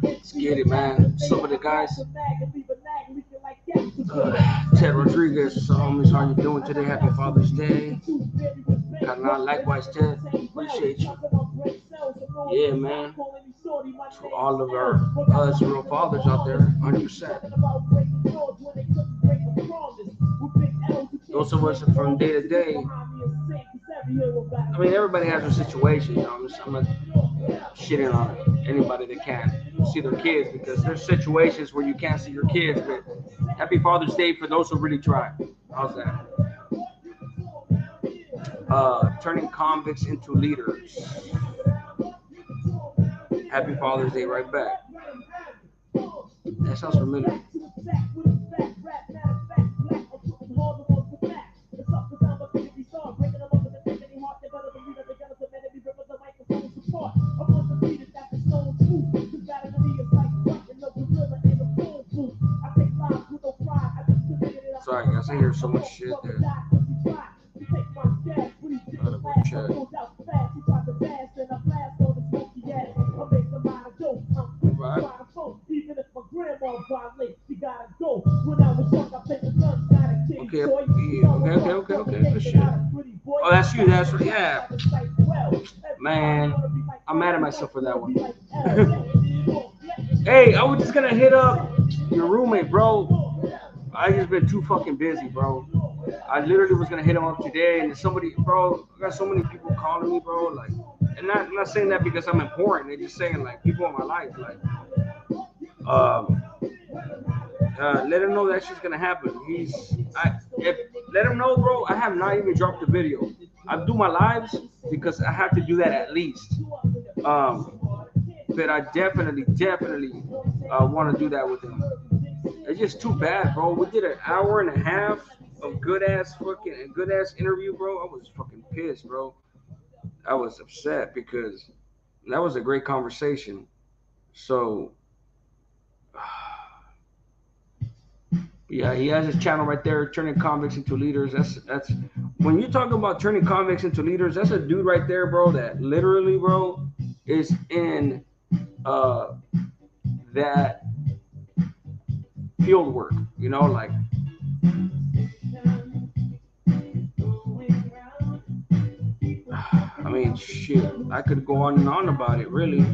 Let's get it, man. So with the guys, Ted Rodriguez, homies, how you doing today? Happy Father's Day. Canal, likewise, Ted. Appreciate you. Yeah, man. To all of our us real fathers out there, 100%. Those of us from day to day. I mean, everybody has their situation. You know, I'm not shitting on anybody that can't see their kids because there's situations where you can't see your kids. But happy Father's Day for those who really try. How's that? Turning convicts into leaders. Happy Father's Day right back. That sounds familiar. Sorry, guys, I hear so much shit there. Gotta go check. Right. Okay. Good shit. Oh, that's you. That's right. Yeah. Man, I'm mad at myself for that one. Hey, I was just gonna hit up your roommate, bro. I just been too fucking busy, bro. I literally was gonna hit him up today, and somebody, bro, I got so many people calling me, bro. Like, and not saying that because I'm important. They're just saying like people in my life, like, let him know that shit's gonna happen. Let him know, bro. I have not even dropped the video. I do my lives because I have to do that at least. But I definitely want to do that with him. It's just too bad, bro. We did an hour and a half of good ass interview, bro. I was fucking pissed, bro. I was upset because that was a great conversation. So yeah, he has his channel right there, turning convicts into leaders. That's when you talk about turning convicts into leaders. That's a dude right there, bro. That literally, bro, is in that field work. You know, like. I mean, shit. I could go on and on about it, really.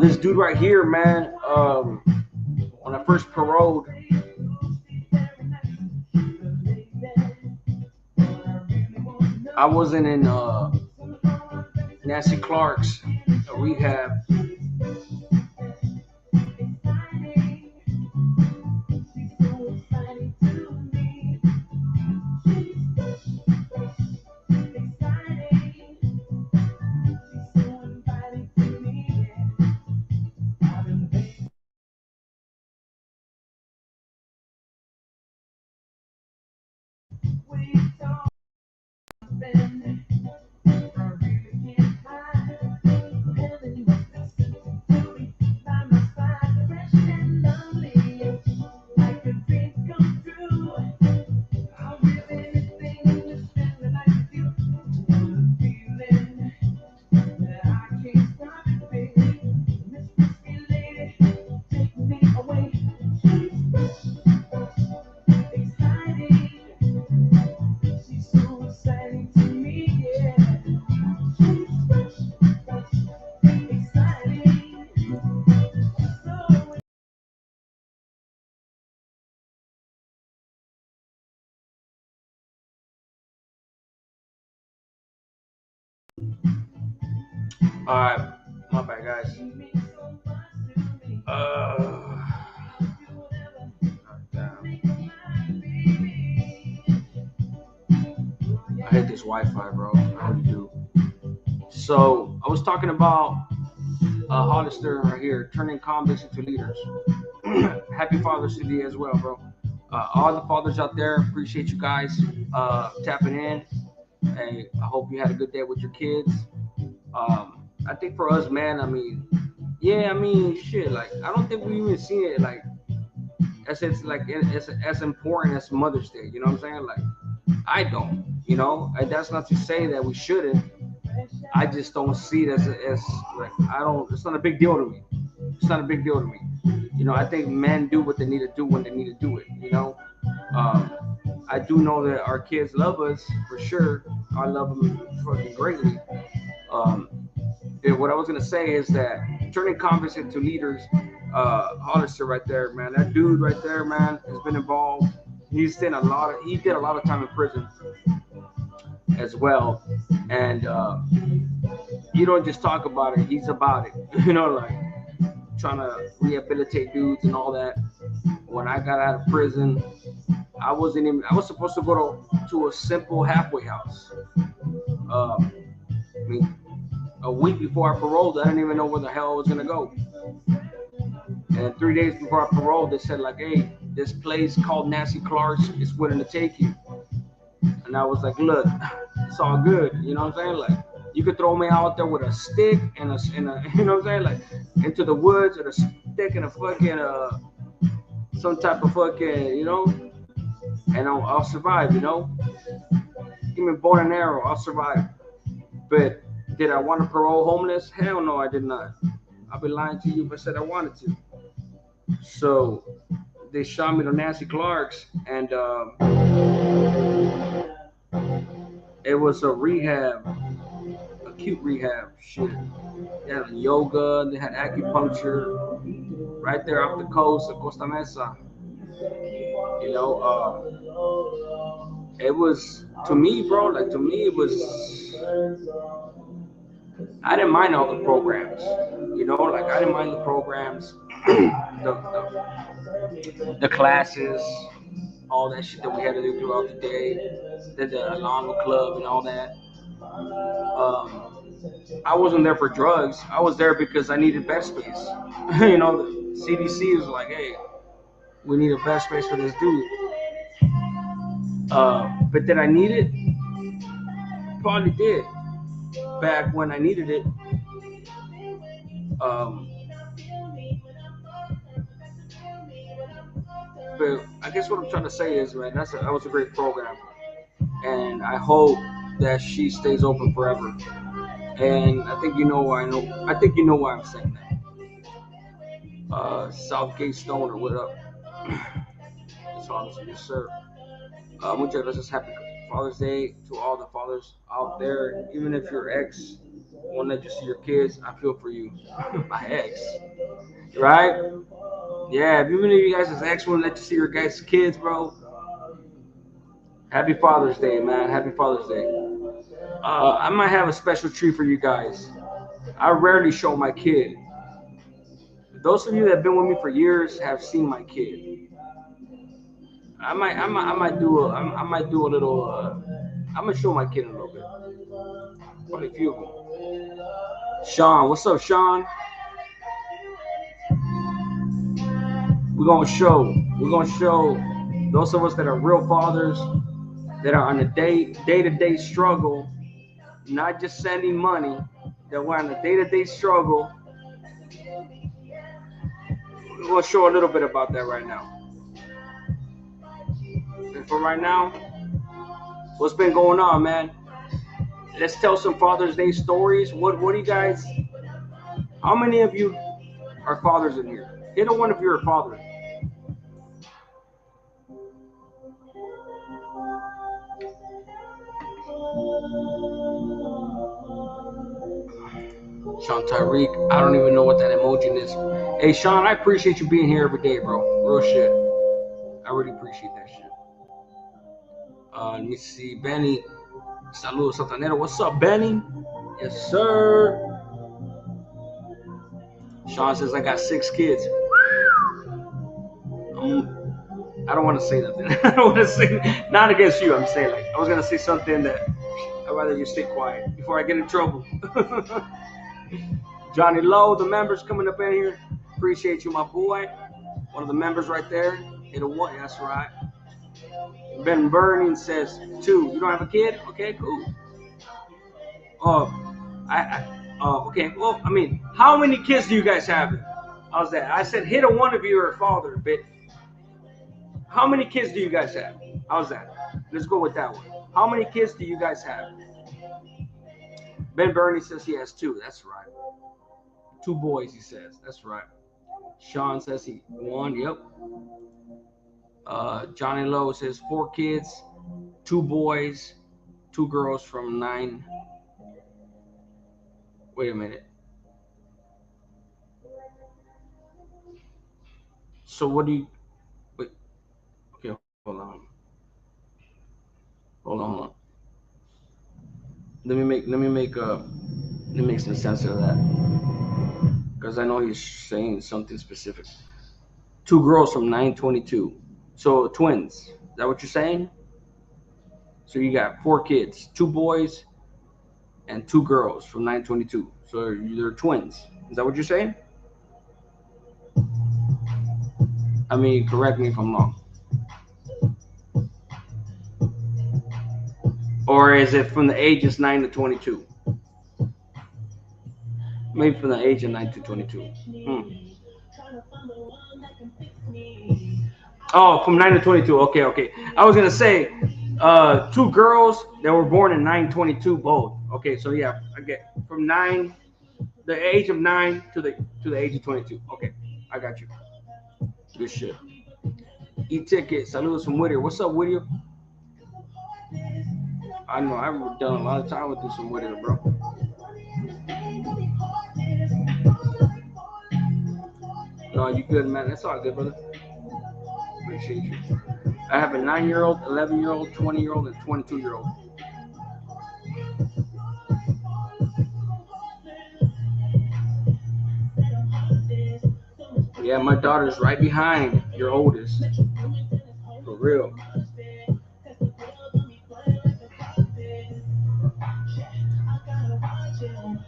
This dude right here, man. When I first paroled, I wasn't in Nancy Clark's rehab. All right, my bad, guys. I hate this Wi-Fi, bro. I really do. So I was talking about Hollister right here, turning convicts into leaders. Happy Father's Day as well, bro. All the fathers out there, appreciate you guys tapping in. Hey, I hope you had a good day with your kids. I think for us, man, I mean, yeah, I mean, shit. Like, I don't think we even seen it like as it's like as important as Mother's Day. You know what I'm saying? Like, I don't. You know, and that's not to say that we shouldn't. I just don't see it as like I don't. It's not a big deal to me. It's not a big deal to me. You know, I think men do what they need to do when they need to do it. You know, um, I do know that our kids love us for sure. I love them fucking greatly. Um, and what I was gonna say is that turning convicts into leaders, Hollister right there, man. That dude right there, man, has been involved. He did a lot of time in prison as well, and you don't just talk about it. He's about it. You know, like trying to rehabilitate dudes and all that. When I got out of prison, I wasn't even. I was supposed to go to a simple halfway house. I mean, a week before I paroled, I didn't even know where the hell I was gonna go. And 3 days before I paroled, they said like, "Hey, this place called Nancy Clark's is willing to take you." And I was like, "Look, it's all good." You know what I'm saying? Like, you could throw me out there with a stick and a you know what I'm saying? Like, into the woods with a stick and a fucking some type of fucking and I'll survive. You know, give me a bow and arrow, I'll survive. But did I want to parole homeless? Hell no, I did not. I'd be lying to you if I said I wanted to. So they shot me to Nancy Clark's, and it was a rehab, acute rehab shit. They had yoga, they had acupuncture right there off the coast of Costa Mesa. You know, it was to me, bro. Like to me, it was. I didn't mind all the programs. You know, like I didn't mind the programs, the classes, all that shit that we had to do throughout the day, the Alano Club and all that. I wasn't there for drugs. I was there because I needed bed space. You know, the CDC was like, "Hey, we need a bed space for this dude." But did I need it? Probably did. Back when I needed it. Um, but I guess what I'm trying to say is, man, that was a great program, and I hope that she stays open forever. And I think you know why I know. I think you know why I'm saying that. Southgate Stoner, what up? That's awesome, yes, sir. Muchas gracias. Happy Father's Day to all the fathers out there. Even if your ex won't let you see your kids, I feel for you. My ex, right? Yeah, even if you guys' ex won't let you see your guys' kids, bro. Happy Father's Day, man. Happy Father's Day. I might have a special treat for you guys. I rarely show my kid. Those of you that have been with me for years have seen my kid. I might do I might do a little. I'm gonna show my kid a little bit. Probably a few of them. Sean, what's up, Sean? We're gonna show. We're gonna show those of us that are real fathers that are on a day-to-day struggle, not just sending money. That we're on a day-to-day struggle. We're gonna show a little bit about that right now. And for right now, what's been going on, man? Let's tell some Father's Day stories. What do you guys? How many of you are fathers in here? Hit a one if you're a father. Sean Tyreek, I don't even know what that emoji is. Hey, Sean, I appreciate you being here every day, bro. Real shit. I really appreciate that shit. Let me see. Benny, saludos, Santanero. What's up, Benny? Yes, sir. Sean says, I got 6 kids. I don't want to say nothing. I don't want to say, not against you. I'm saying, like, I was going to say something that I'd rather you stay quiet before I get in trouble. Johnny Lowe, the members coming up in here. Appreciate you, my boy. One of the members right there. Hit a one. That's right. Ben Burning says 2. You don't have a kid? Okay, cool. Oh, Oh, okay. Well, I mean, how many kids do you guys have? How's that? I said hit a one if you're a father, but how many kids do you guys have? How's that? Let's go with that one. How many kids do you guys have? Ben Bernie says he has two. That's right. Two boys, he says. That's right. Sean says he one. Yep. Johnny Lowe says four kids, two boys, two girls from 9. Wait a minute. So what do you? Wait. Okay, hold on. Hold on. Let me make some sense of that because I know he's saying something specific. Two girls from 922. So twins. Is that what you're saying? So you got four kids, two boys and two girls from 922. So they're twins. Is that what you're saying? I mean, correct me if I'm wrong. Or is it from the ages 9 to 22? Maybe from the age of 9 to 22. Oh, from 9 to 22. Okay. I was going to say two girls that were born in 922 both. Okay, so yeah, I get from 9, the age of 9 to the age of 22. Okay, I got you. Good shit. E-Ticket, saludos from Whittier. What's up, Whittier? I know I've done a lot of time with some Whittier, bro. No, you good, man. That's all good, brother. Appreciate you. I have a 9-year-old, 11-year-old, 20-year-old, and 22-year-old. Yeah, my daughter's right behind your oldest. For real.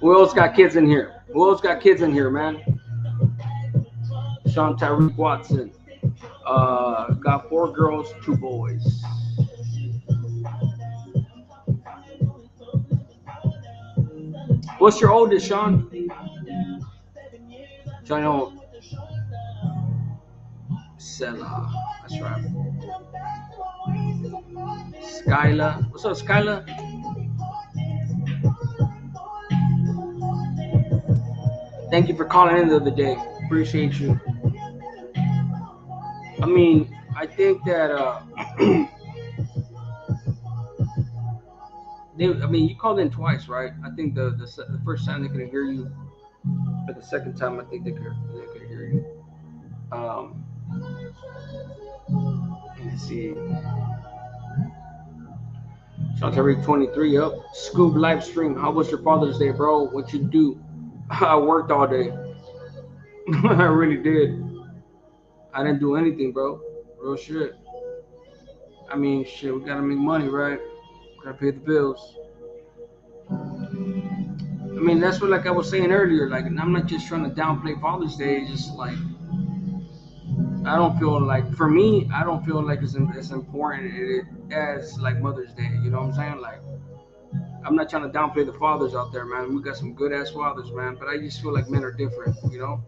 Who else got kids in here? Who else got kids in here, man? Sean Tyreek Watson. Got 4 girls, 2 boys. What's your oldest, Sean? Sean, Sella. That's right. Skyla. What's up, Skyla? Thank you for calling in the other day. Appreciate you. I mean, I think that you called in twice, right? I think the first time they couldn't hear you, but the second time I think they could hear you. Let me see. Sean Terry 23 up. Scoop live stream. How was your Father's Day, bro? What you do? I worked all day. I really did. I didn't do anything, bro. Real shit. I mean, shit, we gotta make money, right? Gotta pay the bills. I mean, that's what, like I was saying earlier, like, I'm not just trying to downplay Father's Day. It's just like, I don't feel like, for me, I don't feel like it's important as like Mother's Day. You know what I'm saying? Like, I'm not trying to downplay the fathers out there, man. We got some good ass fathers, man. But I just feel like men are different, you know?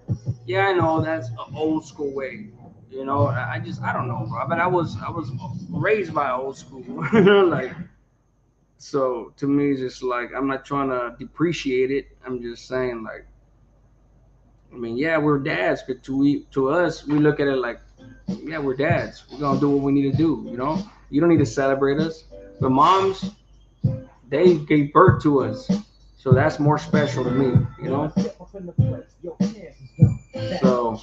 Yeah, I know that's an old school way. You know, I don't know, bro. But I was raised by old school, like. So to me, it's just like I'm not trying to depreciate it. I'm just saying, like, I mean, yeah, we're dads, but to us, we look at it like, yeah, we're dads. We're gonna do what we need to do. You know, you don't need to celebrate us. But moms, they gave birth to us, so that's more special to me. You know. So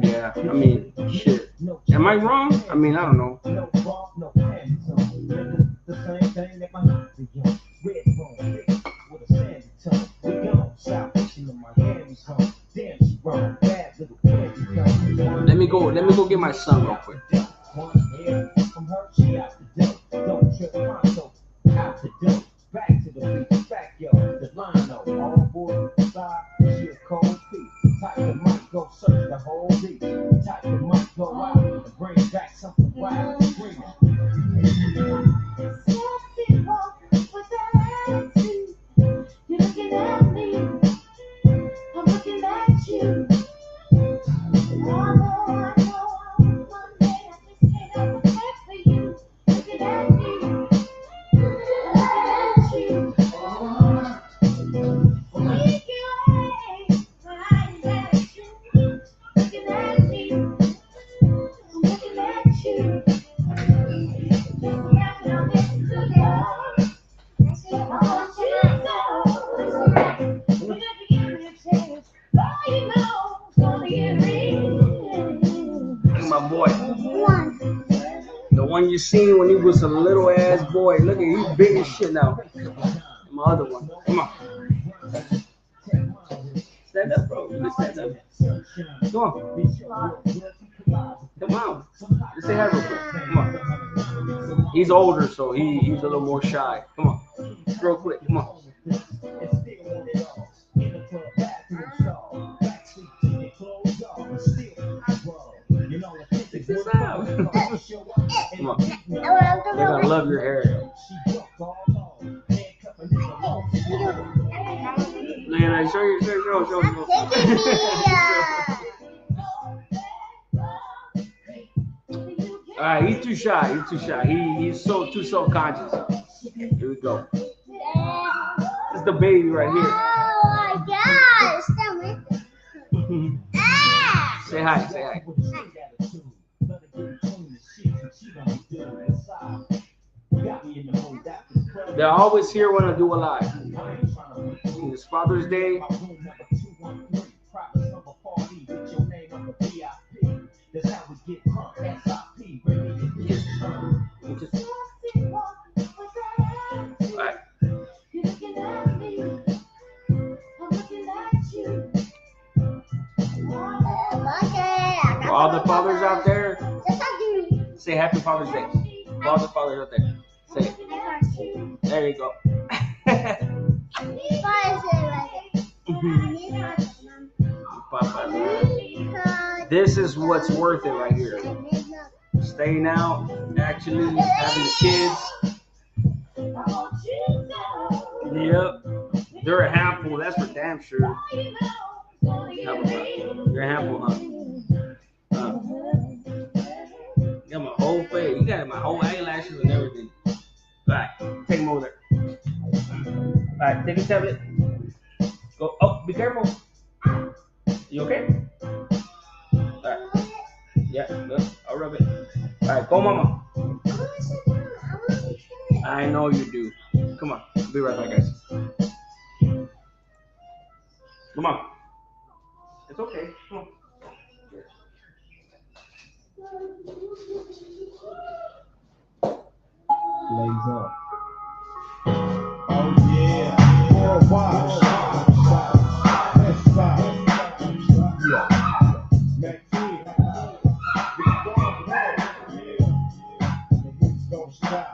yeah, I mean, shit. Am I wrong? I mean, I don't know. Let me go get my son real quick. one you seen when he was a little ass boy. Look at he's big as shit now. My other one. Come on. Stand up, bro. You can stand up. Come on. Come on. Let's say hi real quick. Come on. He's older, so he's a little more shy. Come on. Real quick. Come on. Stick this out. Come on. They're gonna love your hair. Look at that. Show. All right, he's too shy. He's too self-conscious. Here we go. This is the baby right here. Oh my gosh! Say hi. They're always here when I do a live. It's Father's Day. Right. For all the fathers out there, say Happy Father's Day. For all the fathers out there, say it. There you go. This is what's worth it right here. Staying out, actually having kids. Yep. They're a handful, that's for damn sure. You're a handful, huh? You got my whole face. You got my whole eyelashes and everything. Alright, take them over there. Alright, take a tablet. Go. Oh, be careful. You okay? Alright. Yeah, good. I'll rub it. Alright, go, mama. I know you do. Come on. I'll be right back, guys. Come on. It's okay. Come on. Lays up. Oh yeah. For a while. Yeah. Don't stop.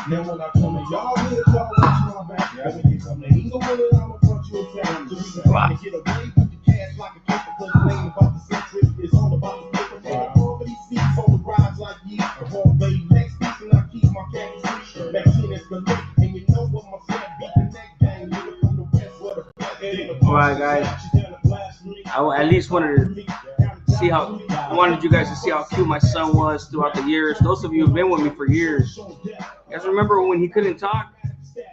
Now when I come to y'all hood, y'all watch my back. When you come to Inglewood, I'ma front you a track. So we can get away with the cash like a paper, cause it ain't about the century, it's all about the paper. Man, all of these seats on the rides like you. I'm on baby next week and I keep my khakis sweet. Maxine is the lick, and you know what my fat beat the neck gang. Nigga from the west, where the fat Alright, guys. I at least wanted to see how I wanted you guys to see how cute my son was throughout the years. Those of you who've been with me for years. You guys remember when he couldn't talk?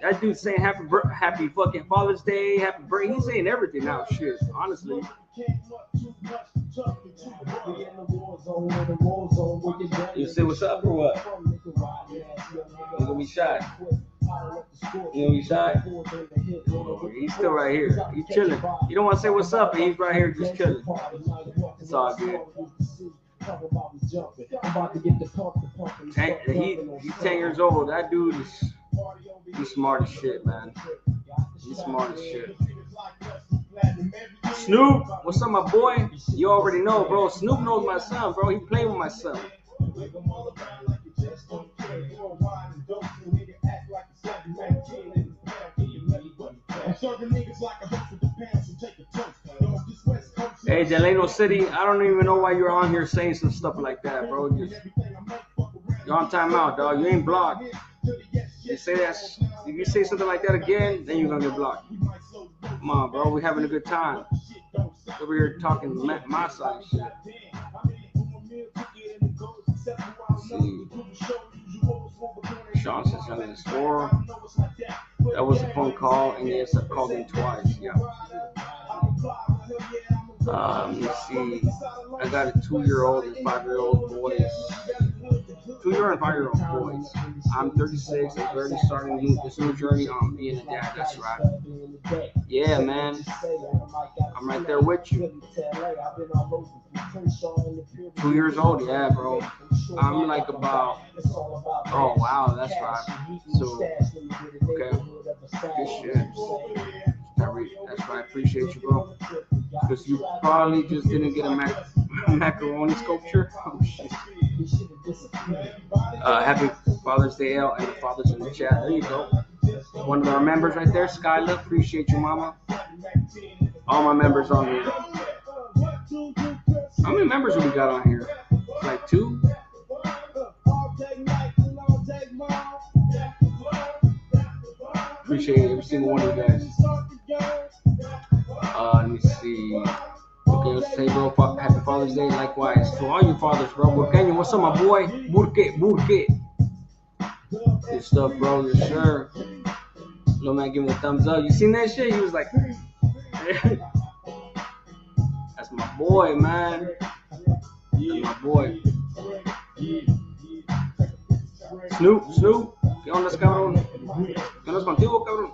That dude saying happy fucking Father's Day, happy birthday. He's saying everything now. Shit, honestly. You say what's up or what? You gonna be shy? You gonna be shy? He's still right here. He's chilling. You don't want to say what's up, and he's right here just chilling. It's all good. He's 10 years old. That dude he's smart as shit, man. He's smart as shit. Snoop, what's up, my boy? You already know, bro. Snoop knows my son, bro. He played with my son. Hey, Delano City, I don't even know why you're on here saying some stuff like that, bro. You're on timeout, dog. You ain't blocked. You say that, if you say something like that again, then you're gonna get blocked. Come on, bro. We're having a good time. Over here talking my side of shit. Let's see. Sean says I'm in the store. That was a phone call, and yes, I called him twice. Yeah. Let's see. I got a 2-year-old and 5-year-old boys. 2-year and 5-year-old boys. I'm 36 and barely starting this new journey on being a dad. That's right. Yeah, man. I'm right there with you. 2 years old, yeah, bro. I'm like about. Oh wow, that's right. So, okay, good shit. That's right. I appreciate you, bro. Because you probably just didn't get a macaroni sculpture. Oh shit. Happy Father's Day, L, and the fathers in the chat. There you go. One of our members right there, Skyla. Appreciate you, mama. All my members on here. How many members have we got on here? Like 2? Appreciate every single one of you guys. Let me see. Okay, let's say, bro, happy Father's Day. Likewise to all you fathers, bro. Burqueño, what's up, my boy? Burke. Good stuff, bro. Yes, sir. Little man, give me a thumbs up. You seen that shit? He was like, that's my boy, man. That's my boy. Snoop. ¿Qué onda, cabrón? ¿Qué onda contigo, cabrón?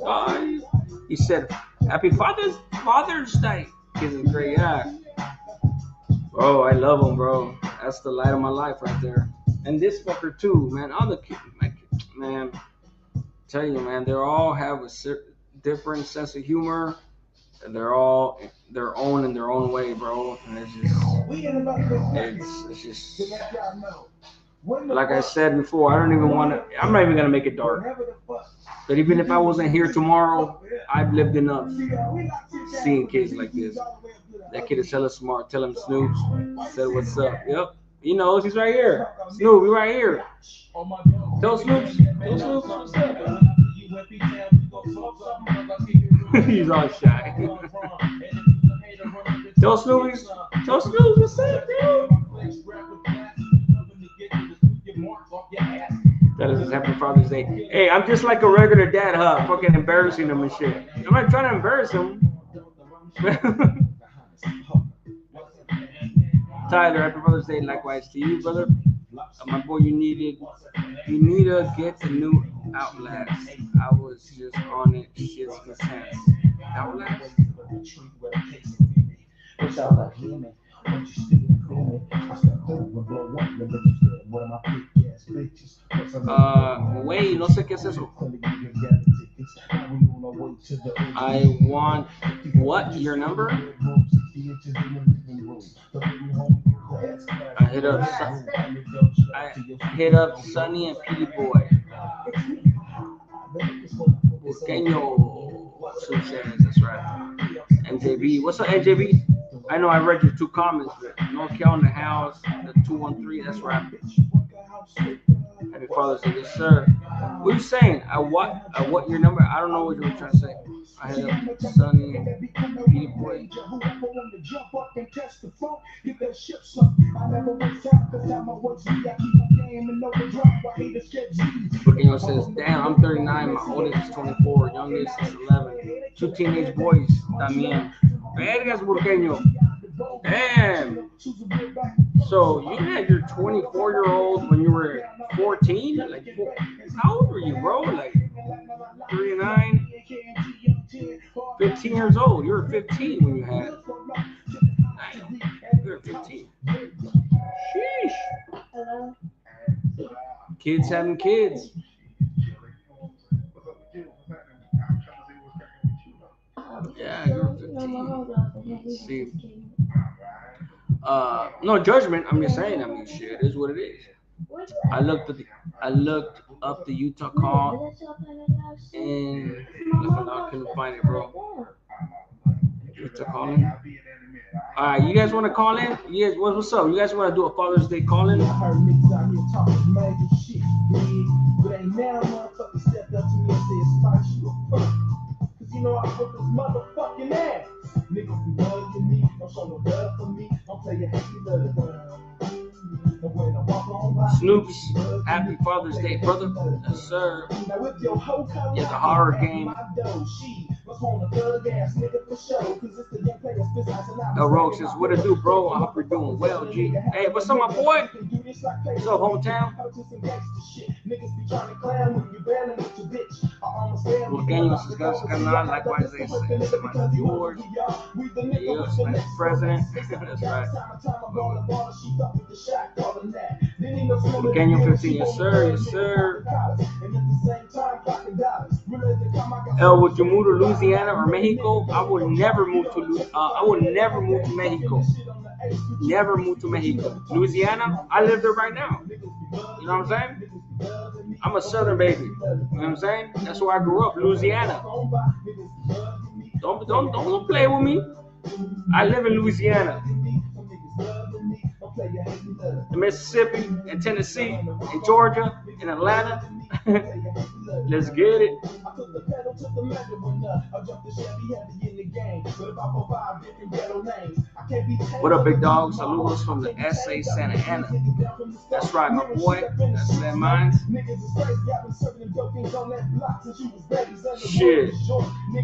Ay. He said, happy Father's Day. Kids is great, yeah. Bro, I love him, bro. That's the light of my life right there. And this fucker too, man. All the kids, man. Tell you, man, they all have a different sense of humor. And they're all their own in their own way, bro. And it's just like I said before, I'm not even gonna make it dark. But even if I wasn't here tomorrow, I've lived enough seeing kids like this. That kid is hella smart. Tell him Snoop said what's up. Yep. He knows he's right here. Snoop, we right here. Tell Snoop what's up. He's all shy. Tell Snoop what's up, dude. That is happy Father's Day. Hey, I'm just like a regular dad, huh? Fucking embarrassing him and shit. I'm not trying to embarrass him. Tyler, happy Father's Day. Likewise to you, brother. My boy, you need to get the new Outlast. I was just on it. Shit's sense. Outlast. Güey, no sé qué es eso. I want what? Your number? I hit up Sunny and Petey Boy. Burqueño. That's right. NJB. What's up, NJB? I know I read your 2 comments, but North Cal in the house, the 213, that's right. Happy Father's Day, yes, sir. What are you saying? I what your number? I don't know what you were trying to say. I had a Sunny, Petey Boy. Burqueño says, damn, I'm 39, my oldest is 24, youngest is 11. 2 teenage boys, también. Vergas, Burqueño. Damn. So you had your 24-year-old when you were 14? Like, how old were you, bro? Like 39, 15 years old. You were 15 when you had. Damn. You were 15. Sheesh. Kids having kids. Yeah, you're 15. See. No judgment. I'm just saying. I mean, shit, it is what it is. I looked up the Utah call and I couldn't find it, bro. Utah calling. All right, you guys want to call in? You guys, what's up? You guys want to do a Father's Day call in? You know I put this motherfucking ass. Niggas be bugging me, don't show no love for me. Don't tell you how you love. Snoops, happy Father's Day, brother. Yes, sir. Yeah, the horror game. El Rogue says, what it do, bro? I hope you're doing well, G. Hey, what's up, my boy? What's up, hometown? Volcanoes is Canal, likewise they say, yours. Yeah, Spanish president. That's right. Volcano 15, yes sir, yes sir. El, would you move to Louisiana or Mexico? I would never move to Mexico. Never move to Mexico. Louisiana, I live there right now. You know what I'm saying? I'm a southern baby. You know what I'm saying? That's where I grew up, Louisiana. Don't play with me. I live in Louisiana. In Mississippi, in Tennessee, in Georgia, in Atlanta. Let's get it. What up, big dog? Saludos from the SA Santa Ana. That's right, my boy. That's that mine. Shit.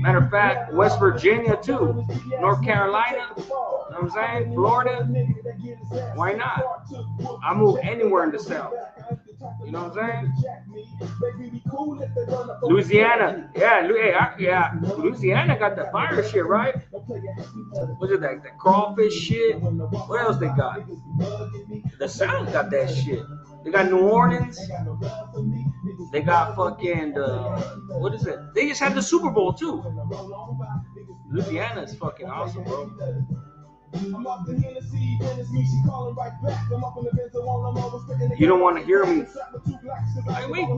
Matter of fact, West Virginia too. North Carolina. You know what I'm saying? Florida. Why not? I move anywhere in the South. You know what I'm saying? Louisiana. Yeah, Louisiana got the fire shit, right? What's it that crawfish shit? What else they got? The South got that shit. They got New Orleans. They got fucking what is it? They just had the Super Bowl too. Louisiana is fucking awesome, bro. You don't want to hear me. Hey, wait.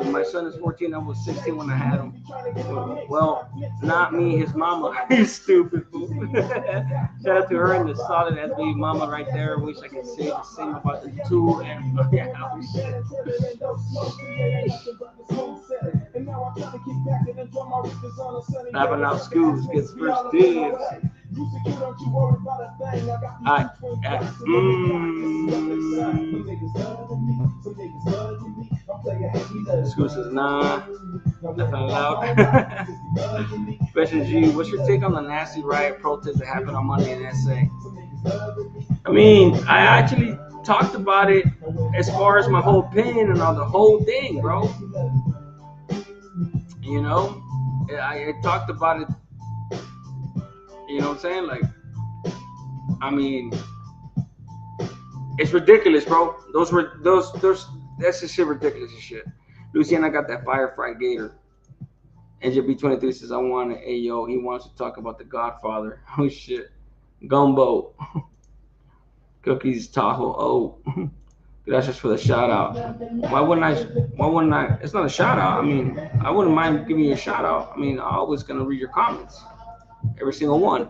My son is 14. I was 16 when I had him. Well, not me, his mama. You stupid fool. Shout out to her and the solid ass baby mama right there. Wish I could say the same about the two. And Having out schools gets first dibs. School says nah, nothing allowed. Special G, what's your take on the nasty riot protest that happened on Monday in SA? I mean, I actually talked about it as far as my whole opinion and on the whole thing, bro. You know, I talked about it. You know what I'm saying? Like, I mean, it's ridiculous, bro. That's just shit ridiculous as shit. Luciana got that firefight gator. NJB23 says, I want it. Hey, yo, he wants to talk about The Godfather. Oh, shit. Gumbo. Cookies, Tahoe. Oh. Gracias for the shout out. Why wouldn't I? It's not a shout out. I mean, I wouldn't mind giving you a shout out. I mean, I'm always going to read your comments. Every single one.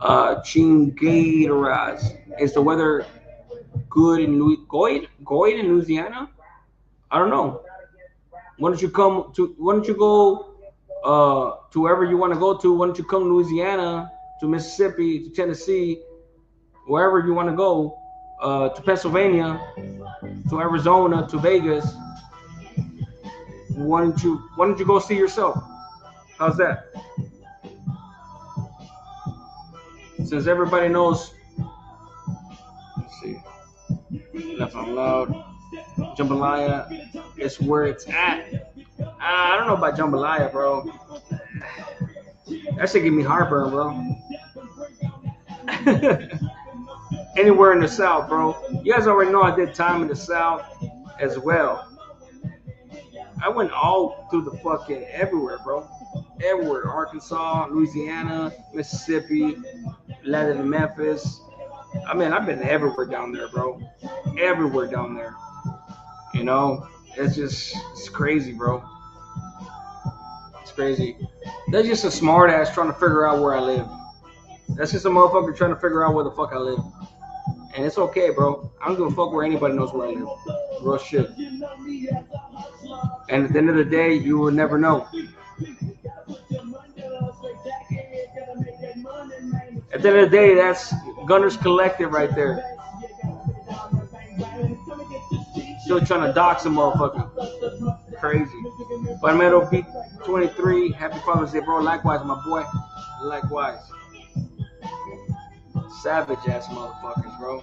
Chingatoraz. Is the weather good in Louisiana? I don't know. Why don't you go to wherever you want to go to? Why don't you come to Louisiana, to Mississippi, to Tennessee, wherever you want to go, to Pennsylvania, to Arizona, to Vegas? Why don't you go see yourself? How's that? Since everybody knows, let's see, Left on Loud, Jambalaya is where it's at. I don't know about Jambalaya, bro. That shit give me heartburn, bro. Anywhere in the South, bro. You guys already know I did time in the South as well. I went all through the fucking everywhere, bro. Everywhere. Arkansas, Louisiana, Mississippi, landed in Memphis. I mean, I've been everywhere down there, bro. Everywhere down there. You know, it's crazy, bro. It's crazy. That's just a smart ass trying to figure out where I live. That's just a motherfucker trying to figure out where the fuck I live. And it's okay, bro. I don't give a fuck where anybody knows where I live. Real shit. And at the end of the day, you will never know. At the end of the day, that's Gunner's Collective right there. Still trying to dox a motherfucker. Crazy. Palmero P23, happy Father's Day, bro. Likewise, my boy. Likewise. Savage ass motherfuckers, bro.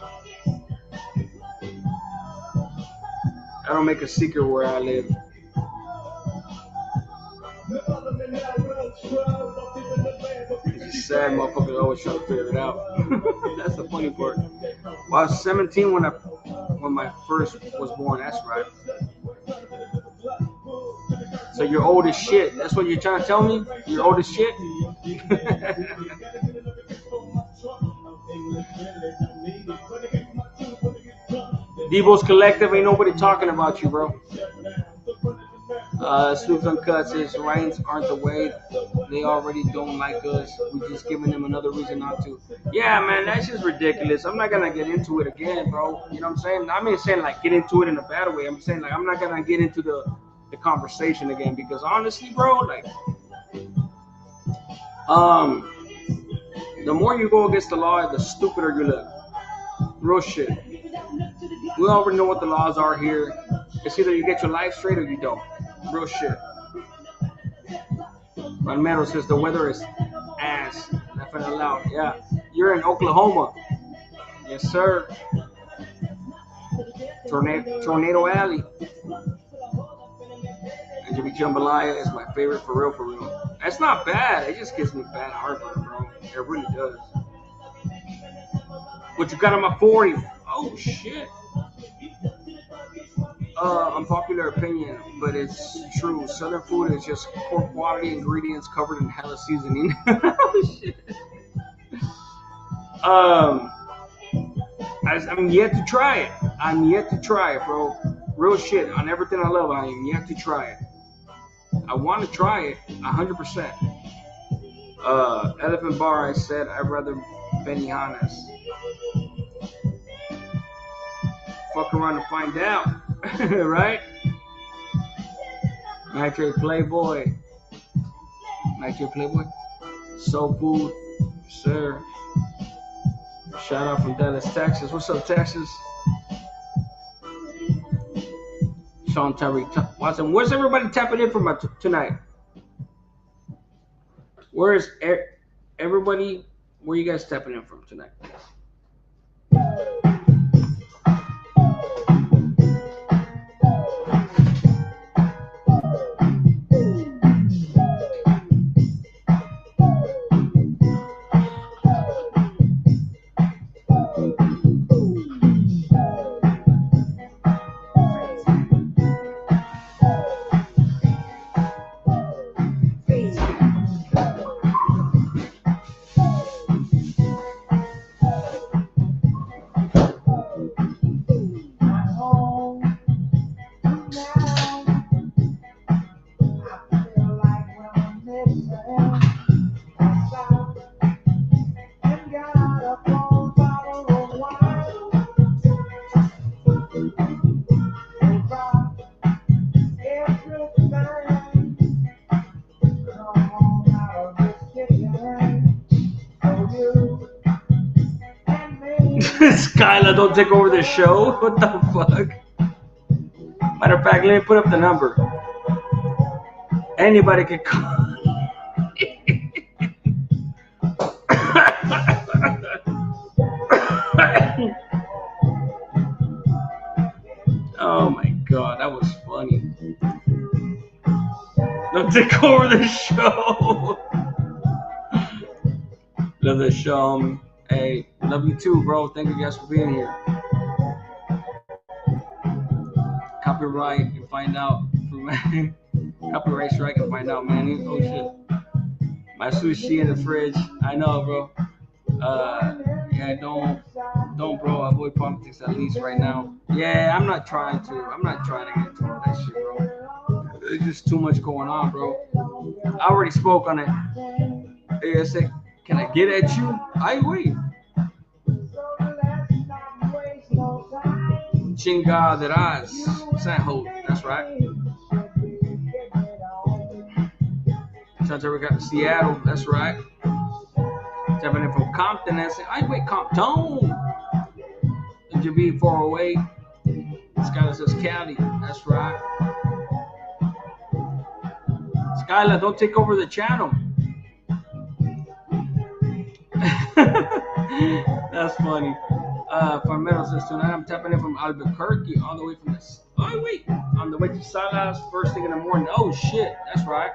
I don't make a secret where I live. It's sad motherfuckers always try to figure it out. That's the funny part. Well, I was 17 when my first was born. That's right. So you're old as shit. That's what you're trying to tell me? You're old as shit? Devo's Collective, ain't nobody talking about you, bro. Snoops Uncut says Ryans aren't the way. They already don't like us. We're just giving them another reason not to. Yeah, man, that's just ridiculous. I'm not gonna get into it again, bro. You know what I'm saying? I mean, saying like get into it in a bad way. I'm saying like I'm not gonna get into the conversation again because honestly, bro, like, the more you go against the law, the stupider you look. Real shit. We already know what the laws are here. It's either you get your life straight or you don't. Real shit. Palmero says the weather is ass. Laughing out loud. Yeah. You're in Oklahoma. Yes, sir. Tornado Alley. And Jimmy Jambalaya is my favorite for real. That's not bad. It just gives me bad heartburn, bro. It really does. What you got on my 40? Oh, shit. Unpopular opinion, but it's true. Southern food is just poor quality ingredients covered in hella seasoning. Oh, shit. I'm yet to try it. I'm yet to try it, bro. Real shit. On everything I love, I am yet to try it. I want to try it 100%. Elephant Bar, I said I'd rather Benihana's. Fuck around and find out. Right? Nitrate Playboy. Soul Food. Sir. Shout out from Dallas, Texas. What's up, Texas? Sean Terry Watson. Where's everybody tapping in from tonight? Where's everybody? Where you guys tapping in from tonight? Skyla, don't take over the show. What the fuck? Matter of fact, let me put up the number. Anybody can call. Oh my god, that was funny. Don't take over the show. Love the show, homie. Hey, love you too, bro. Thank you guys for being here. Copyright, you find out. Copyright strike and find out, man. Oh shit. My sushi in the fridge. I know, bro. Yeah, don't, bro. Avoid politics at least right now. Yeah, I'm not trying to get into all that shit, bro. There's just too much going on, bro. I already spoke on it. Hey, I said, can I get at you? I wait. Chingaderas. San Jose. That's right. Santa Rica, Seattle. That's right. Tapping in from Compton. I say, I wait, Compton. JB 408. Skylar says Cali. That's right. Skylar, don't take over the channel. That's funny. Farmero says tonight I'm tapping in from Albuquerque all the way from this. Oh wait, on the way to Salas first thing in the morning. Oh shit, that's right.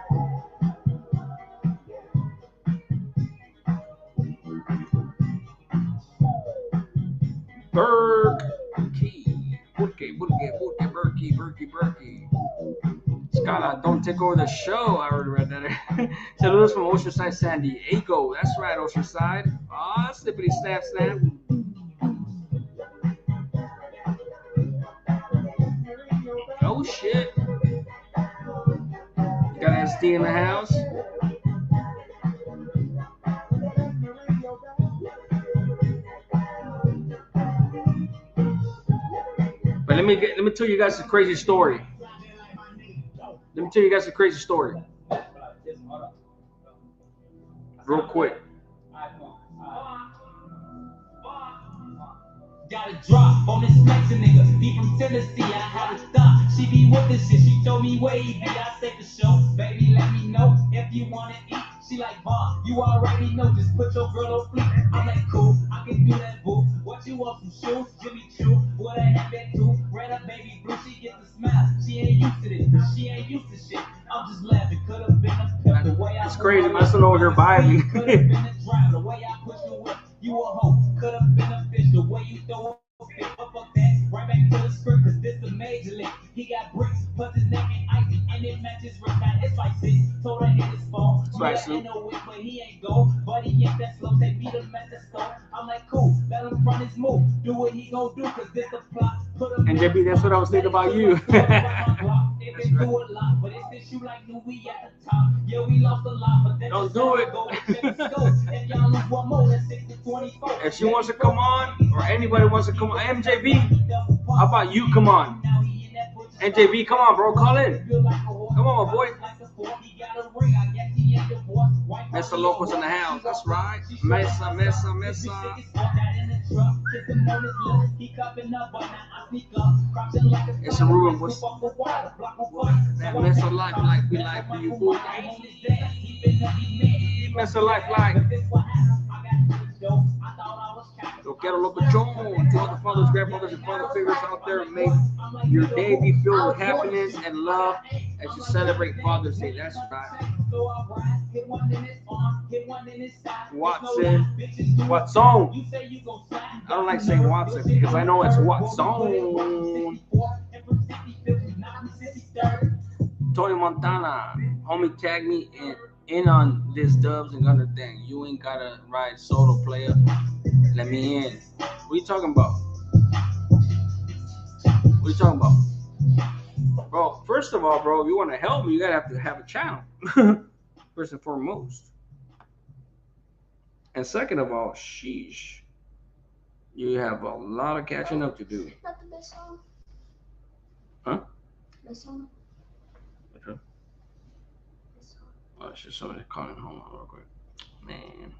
Berkey. Berkey. Scala, don't take over the show. I already read that. Saludos from Oceanside, San Diego. That's right, Oceanside. Ah, snippity snap snap. Oh shit. Got SD in the house. But let me tell you guys a crazy story. Real quick. Got a drop on this Mexican nigga. Be from Tennessee, I had to stop. She be with this shit. She told me where he be. I said for sure. Baby, let me know if you wanna eat. She like, Vaughn, you already know. Just put your girl on fleek. I'm like, cool, I can do that, boo. What you want, some shoes? Jimmy Choo. What a handbag too. Red up, baby blue. She gets the smile. She ain't used to this. She ain't used to shit. I'm just laughing. Could have been a pimp. The way it's crazy. I still know you're vibing. Could have been a drive. The way I push the whip. You a hoe, could have been a fish. The way you throw a fit, fuck that. Right back to the script, cause this a major league. He got bricks, plus his neck ain't icy, and it matches wrist. Now it's like this. Told her hit his phone. Right, ain't no whip, but he ain't go. But he ain't that slow. Take me to at the store. I'm like, cool, let him run his move. Do what he gon' do, cause this a plot. And JB, that's what I was thinking about you. That's right. But it's this you like knew we at the top. Yeah, we lost a lot, but then don't do it. If y'all lose one more, that's 6-24. If she wants to come on, or anybody wants to come on, MJB, how about you come on? MJB, come on, bro, call in. Come on, my boy. Mesa Locos in the house, that's right. Mesa. It's a Ruben, what's that Mesa life like? Be like for you, boo. Mesa life like. Yo quiero locochon to all the fathers, grandfathers, and father figures out there. Make your day be filled with happiness and love as you celebrate Father's Day. That's right. Watson. I don't like saying Watson because I know it's Watson. Tony Montana, homie, tag me in on this Dubs and Gunner thing. You ain't gotta ride solo, player. Let me in. What are you talking about? Bro, first of all, bro, if you want to help me, you gotta have to have a channel. First and foremost. And second of all, sheesh. You have a lot of catching up to do. Not the best song. Huh? Best song. Which one? Oh, it's just somebody calling home real quick. Man.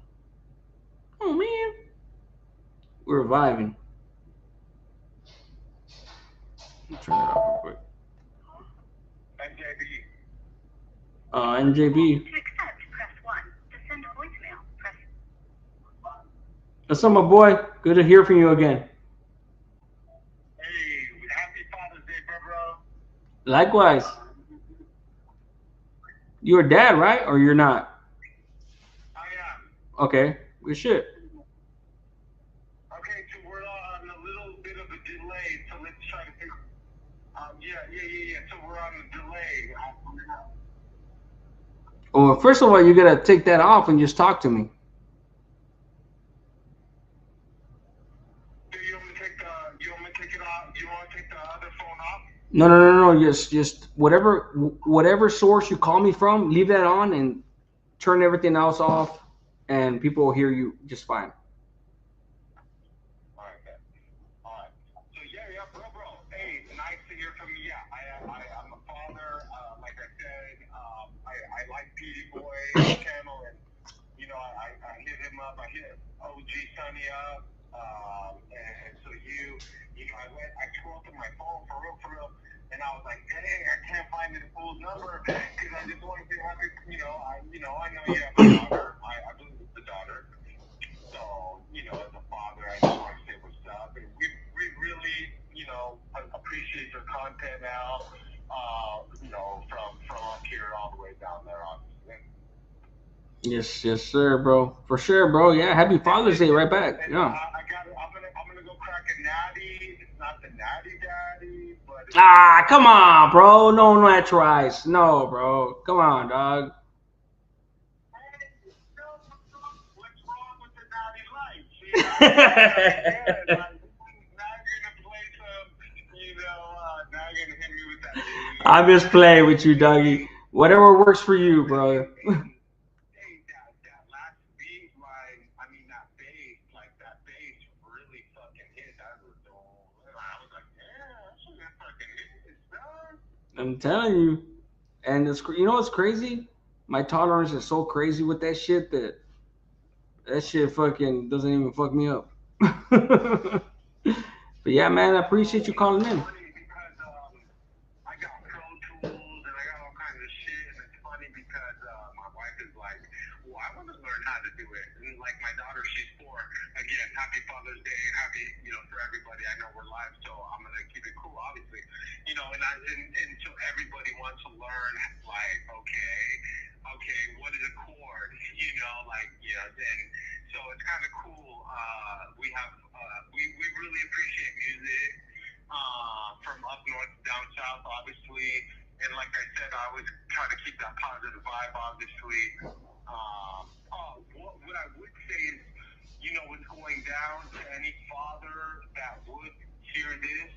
Oh, man. We're reviving. Turn it off real quick. NJB. To accept, press 1. To send a voicemail, press... What's up, my boy? Good to hear from you again. Hey, happy Father's Day, bro. Likewise. You're a dad, right? Or you're not? I am. Okay. Good shit. Okay, so we're on a little bit of a delay, so let's try to figure. Yeah. So we're on a delay. Well, first of all, you gotta take that off and just talk to me. Do you want me to take it off? Do you want to take the other phone off? No. Just whatever source you call me from, leave that on and turn everything else off, and people will hear you just fine. All right. So yeah, bro. Hey, nice to hear from you. Yeah, I'm a father. Like I said, I like Petey Boy's channel, and I hit him up. I hit OG Sunny up, and so I scrolled through my phone for real. number because I just want to say happy. I know you have a daughter. I believe it's a daughter. So, as a father, I just want to say what's up. And we really, appreciate your content now. From up here all the way down there, obviously. Yes, sir, bro. For sure, bro. Yeah, happy Father's Day right back. And Yeah. I'm gonna go crack a natty. It's not the natty daddy, but it's Ah, come on, bro. No naturalized. No, bro. Come on, dog. what's wrong with the natty lights? Like, now you're gonna play some, now you're gonna hit me with that. I'm just playing with you, doggy. Whatever works for you, bro. Hey, that last beat line, that bass really fucking hit. I was like, yeah, that's what that fucking hit, son. I'm telling you. And you know what's crazy? My tolerance is so crazy with that shit that shit fucking doesn't even fuck me up. But yeah, man, I appreciate you calling in. It's funny because I got Pro Tools and I got all kinds of shit, and it's funny because my wife is like, well, I want to learn how to do it. And like my daughter, she's 4. Again, happy Father's Day, happy, for everybody. I know we're live, so I'm gonna keep it cool, obviously. And so everybody wants to learn, like, okay, what is a chord? And so it's kind of cool. We really appreciate music from up north to down south, obviously. And like I said, I always try to keep that positive vibe, obviously. What I would say is, what's going down to any father that would hear this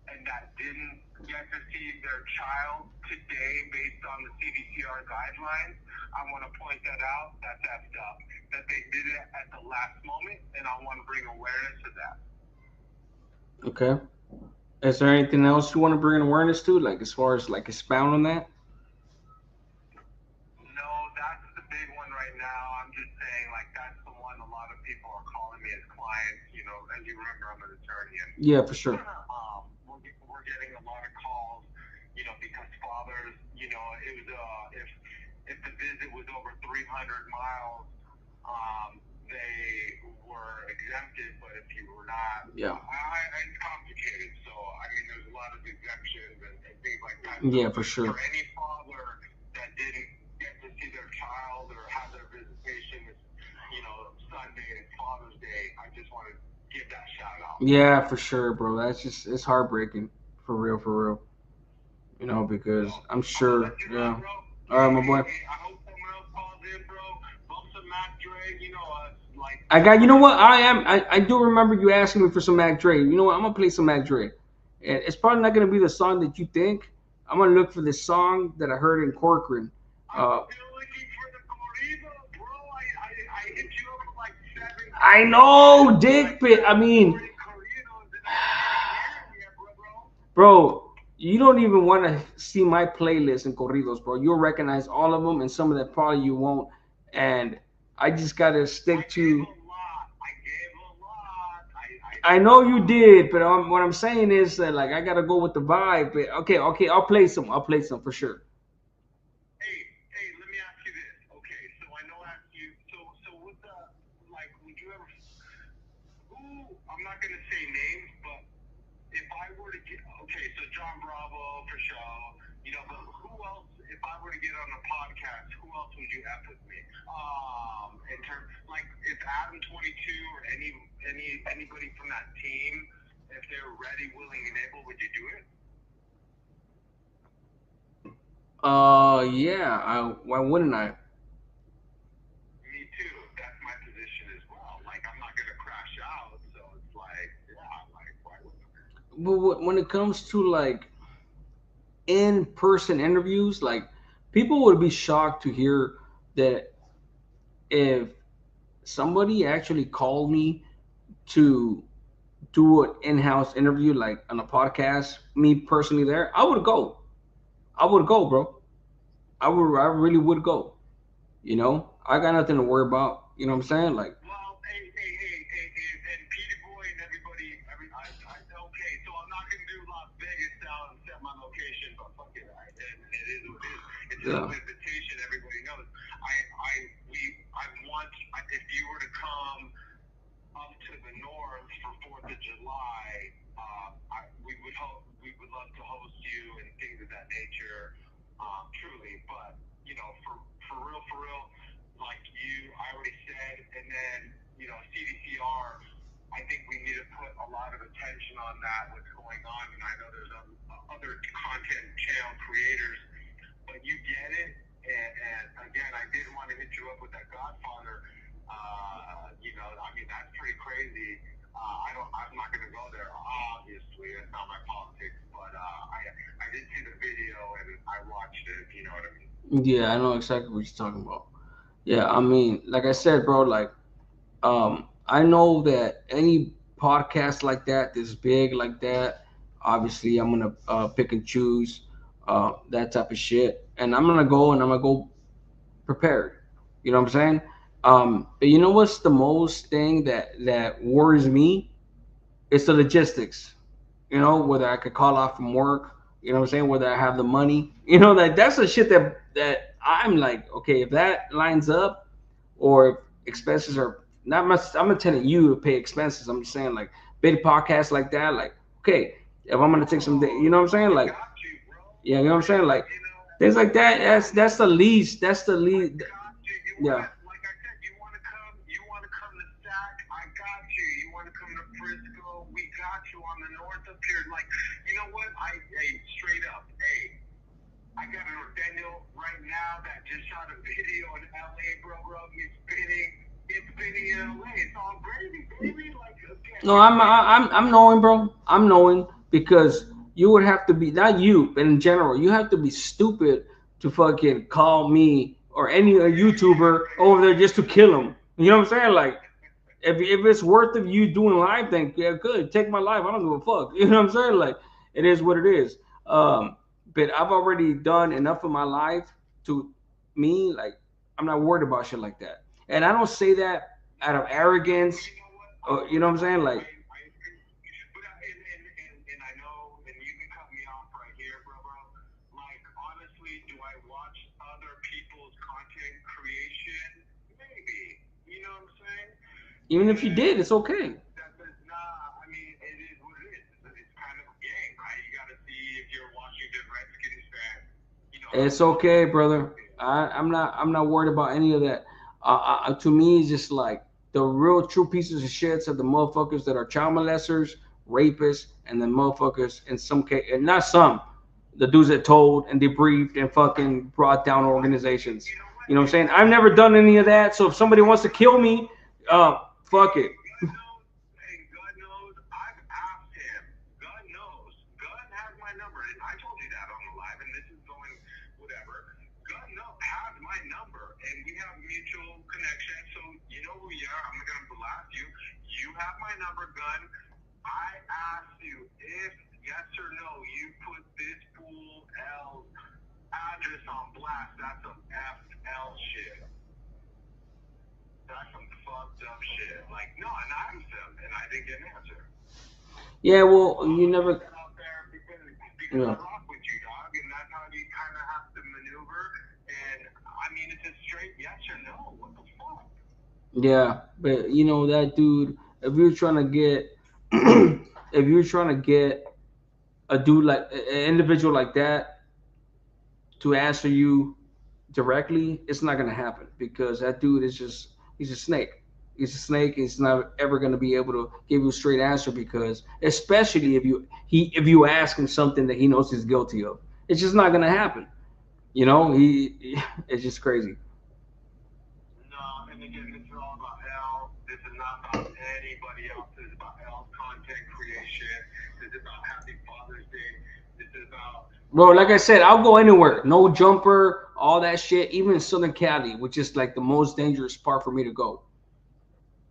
and that didn't get to see their child today based on the CDCR guidelines, I want to point that out. That's effed up. That they did it at the last moment, and I want to bring awareness to that. Okay. Is there anything else you want to bring awareness to, like as far as like expound on that? No, that's the big one right now. I'm just saying, like, that's the one a lot of people are calling me as clients. As you remember, I'm an attorney, and Yeah, for sure. we're getting a lot of calls, because fathers, it was if the visit was over 300 miles, they were exempted, but if you were not, Yeah. it's complicated. So there's a lot of exemptions and things like that. Yeah, So for sure. For any father that didn't get to see their child or have their visitation, Sunday and Father's Day, I just want to give that shout out. Yeah, for sure, bro. It's heartbreaking, for real, for real. Because I'm sure. Yeah. All right, my boy. I hope someone else calls in, bro. Bump some Mac Dre, like. I got. You know what? I do remember you asking me for some Mac Dre. You know what? I'm gonna play some Mac Dre, and it's probably not gonna be the song that you think. I'm gonna look for this song that I heard in Corcoran. I'm still looking for the corrido, bro. I hit you up for like 7 I know, Dick, but I mean, corridos, and I didn't hear it yet, bro, you don't even want to see my playlist in corridos, bro. You'll recognize all of them, and some of that probably you won't. And I just gotta stick to. I gave a lot. I know you did, but what I'm saying is that like I gotta go with the vibe. But okay, I'll play some. I'll play some for sure. Hey, let me ask you this. Okay, so I know I asked you. So with the would you ever? I'm not gonna say names, but if I were to get, okay, so John Bravo for sure, but who else? If I were to get on a podcast, who else would you F with me? In terms, like, if Adam 22 or anybody from that team, if they're ready, willing, and able, would you do it? Yeah. Why wouldn't I? Me too. That's my position as well. Like, I'm not gonna crash out, so it's like, yeah, like, why wouldn't I? But when it comes to like in-person interviews, like people would be shocked to hear that if somebody actually called me to do an in-house interview, like on a podcast, me personally there, I would go. I would go, bro. I really would go. I got nothing to worry about. You know what I'm saying? Like, Well, hey, and Peter Boy and everybody, okay, so I'm not gonna do Las Vegas style and set my location, but fuck it, it is what it is. Yeah. invitation. Everybody knows. I want. If you were to come up to the north for 4th of July, we would love to host you and things of that nature. Truly, but for real, like I already said, and then CDCR. I think we need to put a lot of attention on that. What's going on, and I know there's other content channel creators, but you get it. And again, I did want to hit you up with that Godfather. I mean that's pretty crazy. I'm not gonna go there. Obviously, that's not my politics. But I did see the video and I watched it. If you know what I mean. Yeah, I know exactly what you're talking about. Yeah, I mean, like I said, bro, like I know that any podcast like that, this big like that, obviously I'm gonna pick and choose that type of shit, and I'm gonna go prepared. You know what I'm saying? But you know what's the most thing that worries me? It's the logistics. You know, whether I could call off from work. You know what I'm saying? Whether I have the money. You know that's the shit that I'm like, okay, if that lines up, or if expenses are not much. I'm not telling you to pay expenses. I'm just saying like big podcasts like that. Like, okay, if I'm gonna take some day, you know what I'm saying? Like, yeah, you know what I'm saying? Like things like that. That's the least. That's the least. Yeah. Like I said, you want to come. You want to come to Sac. I got you. You want to come to Frisco. We got you on the north up here. Like, you know what? Straight up. Hey, I got an Daniel right now that just shot a video in LA, bro. It's spinning in LA. It's all gravy, baby. Like, okay. No, I'm knowing, bro. I'm knowing because you would have to be not you, but in general, you have to be stupid to fucking call me or any YouTuber over there just to kill him. You know what I'm saying? Like, if it's worth of you doing live, then yeah, good. Take my life. I don't give a fuck. You know what I'm saying? Like, it is what it is. But I've already done enough of my life to me. Like, I'm not worried about shit like that. And I don't say that out of arrogance. You know what I'm saying? Like, And I know, and you can cut me off right here, bro. Like, honestly, do I watch other people's content creation? Maybe. You know what I'm saying? even if you did, it's okay. I mean, it is what it is. It's kind of a game, right? You got to see if you're a Washington Redskins fan. It's okay, brother. I'm not worried about any of that. To me, it's just like the real true pieces of shits are the motherfuckers that are child molesters, rapists, and the motherfuckers in some case, and not some, the dudes that told and debriefed and fucking brought down organizations. You know what I'm saying? I've never done any of that. So if somebody wants to kill me, fuck it. God knows, I've asked him. God knows. God has my number. And I told you that on the live, and this is going whatever. God has my number, and we have mutual connection. So you know who you are. I'm not gonna blast you. You have my number, Gun. I asked you if yes or no you put this fool L's address on blast. That's some FL shit. That's some fucked up shit. Like, no, and I asked him, and I didn't get an answer. Yeah, well, you never. Out there because Yeah. I rock with you, dog, and that's how you kind of have to maneuver. And I mean, it's a straight yes or no. What the fuck? Yeah, but you know that dude. If you're trying to get, if you're trying to get a dude like an individual like that to answer you directly, it's not gonna happen because that dude is just he's a snake. He's a snake. He's not ever gonna be able to give you a straight answer because, especially if you ask him something that he knows he's guilty of, it's just not gonna happen. You know, it's just crazy. No, and again, this is all about L. This is not about anybody else. This is about L's content creation. This is about Happy Father's Day. This is about. Bro, like I said, I'll go anywhere. No jumper, all that shit. Even in Southern Cali, which is like the most dangerous part for me to go.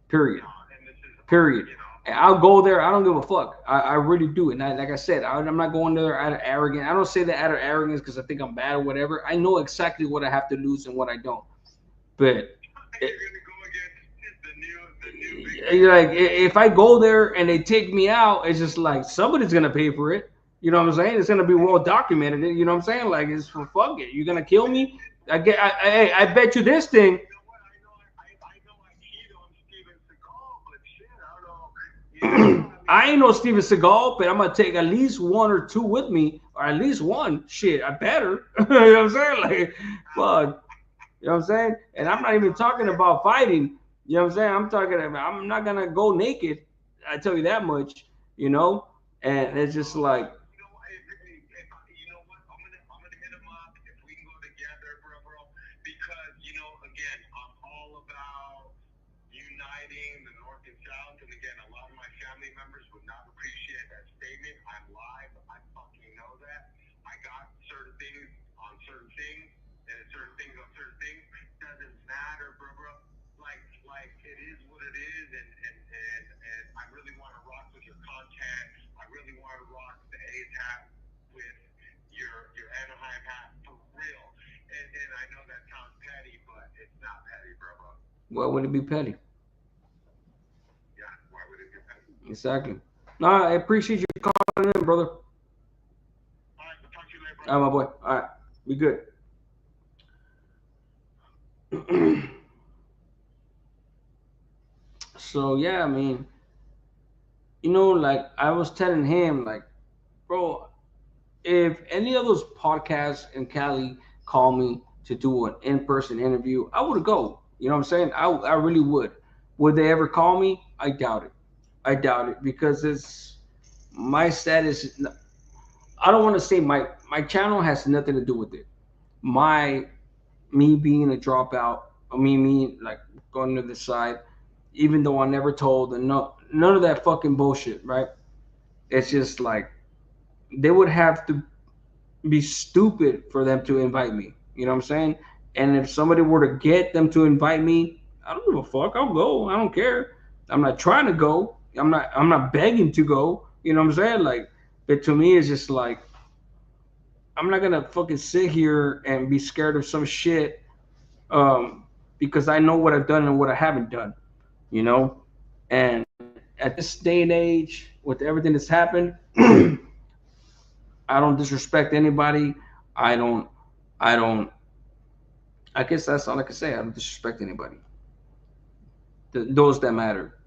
Period. And this is, Period. And I'll go there. I don't give a fuck. I really do. And like I said, I'm not going there out of arrogance. I don't say that out of arrogance because I think I'm bad or whatever. I know exactly what I have to lose and what I don't. But you're gonna go against the new big like if I go there and they take me out, it's just like somebody's gonna pay for it. You know what I'm saying? It's gonna be well documented. You know what I'm saying? Like it's for fuck it. You're gonna kill me. I bet you this thing. I ain't no Steven Seagal, but I'm gonna take at least one or two with me, or at least one. Shit, I better. You know what I'm saying? Like, fuck. You know what I'm saying? And I'm not even talking about fighting. You know what I'm saying? I'm talking about I'm not gonna go naked. I tell you that much. You know, and it's just like why would it be petty? Exactly. No, I appreciate you calling in, brother. All right, my boy. All right, be good. So yeah, I mean, like I was telling him, like, bro, if any of those podcasts in Cali call me to do an in-person interview, I would go. You know what I'm saying? I really would. Would they ever call me? I doubt it. I doubt it because it's my status. I don't want to say my channel has nothing to do with it. My me being a dropout, me like going to the side, even though I never told and none of that fucking bullshit, right? It's just like they would have to be stupid for them to invite me. You know what I'm saying? And if somebody were to get them to invite me, I don't give a fuck. I'll go. I don't care. I'm not trying to go. I'm not begging to go. You know what I'm saying? Like, but to me, it's just like I'm not gonna fucking sit here and be scared of some shit because I know what I've done and what I haven't done. You know, and at this day and age, with everything that's happened, I don't disrespect anybody. I don't. I don't. I guess that's all I can say. I don't disrespect anybody. Those that matter.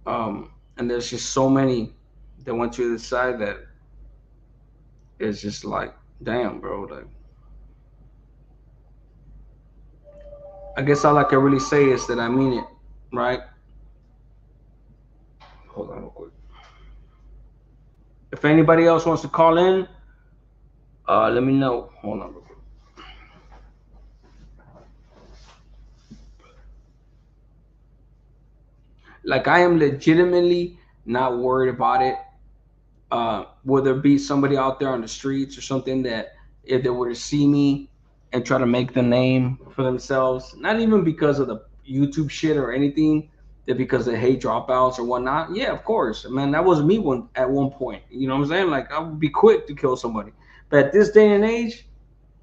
And there's just so many that went to the side that it's just like, damn, bro. Like, I guess all I can really say is that I mean it, right? Hold on real quick. If anybody else wants to call in, let me know. Hold on real quick. Like, I am legitimately not worried about it. Will there be somebody out there on the streets or something that if they were to see me and try to make the name for themselves, not even because of the YouTube shit or anything, that because they hate dropouts or whatnot? Yeah, of course, man. That was me at one point. You know what I'm saying? Like, I would be quick to kill somebody, but at this day and age,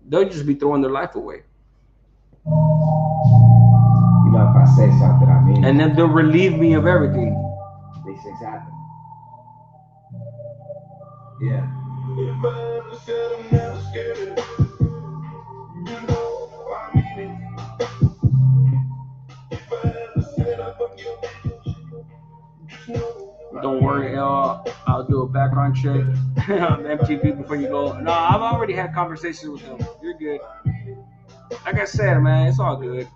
they'll just be throwing their life away. You know, if I say something, I mean it. And then they'll relieve me of everything. These things happen. Yeah. If I ever said I'm never scared, you know I mean it. If I ever said I forgive, just know Don't worry, I'll do a background check on MTV before you go. No, I've already had conversations with them. You're good. Like I said, man, it's all good.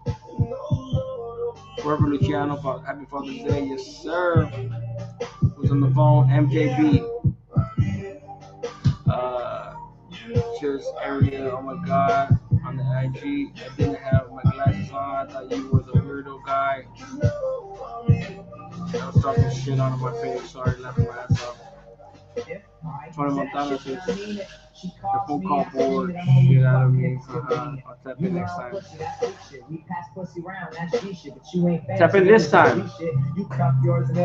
Forever Luciano, happy Father's Day. Yes, sir. Who's on the phone? MJB. Cheers, area. Oh my God. On the IG. I didn't have my glasses on. I thought you were the weirdo guy. I was talking shit on my face. Sorry, laughing my ass off. 20 Montana says, the phone call board, get out of me. I'll tap in next time. Tap in this time.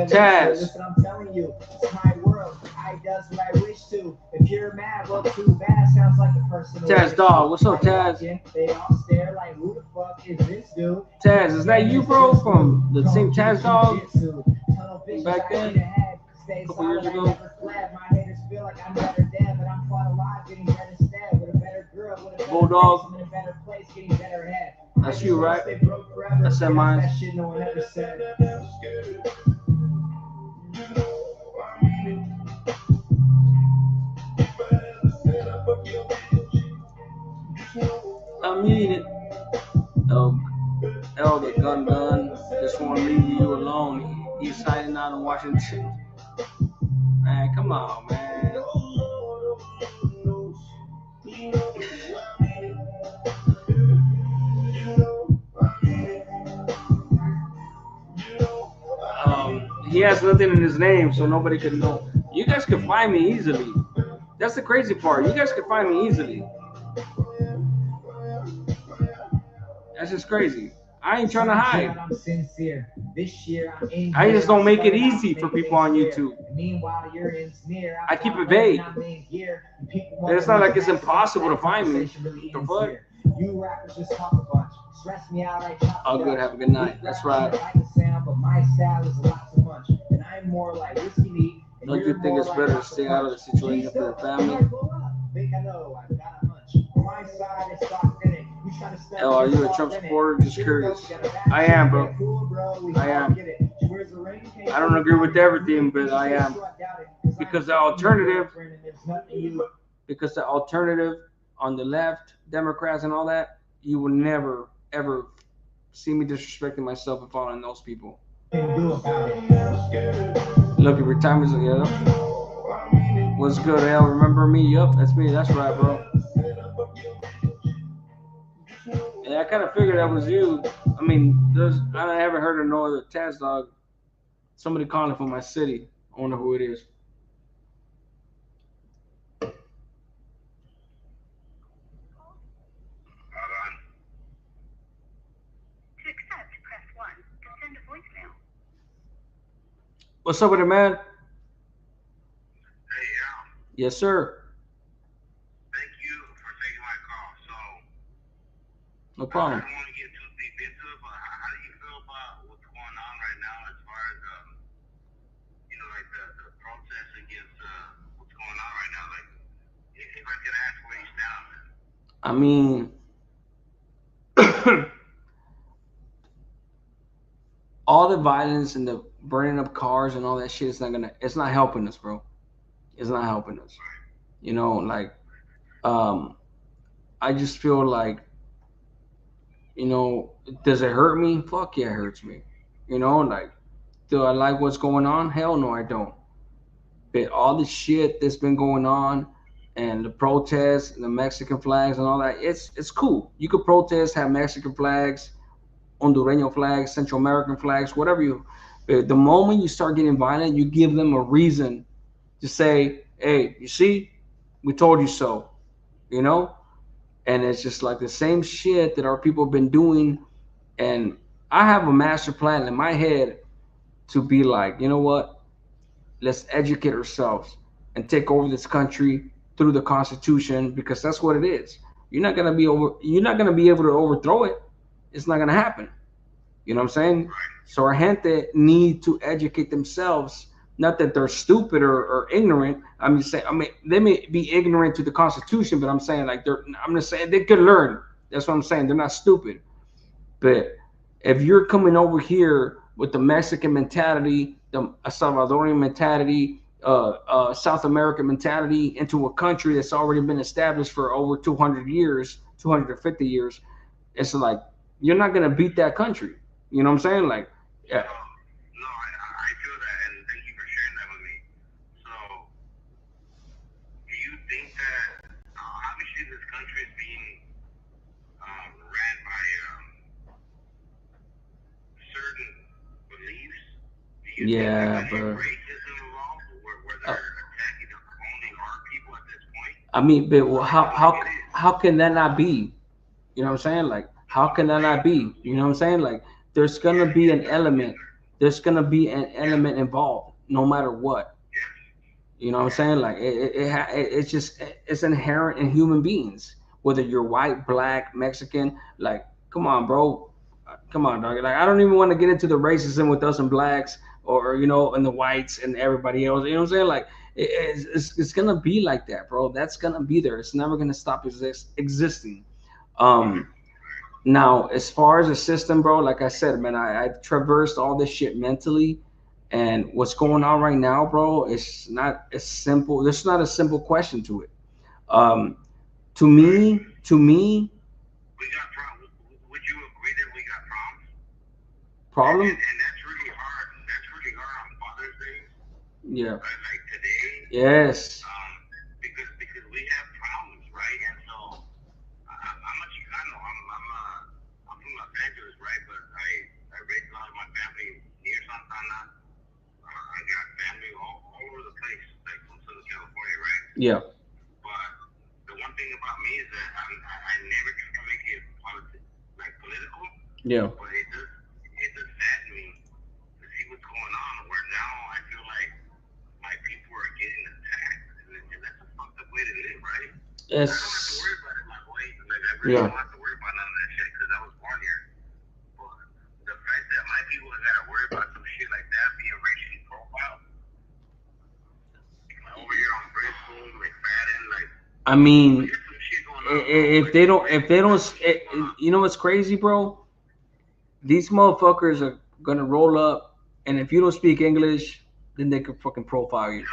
Taz. I'm telling you, it's my world. I does what I wish to. If you're mad, well, too bad. Sounds like the person. Taz, dog. What's up, Taz? They all stare like, who the fuck is this dude? Taz, is that you, bro? From the same Taz dog? Back then? A couple years ago? like I'm better dead, but I'm fought alive, getting better stead. With a better girl, with a better Bulldog. face, I'm in a better place, getting better head. That's you, right? Stay broke forever. I said mine. That shit no one ever said. I mean it. Elder Gun just want to leave you alone. He's hiding out in Washington. Man, come on, man. He has nothing in his name, so nobody could know. You guys can find me easily. That's the crazy part. You guys can find me easily. That's just crazy. I ain't trying to hide. I'm sincere. This year I'm in I just don't make it here. easy for people on YouTube. Meanwhile, you're in snare. I keep it vague. It's not like it's impossible to find me. The fuck? You rappers just talk a bunch. Stress me out, I chop. Oh, good. Have a good night. That's right. I like the sound, but my style is a lot too much. And I'm more like whiskey neat. Don't you think it's better to stay out of the situation for your family? Think I know, I've got a hunch. On my side, it's authentic. You try to step Oh, are you a Trump supporter? Just curious. I am, bro. I am. I don't agree with everything, but I am. Because the alternative on the left, Democrats and all that, you will never, ever see me disrespecting myself and following those people. Look, your retirement's yeah. What's good, Al? Remember me? Yup, that's me. That's right, bro. Yeah, I kind of figured that was you. I mean, I haven't heard of no other Taz dog. Somebody calling from my city. I wonder who it is. To accept, press 1. To send a voicemail. What's up with it, man? Hey, Al. Yes, sir. Thank you for taking my call. So, No problem. I don't want to get too deep into it, but how do you feel about what's going on right now as far as, like the protests against what's going on right now? Like, if I could ask where you stand on that. I mean, all the violence and the burning up cars and all that shit it's not helping us, bro. It's not helping us. You know, like, I just feel like, does it hurt me? Fuck yeah, it hurts me. Like, do I like what's going on? Hell no, I don't. But all the shit that's been going on and the protests and the Mexican flags and all that, it's cool. You could protest, have Mexican flags, Hondureño flags, Central American flags, whatever you. But the moment you start getting violent, you give them a reason to say, hey, you see, we told you so, And it's just like the same shit that our people have been doing. And I have a master plan in my head to be like, you know what? Let's educate ourselves and take over this country through the Constitution, because that's what it is. You're not gonna be able to overthrow it. It's not gonna happen. You know what I'm saying? So our gente need to educate themselves. Not that they're stupid or ignorant. I'm just saying. I mean, they may be ignorant to the Constitution, but I'm saying like I'm just saying they could learn. That's what I'm saying. They're not stupid. But if you're coming over here with the Mexican mentality, the Salvadorian mentality, South American mentality into a country that's already been established for over 200 years, 250 years, it's like you're not gonna beat that country. You know what I'm saying? Like, yeah. No, I feel that, and thank you for sharing that with me. So, do you think that obviously this country is being ran by certain beliefs? Do you think that there's racism involved, where they're attacking only our people at this point? I mean, but how can that not be? You know what I'm saying? Like, how can that not be? You know what I'm saying? Like, there's gonna be an element. There's gonna be an element involved, no matter what. You know what I'm saying? Like, it's inherent in human beings. Whether you're white, black, Mexican, like, come on, bro, come on, dog. Like, I don't even want to get into the racism with us and blacks, or and the whites and everybody else. You know what I'm saying? Like, It's gonna be like that, bro. That's gonna be there. It's never gonna stop existing. Now, as far as the system, bro, like I said, man, I've traversed all this shit mentally, and what's going on right now, bro, it's not as simple. There's not a simple question to it. Um, to me, We got problems. Would you agree that we got problems? problem, And that's really hard. That's really hard on Father's Day, yeah, right? Like today, yes, because we have problems, right? And so I'm a Chicano. I'm from Los Angeles, right? But I raised a lot of my family near Santana. I got family all over the place, like from Southern California, right? yeah, But the one thing about me is that I never try to make it political. yeah, But it does sadden me to see what's going on. Where now I feel like my people are getting attacked, and that's a fucked up way to live, right? I don't have to it's worry about it, my boy. Like I really yeah. don't have to worry about none of that shit because I was born here. But the fact that my people have got to worry about some shit like that being racially profiled, like over here on Bristol, McFadden, like I mean, there's some shit going on. if they don't, you know what's crazy, bro? These motherfuckers are gonna roll up, and if you don't speak English, then they could fucking profile you.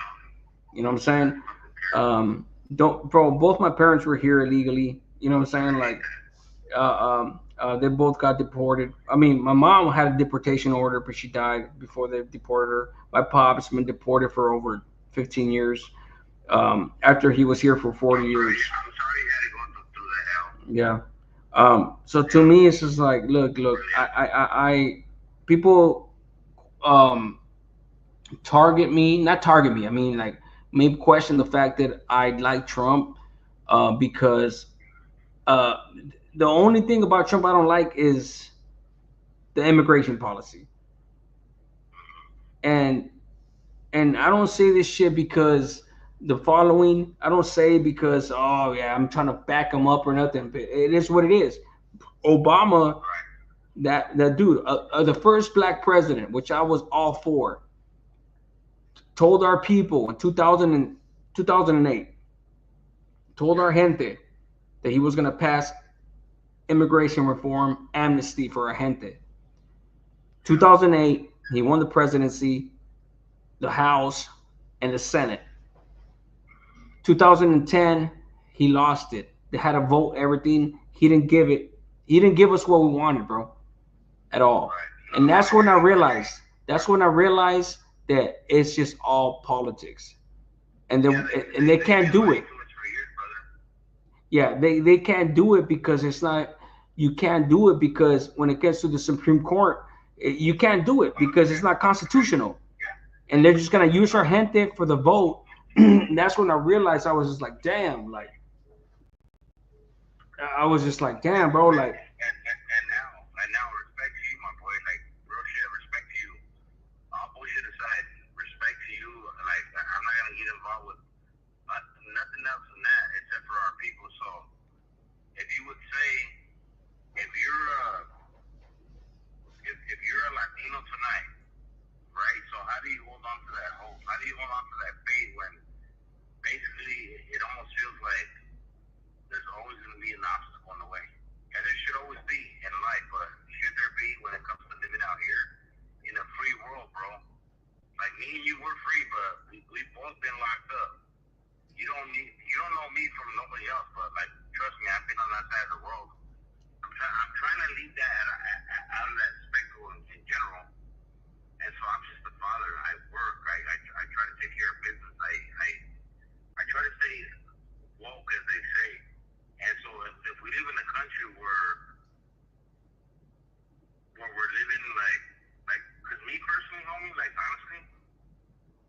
You know what I'm saying? Don't, bro. Both my parents were here illegally. You know what I'm saying? Like, they both got deported. I mean, my mom had a deportation order, but she died before they deported her. My pop's been deported for over 15 years. After he was here for 40 years. I'm sorry you had to go through that hell. Yeah. So to me, it's just like, look. People um, target me, not target me. I mean, like, maybe question the fact that I like Trump because uh, the only thing about Trump I don't like is the immigration policy, and I don't say this shit because the following. I don't say because, oh yeah, I'm trying to back him up or nothing. But it is what it is. Obama, that dude, the first black president, which I was all for, told our people in 2008, told our gente that he was going to pass immigration reform amnesty for our gente. 2008, he won the presidency, the House, and the Senate. 2010, he lost it. They had to vote everything. He didn't give it. He didn't give us what we wanted, bro, at all. And that's when I realized. That's when I realized that it's just all politics, and they can't do it. Yeah, they can't do it because it's not. You can't do it because when it gets to the Supreme Court, you can't do it because it's not constitutional, and they're just gonna use our gente for the vote. And that's when I realized I was just like, damn, like I was just like, damn, bro, like And now, respect to you, my boy. Like real shit, respect to you. All bullshit aside, respect to you. Like I'm not gonna get involved with nothing else than that except for our people. So if you would say, if you're if you're a Latino tonight, right? So how do you hold on to that hope? How do you hold on to that faith when basically it almost feels like there's always going to be an obstacle in the way? And there should always be in life, but should there be when it comes to living out here in a free world, bro? Like me and you were free, but we've both been locked up. You don't know me from nobody else, but like trust me, I've been on that side of the world. I'm trying to leave that out of that spectacle in general. And so I'm just a father. I work. I try to take care of business. I try to stay woke, as they say. And so if we live in a country where we're living like, because me personally, homie, like honestly,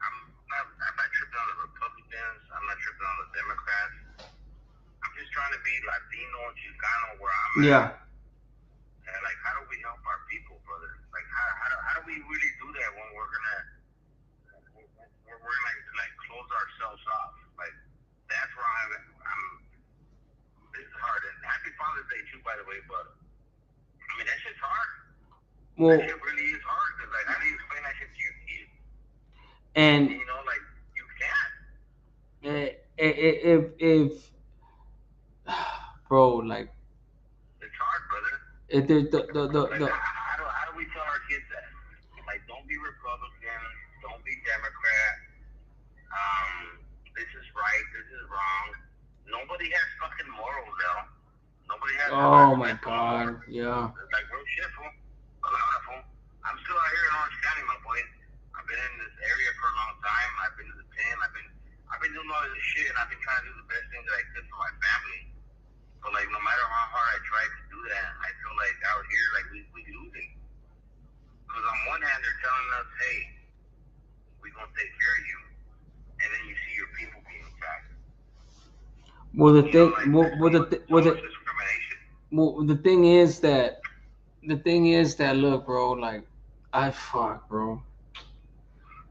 I'm not tripping on the Republicans. I'm not tripping on the Democrats. I'm just trying to be Latino, Chicano, where I'm yeah. at. And like, how do we help our people, brother? Like, how do we really do that when we're gonna close ourselves off? Like, that's where I'm. This is hard. And happy Father's Day too, by the way. But I mean, that shit's hard. Well, that shit really is hard. Cause like, how do you explain that shit to your kids? and You know, like you can't. if bro, like It's hard, brother. if there's Like, the how do we tell our kids that? Like, don't be Republican, don't be Democrat. This is right, this is wrong. Nobody has fucking morals, though. Nobody has no oh my respect for morals. god, yeah. Like real shit, fool. A lot of fool. I'm still out here in Orange County, my boy. I've been in this area for a long time. I've been to the pen. I've been doing all this shit, and I've been trying to do the best thing that I could for my family. But like, no matter how hard I try to do that, I feel like out here, like we losing. Because on one hand, they're telling us, hey, we gonna take care of you, and then you see your people being attacked. Well, the You know, thing, like there's so much discrimination. the thing is that look, bro, like I fuck, bro.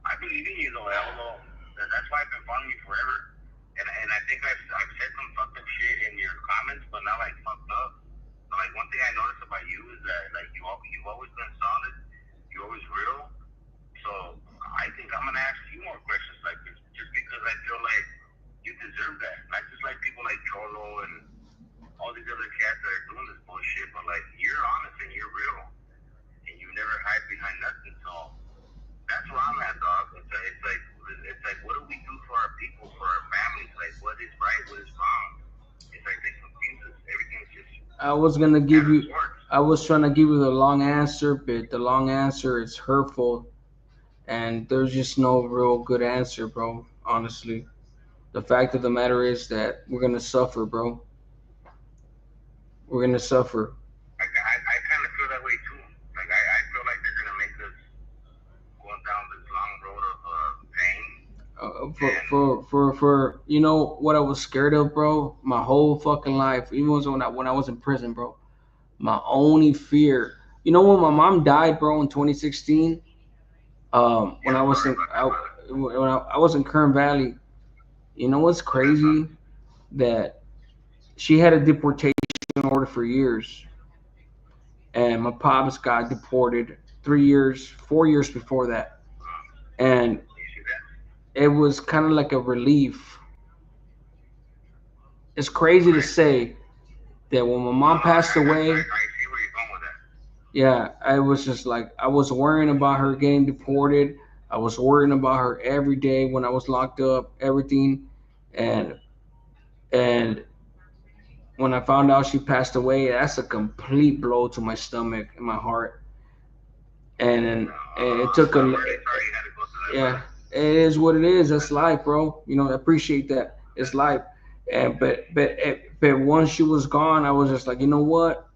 I believe in you though, Elmo. That's why I've been following you forever. And I think I've said some fucked up shit in your comments, but not like fucked up. But like one thing I noticed about you is that like you've always been solid. You're always real. So I think I'm gonna ask you more questions like this, just because I feel like you deserve that. Not just like people like Cholo and all these other cats that are doing this bullshit, but like you're honest and you're real, and you never hide behind nothing. So that's where I'm at, dog. It's like, what do we do for our people, for our families? Like, what is right, what is wrong? It's like they confuse us. Everything's just I was gonna give out of you, sorts. I was trying to give you the long answer, but the long answer is hurtful, and there's just no real good answer, bro. Honestly, the fact of the matter is that we're gonna suffer, bro. We're gonna suffer. I kind of feel that way too. Like, I feel like they're gonna make us go down this long road of pain. And For you know what I was scared of, bro. My whole fucking life, even when I was in prison, bro. My only fear, you know, when my mom died, bro, in 2016. When yeah, I was sorry in about that, brother. I was in Kern Valley. You know what's Go ahead, son. crazy? That she had a deportation order for years, and my pops got deported 3 years, 4 years before that, and You see that? it was kind of like a relief. It's crazy to Right. say that when my No, mom passed away, I see where you're going with that. yeah, I was just like I was worrying about her getting deported. I was worrying about her every day when I was locked up, everything, and and when I found out she passed away, that's a complete blow to my stomach and my heart. And it took I'm a really sorry you had to go through that, yeah, brother. it is what it is. That's life, bro. You know, I appreciate that. It's life. And but once she was gone, I was just like, you know what?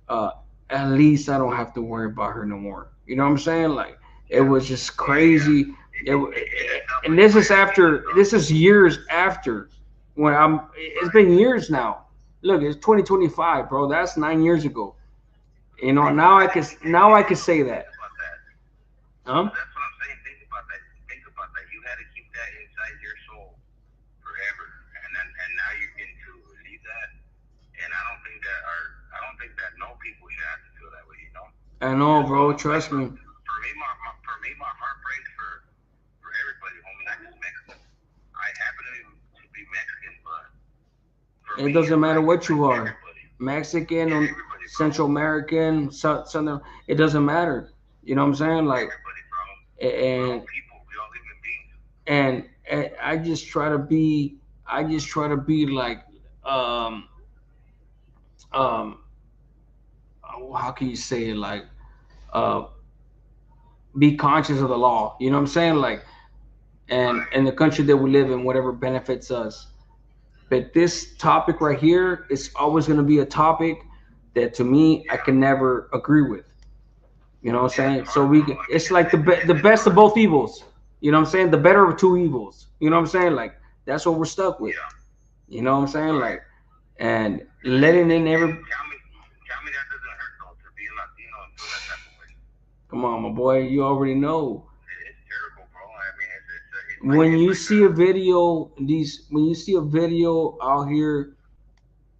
Uh, at least I don't have to worry about her no more. You know what I'm saying? Like it Yeah. was just Yeah, yeah. crazy. It gave yourself And like this is higher standards, after. dog. This is years after. When I'm. It's Right. been years now. Look, it's 2025, bro. That's 9 years ago. You know, Bro, now I can think say that. about that. Huh? That's what I'm saying. Think about that. Think about that. You had to keep that inside your soul forever, and now you're getting to release that. And I don't think that no people should have to feel that way. You know. I know, That's bro. all. Like Trust me. for me, my heart breaks for everybody, homie, not just Mexicans. I happen to be Mexican, but for It me, doesn't matter it's what like you are, everybody. Mexican Yeah, or everybody, bro. Central American, Southern. It doesn't matter. You know what I'm saying? Like, Everybody, bro. We're all and people. We're all human beings. and I just try to be. I just try to be like, um, um, how can you say it? Like, uh, be conscious of the law. You know what I'm saying? Like, Right. and the country that we live in, whatever benefits us. But this topic right here is always going to be a topic that to me I Yeah. can never agree with. You know what I'm Yeah, it's saying? So hard, bro. I mean, it's like the it's best of hard. both evils. You know what I'm saying? The better of two evils. You know what I'm saying? Like that's what we're stuck with. Yeah. You know what I'm saying? Right. Like and letting in And every tell me that doesn't hurt though to be a Latino and feel that type of way. come on, my boy, you already know. It's terrible, bro. I mean, When it's you like see a video, these when you see a video out here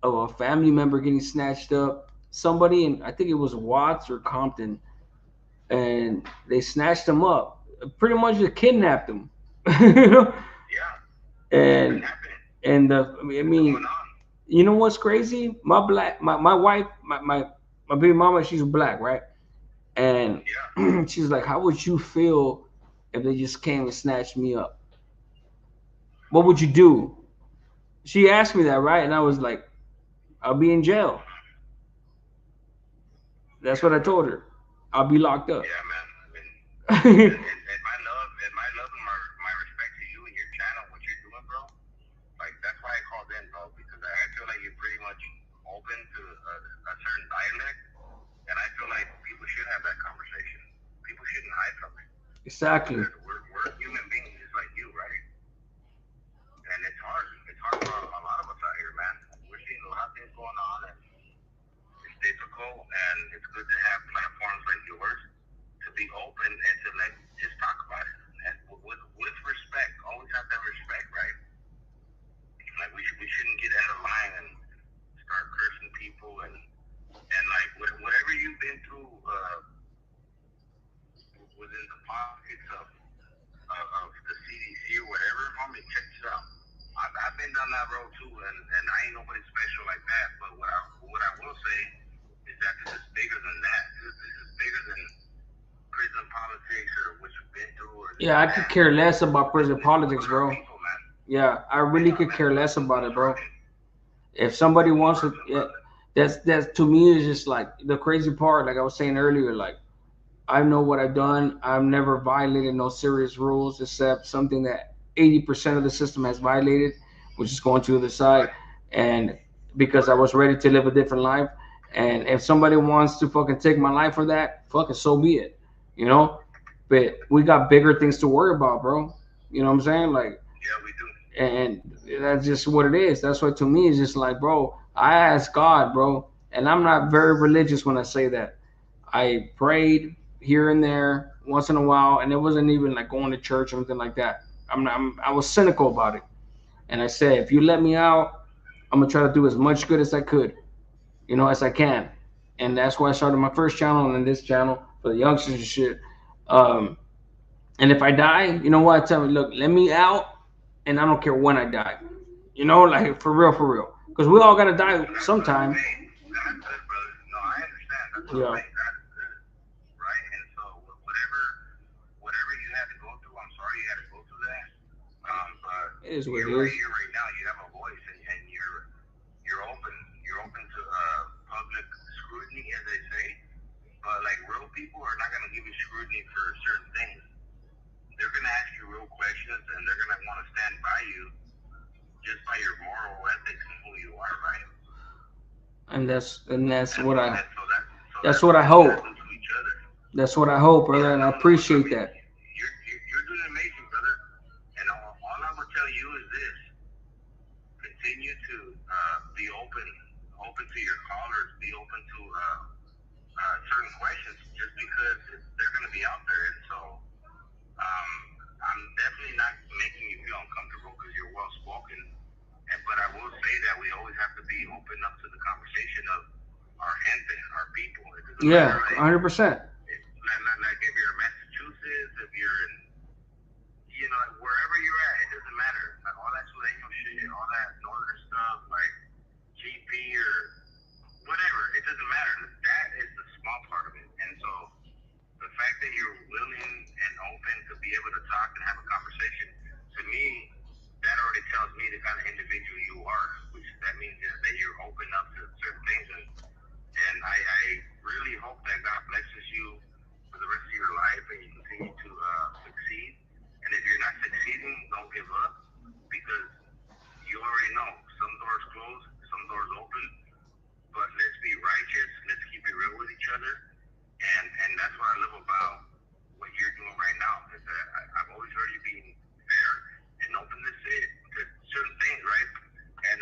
of a family member getting snatched up, somebody in I think it was Watts or Compton, and they snatched him up. Pretty much just kidnapped him. You know? yeah, it's been And happening. And I What's mean, going on? you know what's crazy? My wife, my baby mama, she's black, right? And Yeah. she's like, "How would you feel if they just came and snatched me up? What would you do?" She asked me that, right? And I was like, "I'll be in jail." That's Yeah, what I man. told her. I'll be locked up. Yeah, man. I mean, Yeah, and my respect to you and your channel, what you're doing, bro. Like that's why I called in, bro, because I feel like you're pretty much open to a certain dialect, and I feel like people should have that conversation. People shouldn't hide from it. exactly. Because we're human beings just like you, right? And it's hard. It's hard for a lot of us out here, man. We're seeing a lot of things going on, and it's difficult. And it's good to have platforms like yours to be open and to like just talk about it and with respect. Always have that respect, right? Like we shouldn't get out of line and start cursing people and like whatever you've been through within the pockets of the CDC or whatever, homie, check this out. I've been down that road too, and I ain't nobody special like that. But what I will say is that this is bigger than that. This is bigger than prison politics or what you've been through or this Yeah, and I could that. care less about This prison is for politics, our bro. people, man. Yeah, I Yeah, really could man, care it's less so about it, bro. disheartening. If somebody So wants to, disheartening, yeah, brother. that's to me is just like the crazy part. Like I was saying earlier, like I know what I've done. I've never violated no serious rules except something that 80% of the system has violated, which is going to the other side. Right. And because I was ready to live a different life. And if somebody wants to fucking take my life for that, fucking so be it. You know? But we got bigger things to worry about, bro. You know what I'm saying? Like, Yeah, we do. and that's just what it is. That's what to me is just like, bro, I ask God, bro, and I'm not very religious when I say that. I prayed here and there once in a while, and it wasn't even like going to church or anything like that. I was cynical about it, and I said, if you let me out, I'm gonna try to do as much good as I could, as I can, and that's why I started my first channel and then this channel for the youngsters and shit. Um, and if I die, you know what? I tell me, look, let me out, and I don't care when I die. Like for real, because we all gotta die That's good. sometime. Hey, that's good, brother. No, I understand. That's what I'm Yeah, saying. That is good, right? And so whatever you had to go through, I'm sorry you had to go through that. But it is what it you're right is. here, right now. You have a voice, and you're open. You're open to public scrutiny, as they say. But like real people are not gonna give you scrutiny for certain things. They're gonna ask you real questions, and they're gonna want to stand by you just by your moral ethics and who you are, right? And that's And what so I that so that so that's that's what what I we gotta hope. do to each other. That's what I hope, Yeah, brother, and I no. I appreciate mean, that. you're doing amazing, brother. And all I will tell you is this: continue to be open to your callers, be open to certain questions, just because they're going to be out there. And so, I'm definitely not making you feel uncomfortable because you're well spoken. But I will say that we always have to be open up to the conversation of our gente, our people. It doesn't matter Yeah, 100%. like if you're in Massachusetts, if you're in like wherever you're at, it doesn't matter. Like all that Sureño shit, all that northern stuff, like GP or whatever, it doesn't matter. That is the small part of it. And so the fact that you're willing and open to be able to talk and have a conversation, to me, that already tells me the kind of individual you are, which that means that you're open up to certain things. And I really hope that God blesses you for the rest of your life and you continue to succeed. And if you're not succeeding, don't give up because you already know some doors close, some doors open. But let's be righteous. Let's keep it real with each other. And that's what I love about what you're doing right now. Is that I've always heard you being fair and open to certain things, right? And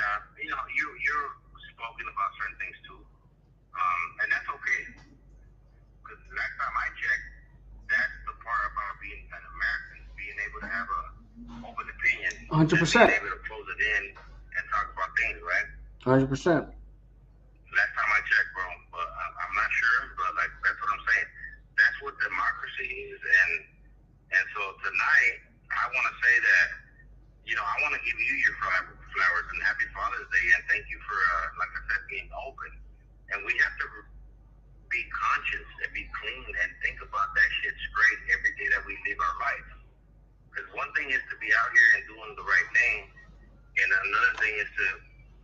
you're spoken about certain things too. And that's okay. Because last time I checked, that's the part about being an American, being able to have a open opinion and being 100%. able to close it in and talk about things, right? 100%. Last time I checked, bro, but I'm not sure, but like that's what I'm saying. That's what democracy is, and so tonight I want to say that I want to give you your flowers and Happy Father's Day, and thank you for, like I said, being open. And we have to be conscious and be clean and think about that shit straight every day that we live our life. Because one thing is to be out here and doing the right thing, and another thing is to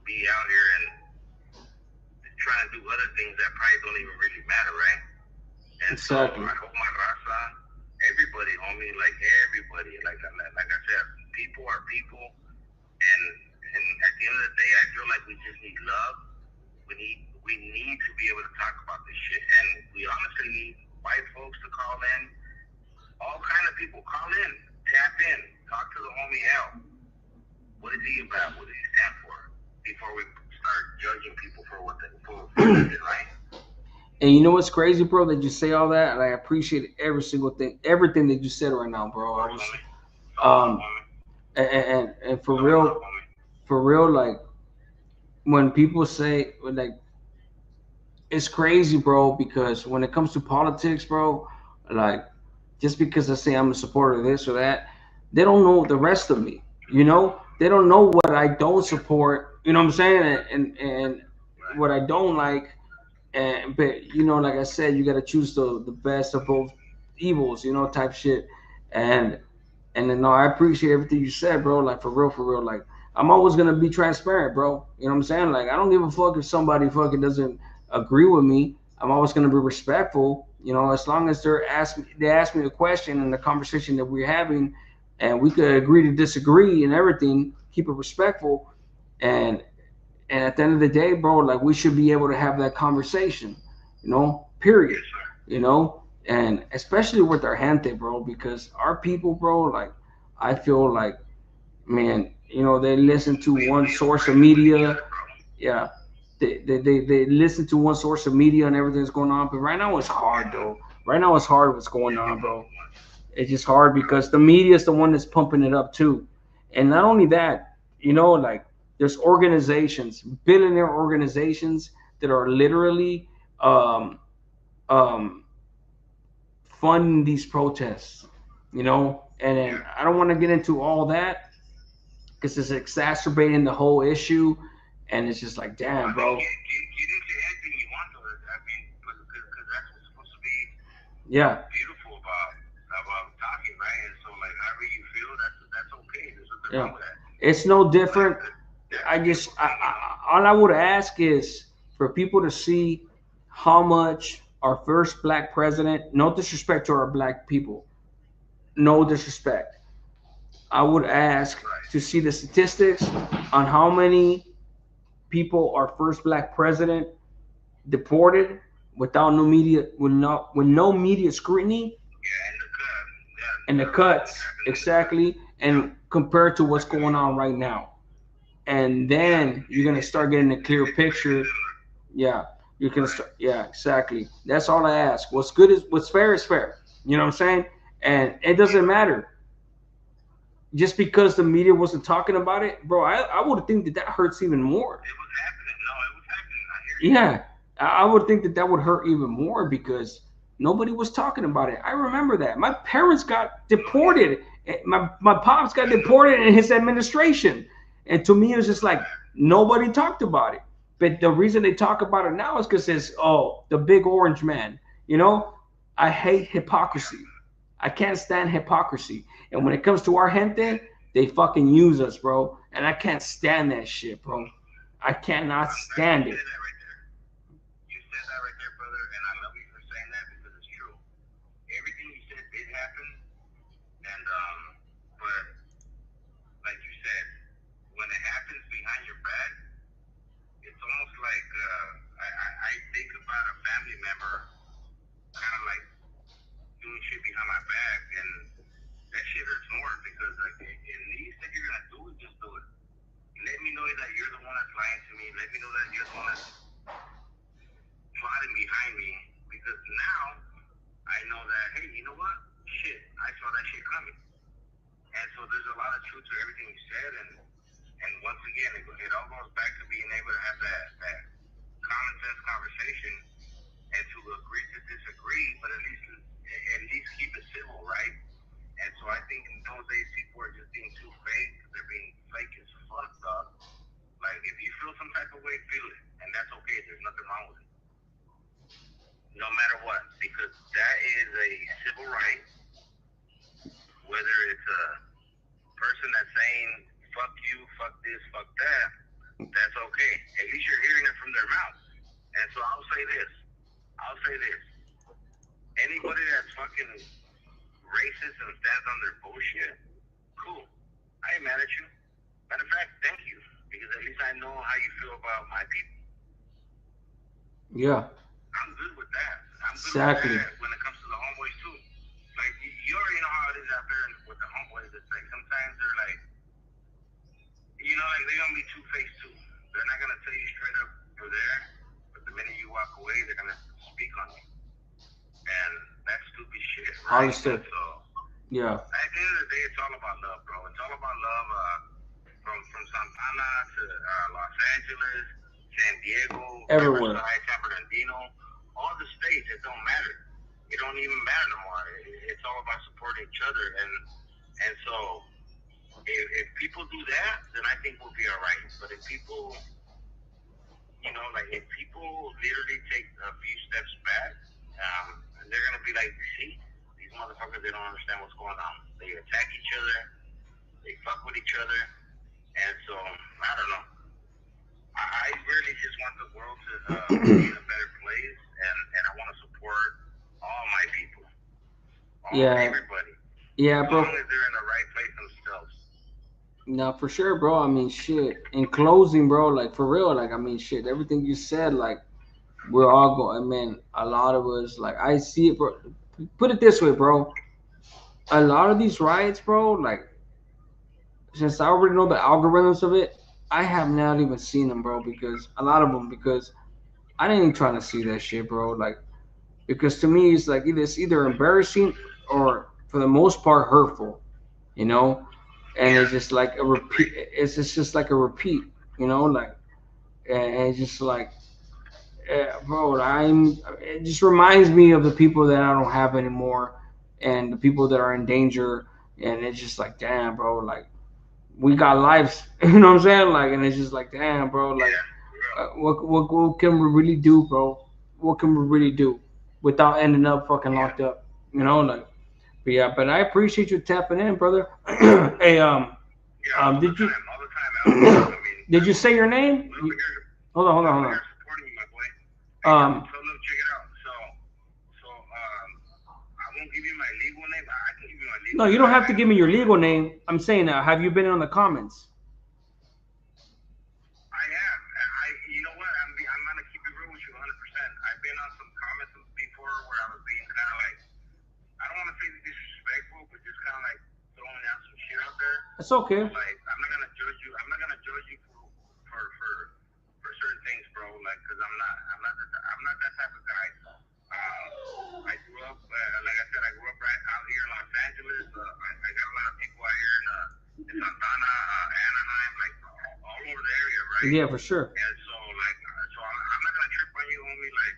be out here and trying to do other things that probably don't even really matter, right? And Exactly. so I hope my raza, everybody, homie, like everybody, like I said, people are people, and at the end of the day, I feel like we just need love. We need to be able to talk about this shit, and we honestly need white folks to call in. All kind of people call in, tap in, talk to the homie L. What is he about? What does he stand for? Before we start judging people for what they for right? And you know what's crazy, bro? That you say all that, and I appreciate every single thing, everything that you said right now, bro. I was, and for real, like when people say like it's crazy, bro, because when it comes to politics, bro, like just because I say I'm a supporter of this or that, they don't know the rest of me. You know, they don't know what I don't support. You know what I'm saying? And what I don't like. And but you know, like I said, you got to choose the best of both evils. You know, type shit. And and then no, I appreciate everything you said, bro. Like for real, for real. Like I'm always gonna be transparent, bro. You know what I'm saying? Like I don't give a fuck if somebody fucking doesn't agree with me. I'm always gonna be respectful. You know, as long as they ask me a question in the conversation that we're having, and we could agree to disagree and everything. Keep it respectful, and at the end of the day, bro, like we should be able to have that conversation. You know, period. You know, and especially with our gente, bro, because our people, bro, like I feel like, man, you know, they listen to one source of media. Yeah, they listen to one source of media and everything's going on. But right now it's hard, though. Right now it's hard what's going on, bro. It's just hard because the media is the one that's pumping it up too. And not only that, you know, like there's organizations, billionaire organizations that are literally um, um, fund these protests, you know, and then I don't want to get into all that because it's exacerbating the whole issue, and it's just like, damn, bro. Get into anything you want to. I mean, because that's what's supposed to be Yeah, beautiful about talking, right? And so, like, however you feel, that's okay. There's nothing yeah. wrong with that. It's no different. That's I a just, beautiful thing, you know. all I would ask is for people to see how much our first black president, no disrespect to our black people, no disrespect. I would ask to see the statistics on how many people our first black president deported without no media, with no media scrutiny, Yeah, and the cut. and the Yeah, cuts exactly, and compared to what's going on right now. And then you're gonna start getting a clear picture. Yeah, you can start. Yeah, exactly. That's all I ask. What's good is what's fair is fair. You know what I'm saying? And it doesn't matter just because the media wasn't talking about it, bro. I would think that hurts even more. it was happening. No, it was happening. I hear you. Yeah, I would think that would hurt even more because nobody was talking about it. I remember that my parents got deported. My pops got deported in his administration, and to me it was just like nobody talked about it. But the reason they talk about it now is because it's the big orange man. You know, I hate hypocrisy. I can't stand hypocrisy. And when it comes to our gente, they fucking use us, bro. And I can't stand that shit, bro. I cannot stand it. You said that right there, brother, and I love you for saying that because it's true. Everything you said did happen, and but like you said, when it happens behind your back, it's almost like I think about a family member kind of like doing shit behind my back, and that shit hurts more because like at least if you're gonna do it, just do it. Let me know that you're the one that's lying to me. Let me know that you're the one that's plotting behind me because now I know that hey, you know what? Shit, I saw that shit coming, and so there's a lot of truth to everything you said, and once again, it all goes back to being able to have that common sense conversation and to agree to disagree, but at least keep it civil, right? And so I think nowadays people are just being too fake. They're being fake as fuck, dog. fuck that, that's okay. At least you're hearing it from their mouth. And so I'll say this. I'll say this. Anybody that's fucking racist and stands on their bullshit, cool. I ain't mad at you. Matter of fact, thank you. Because at least I know how you feel about my people. Yeah. I'm good with that. I'm good Exactly. with that when it comes to the homeboys too. Like you already know how it is out there with the homeboys. It's like sometimes they're like, like they're gonna be two-faced too. They're not gonna tell you straight up you're there, but the minute you walk away, they're gonna speak on you, and that's stupid shit, right? Hollister. So Yeah. at the end of the day, it's all about love, bro. It's all about love. From Santana to Los Angeles, San Diego, Everywhere. Riverside, San Bernardino, all the states. It don't matter. It don't even matter no more. It's all about supporting each other, and so if people do that, then I think we'll be all right. But if people, like if people literally take a few steps back, they're gonna be like, see, these motherfuckers, they don't understand what's going on. They attack each other, they fuck with each other, and so I don't know. I really just want the world to be in a better place, and I want to support all my people, everybody, Yeah, as bro. long as they're in the right place themselves. No, for sure, bro. I mean, shit. In closing, bro, like for real, like I mean, shit. Everything you said, like we're all going. I mean, a lot of us, like I see it, bro. Put it this way, bro. A lot of these riots, bro, like since I already know the algorithms of it, I have not even seen them, bro. Because a lot of them, because I didn't even try to see that shit, bro. Like because to me, it's like it's either embarrassing or, for the most part, hurtful. You know, and Yeah, it's just like a repeat. agree. Just like a repeat. You know, like and it's just like, bro, it just reminds me of the people that I don't have anymore, and the people that are in danger, and it's just like, damn, bro, like we got lives, you know what I'm saying? Like, and it's just like, damn, bro, like, Yeah, for real. what can we really do, bro? What can we really do without ending up fucking Yeah. locked up? You know, like, but yeah, but I appreciate you tapping in, brother. Hey, Yeah, all the did you time, all the time, Alvin. I mean, did you say your name? we're over here, Hold on, hold we're on, over hold on. here supporting you, my boy. Hey, Um, so look, check it out. So, I won't give you my legal name. I can give you my no, legal you name. don't I have to have give no me your problem. legal name. I'm saying, have you been on the comments? I have. You know what? I'm gonna keep it real with you, 100%. I've been on some comments before where I was being kind of like, I don't want to say disrespectful, but just kind of like throwing out some shit out there. It's okay. But like, I'm not gonna judge you. I'm not gonna judge you for certain things, bro. Like, cause I'm not that type of guy. I grew up, like I said, I grew up right out here in Los Angeles. I got a lot of people out here in Santana, Anaheim, like all over the area, right? Yeah, for sure. And so, like, I'm not gonna trip on you, homie, like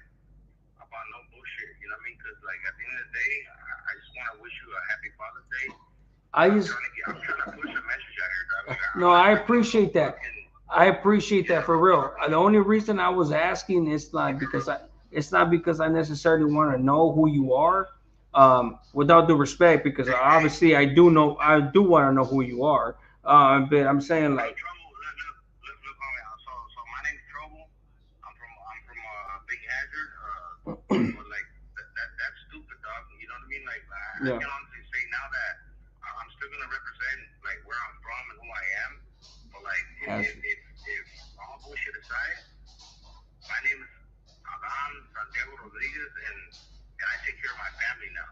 about no bullshit. You know what I mean? Cause like at the end of the day, I just want to wish you a happy Father's Day. I'm trying to push a message out here, dog. Like, No, I appreciate that. I appreciate that for real. The only reason I was asking is not because it's not because I necessarily want to know who you are. Without due respect, because obviously I do want to know who you are. But I'm saying like, Trouble. Look, homie. So my name's Trouble. I'm from Big Hazard. But like that's stupid, dog. You know what I mean? Like I yeah, can honestly say now that I'm still gonna represent like where I'm from and who I am. But like if all bullshit aside, my name is Adan Santiago Rodriguez, and I take care of my family now.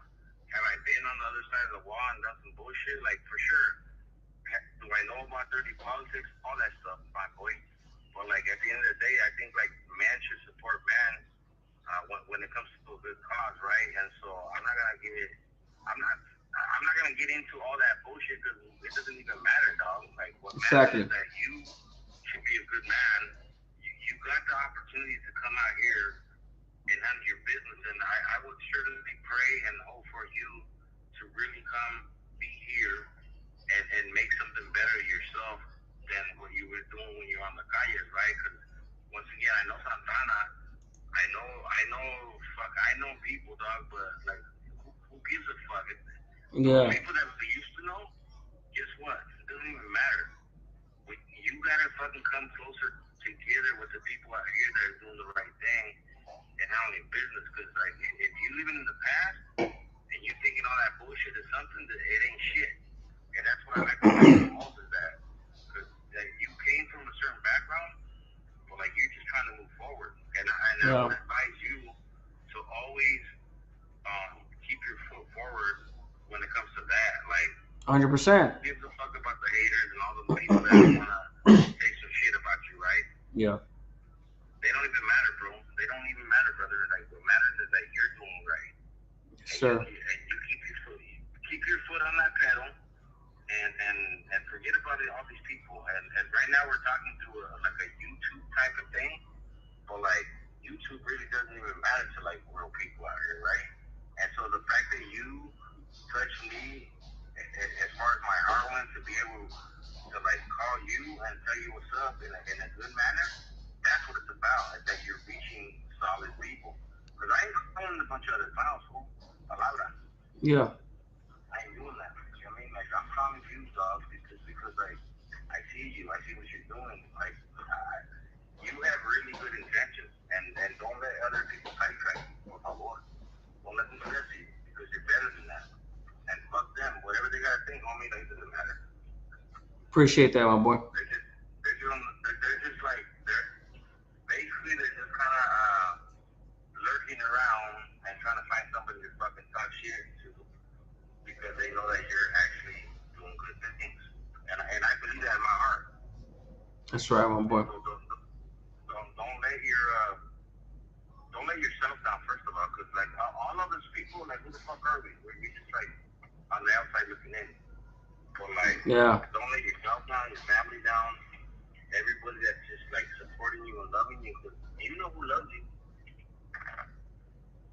Have I been on the other side of the wall and done some bullshit? Like for sure. Do I know about dirty politics? All that stuff, my boy. But like at the end of the day, I think like man should support man when it comes to a good cause, right? And so I'm not gonna get into all that bullshit because it doesn't even matter, dog. Like what matters exactly. is that you should be a good man. You got the opportunity to come out here and handle your business, and I would certainly pray and hope for you to really come be here and make something better yourself than what you were doing when you're on the calles, right? Because once again, I know Santana, I know people, dog, but like, who gives a fuck? Those Yeah, people that we used to know, guess what? It doesn't even matter. You you gotta fucking come closer together with the people out here that are doing the right thing and handling business. Because like, if you living in the past and you thinking all that bullshit is something, that it ain't shit. And that's what I like to say the most is that, because like, you came from a certain background, but like you're just trying to move forward. And I would advise you to always keep your foot forward when it comes to that. Like, 100%. Who gives a fuck about the haters and all those people that wanna say some shit about you, right? Yeah. They don't even matter, bro. They don't even matter, brother. Like, what matters is that you're doing right. Yes, sir. And you keep your foot on that pedal, and forget about all these people. And right now we're talking to like a YouTube type of thing, but like YouTube really doesn't even matter to like real people out here, right? And so the fact that you touched me as far as my heart went to be able to like call you and tell you what's up in a good manner, that's what it's about. Is that you're reaching solid people. Because I ain't calling a bunch of other clowns, fool. Palabra. Yeah. I ain't doing that. You know what I mean? Like, I'm calling you, dog, because like, I see you. I see what you're doing. Like, you have really good intentions. And don't let other people sidetrack you, por favor. Don't let them stress you, because you're better than that. And fuck them. Whatever they gotta think, homie, like, it doesn't matter. Appreciate that, my boy. They're just like, they're just kind of lurking around and trying to find somebody to fucking talk shit to, because they know that you're actually doing good things. And I believe that in my heart. That's right, my boy. So don't let yourself down, first of all, because like all of us people, like, who the fuck are we? We're just like on the outside looking in. But like, don't let yourself down, your family down, everybody that's just like supporting you and loving you, because you know who loves you.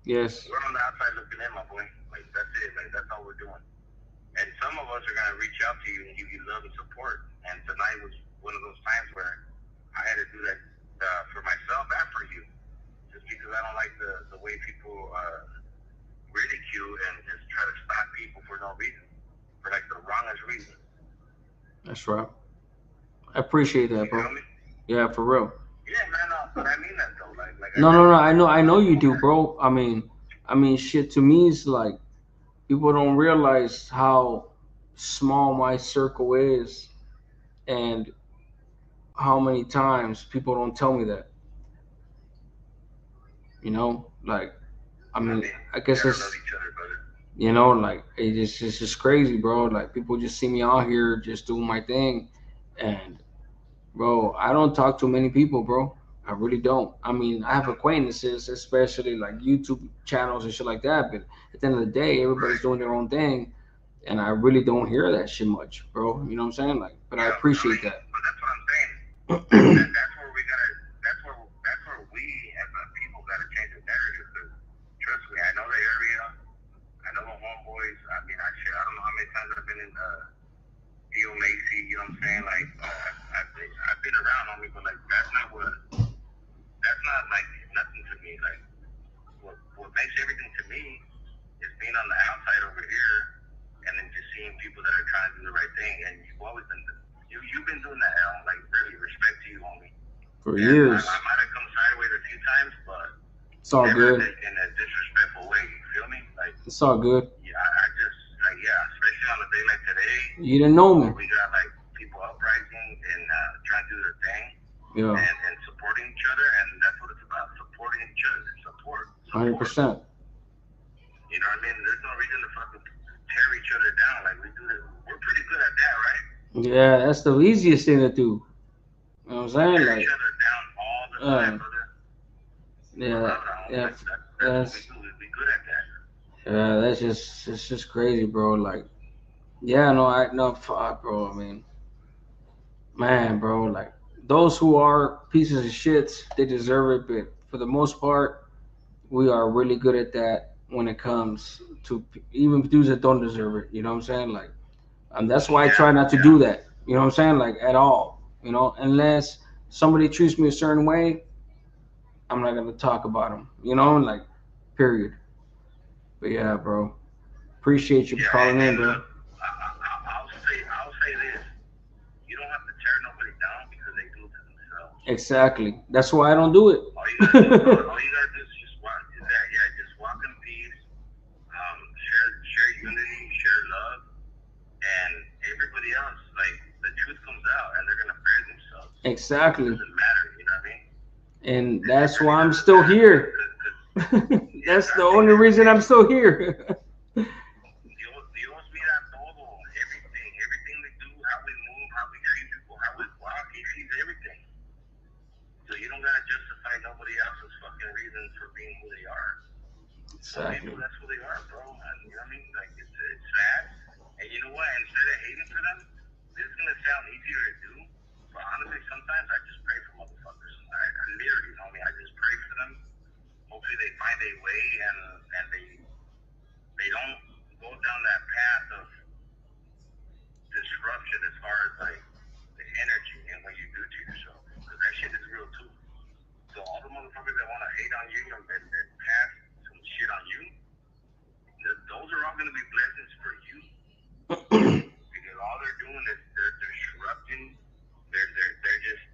Yes. We're on the outside looking in, my boy. Like, that's it. Like, that's all we're doing. And some of us are gonna reach out to you and give you love and support. And tonight was one of those times where I had to do that for myself and for you, just because I don't like the way people ridicule and just try to stop people for no reason, for like the wrongest reason. That's right. I appreciate that, bro. Yeah, for real. Yeah, man, no, but I mean that though. Like No. I know you do, bro. I mean, shit. To me, it's like people don't realize how small my circle is, and how many times people don't tell me that. You know, like, I mean, I guess it's, you know, like, it's just crazy, bro. Like, people just see me out here just doing my thing, and bro, I don't talk to many people, bro. I really don't. I mean, I have acquaintances, especially like YouTube channels and shit like that. But at the end of the day, everybody's doing their own thing, and I really don't hear that shit much, bro. You know what I'm saying? Like, but I appreciate that. But that's what I'm saying. That's where we gotta. That's where we as a people gotta change the narrative. Because trust me, I know the area. I know the homeboys. I mean, I don't know how many times I've been in Theo Macy. You know what I'm saying? Like, I've been around on me, but like that's not like nothing to me. Like, what makes everything to me is being on the outside over here, and then just seeing people that are trying to do the right thing. And you've always been, you've been doing that, Al. Like, really, respect to you, homie. For years. I might have come sideways a few times, but it's all good. In a disrespectful way. You feel me? Like, it's all good. Yeah, I just like, especially on a day like today. You didn't know me. We got like people uprising and trying to do their thing. Yeah. And supporting each other, and that's what it's about. Supporting each other. Support. 100%. You know what I mean? There's no reason to fucking tear each other down like we do this. We're pretty good at that, right? Yeah, that's the easiest thing to do. You know what I'm saying? Tear like, each other down all the time, brother. Yeah, that's what we do. We're good at that. Yeah, it's just crazy, bro. Like, yeah, no, fuck, bro. I mean, man, bro, like, those who are pieces of shits, they deserve it. But for the most part, we are really good at that when it comes to even dudes that don't deserve it. You know what I'm saying? Like, that's why I try not to do that. You know what I'm saying? Like, at all. You know, unless somebody treats me a certain way, I'm not gonna talk about them. You know, like, period. But yeah, bro, appreciate you calling in, bro. I'll say this. You don't have to tear nobody down Exactly. That's why I don't do it. All you gotta do, all you gotta do is just walk. Is that yeah? Just walk in peace. Share unity, share love, and everybody else like the truth comes out, and they're gonna bury themselves. It Exactly. doesn't matter. You know what I mean? And It that's really why I'm doesn't still matter here. because yes, That's I the mean only reason I'm still here. Dios mira todo, everything we do, how we move, how we treat people, how we walk. He sees everything. So you don't gotta justify nobody else's fucking reasons for being who they are. Some Exactly. people, that's who they are, bro. And you know what I mean? Like it's sad. And you know what? Instead of hating for them, this is gonna sound easier to do. But honestly, sometimes I just pray for motherfuckers. I literally, you know what I mean? I just pray for them. Hopefully they find a way and they don't go down that path of disruption as far as like the energy and what you do to yourself. Because that shit is real too. So all the motherfuckers that want to hate on you and pass some shit on you, those are all going to be blessings for you because all they're doing is they're disrupting. They're just.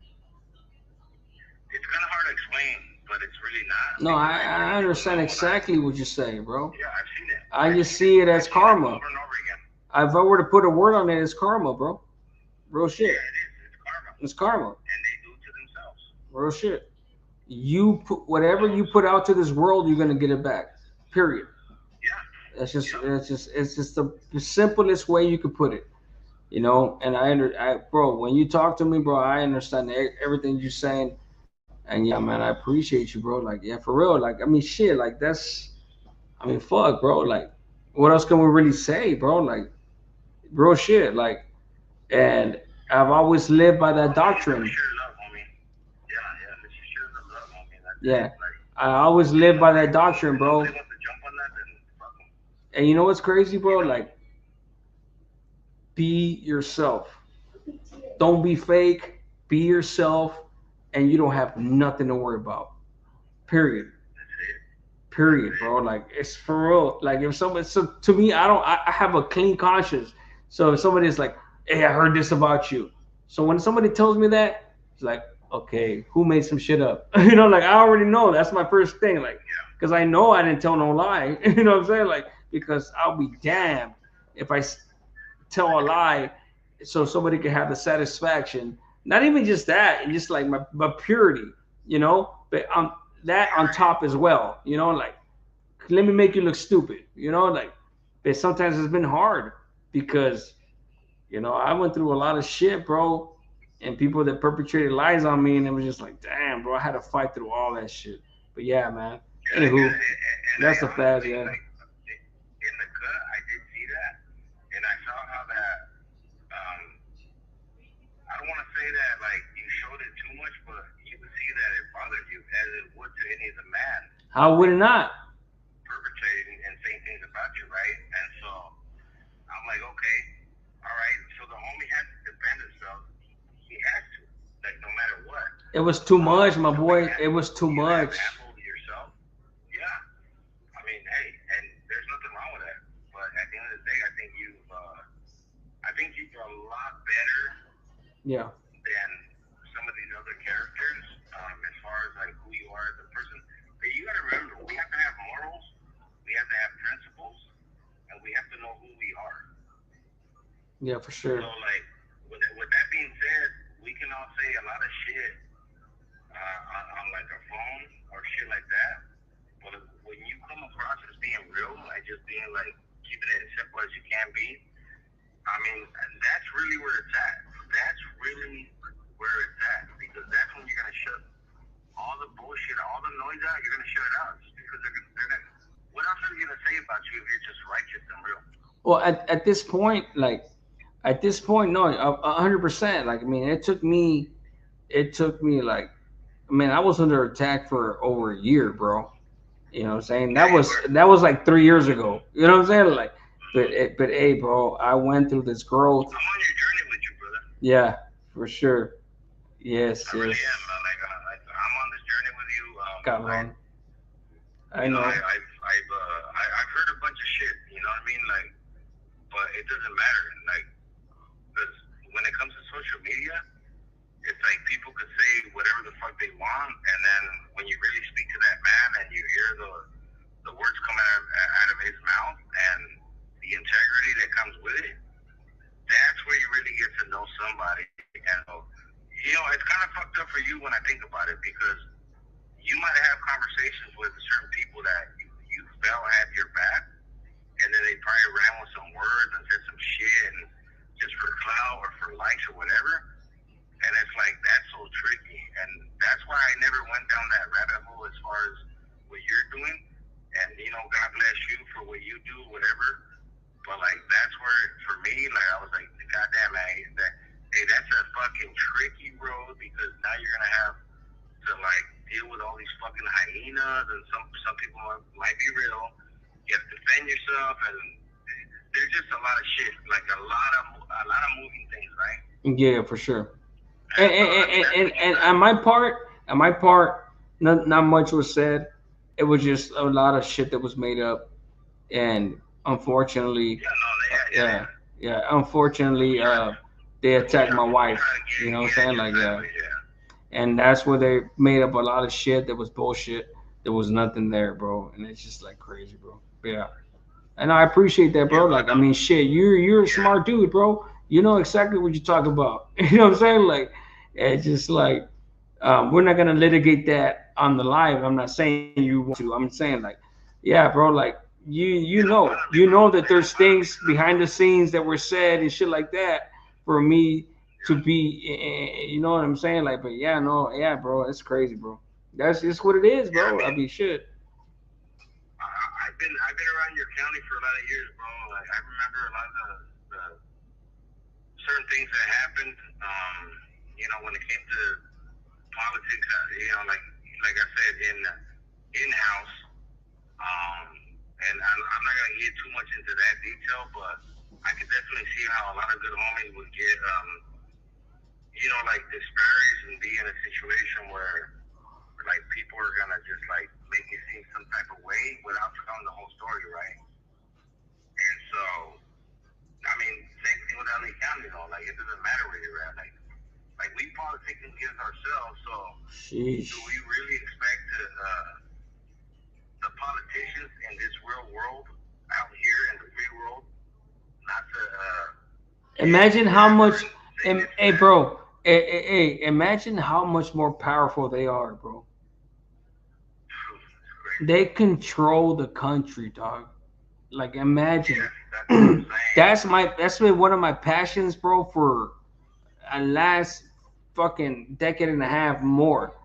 It's kind of hard to explain, but it's really not No, because I, I've I seen it understand myself. exactly what you're saying, bro. Yeah, I've seen it. I just see it as karma. Over and over again. If I were to put a word on it, it's karma, bro. Real Yeah, shit. it is. It's karma, It's karma. and they do it to themselves. Real shit. You put whatever So you put out to this world, you're gonna get it back. Period. yeah, That's just yeah. it's just the simplest way you could put it. You know, and bro, when you talk to me, bro, I understand everything you're saying, and yeah, man, I appreciate you, bro. Like, yeah, for real. Like, I mean, shit, like that's, I mean, fuck, bro. Like, what else can we really say, bro? Like, real shit. Like, and I've always lived by that Also, you gotta doctrine. share love, homie. Yeah. Let's just share the love, homie. That's it. Yeah, Like, I always if lived by nobody that doctrine, if nobody bro. wants to jump on that, then fuck 'em. And you know what's crazy, You bro? know? Like, be yourself. Don't be fake. Be yourself, and you don't have nothing to worry about. Period. That's it. That's Period, it. bro. Like it's for real. Like if somebody, so to me, I don't. I have a clean conscience. So if somebody's like, "Hey, I heard this about you," so when somebody tells me that, it's like, okay, who made some shit up? You know, like I already know. That's my first thing. Like, Yeah. because I know I didn't tell no lie. You know what I'm saying? Like, because I'll be damned if tell a lie, so somebody can have the satisfaction. Not even just that, and just like my purity. You know, but that on top as well. You know, like let me make you look stupid. You know, like but sometimes it's been hard because I went through a lot of shit, bro, and people that perpetrated lies on me, and it was just like, damn, bro, I had to fight through all that shit. But yeah, man. Anywho, And I that's the fast, honestly, yeah. like, in the cut, I did see that, and I saw how that, um, I don't want to say that, like, you showed it too much, but you could see that it bothered you as it would to any of the man How would it not? perpetrating and saying things about you, right? And so, I'm like, okay, all right, so the homie has to defend himself. He has to, like, no matter what. It was too much, my So boy. It was too you have much. handled yourself. Yeah. I mean, hey, and there's nothing wrong with that. But at the end of the day, I think you're a lot better Yeah. than some of these other characters, as far as like who you are as a person. But you gotta remember, we have to have morals, we have to have principles, and we have to know who we are. Yeah, for sure. So like, with that being said, we can all say a lot of shit on like a phone or shit like that. But when you come across as being real and just being like keeping it as simple as you can be, I mean, that's really where it's at. That's really where it's at because that's when you're gonna shut all the bullshit, all the noise out. You're gonna shut it out just because they're gonna. What else are they gonna say about you if you're just righteous and real? Well, at this point, no, 100%. Like, I mean, it took me like, I mean, I was under attack for over a year, bro. You know what I'm saying? Yeah, That you was were. that was like 3 years ago. You know what I'm saying? Like, but hey, bro, I went through this growth. I'm on your journey with you, brother. Yeah, for sure. Yes, I really yes. am. Like I'm on this journey with you. Cabrón. I know. I've heard a bunch of shit. You know what I mean? Like, but it doesn't matter. Like, because when it comes to social media, it's like people could say whatever the I think about it, because you might have conversations with certain people that you felt had your back, and then they probably ran with some words and said some shit, and just for clout or for likes or whatever. And it's like, that's so tricky, and that's why I never went down that rabbit hole as far as what you're doing. And God bless you for what you do, whatever. But like, that's where for me, like, I was like, goddamn, man, that's a fucking tricky road, because now you're gonna have to like deal with all these fucking hyenas, and some people might be real. You have to defend yourself, and there's just a lot of shit, like a lot of moving things, right? Yeah, for sure. And on my part, not much was said. It was just a lot of shit that was made up, and unfortunately, unfortunately, they attacked my wife. You know what I'm saying? Like, yeah, and that's where they made up a lot of shit that was bullshit. There was nothing there, bro, and it's just like crazy, bro. But yeah. And I appreciate that, bro. Like, I mean, shit, you're a smart dude, bro. You know exactly what you're talking about. You know what I'm saying? Like, it's just like, we're not gonna litigate that on the live. I'm not saying you want to. I'm saying like, yeah, bro. Like, you know that there's things behind the scenes that were said and shit like that for me to be. You know what I'm saying? Like, but yeah, no, yeah, bro. It's crazy, bro. That's just what it is, bro. I mean, shit. I've been around your county for a lot of years, bro. Like, I remember a lot of the certain things that happened. When it came to politics, like I said, in house. And I'm not gonna get too much into that detail, but I could definitely see how a lot of good homies would get, like disparaged and be in a situation where like people are gonna just like make it seem some type of way without telling the whole story, right? And so, I mean, same thing with LA County, though. Like, it doesn't matter where you're at. Like we politic against ourselves. So, Sheesh. do we really expect the politicians in this real world out here in the free world not to? Imagine how much. Hey, bro. Hey, imagine how much more powerful they are, bro. They control the country, dog. Like, imagine. That's been one of my passions, bro, for a last fucking decade and a half more,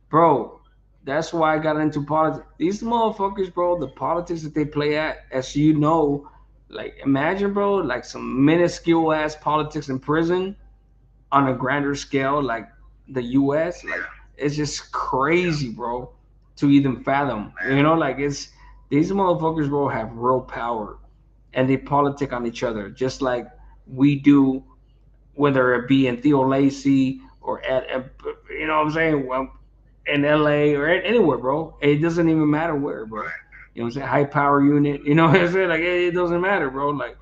bro. That's why I got into politics. These motherfuckers, bro, the politics that they play at, as you know, like, imagine, bro, like some minuscule ass politics in prison on a grander scale, like the U.S. Like, it's just crazy, bro, to even fathom. Like, it's these motherfuckers, bro, have real power, and they politic on each other, just like we do, whether it be in Theo Lacey or at you know what I'm saying, well, in LA or anywhere, bro. It doesn't even matter where, bro. You know what I'm saying? High power unit. You know what I'm saying? Like, it doesn't matter, bro. Like,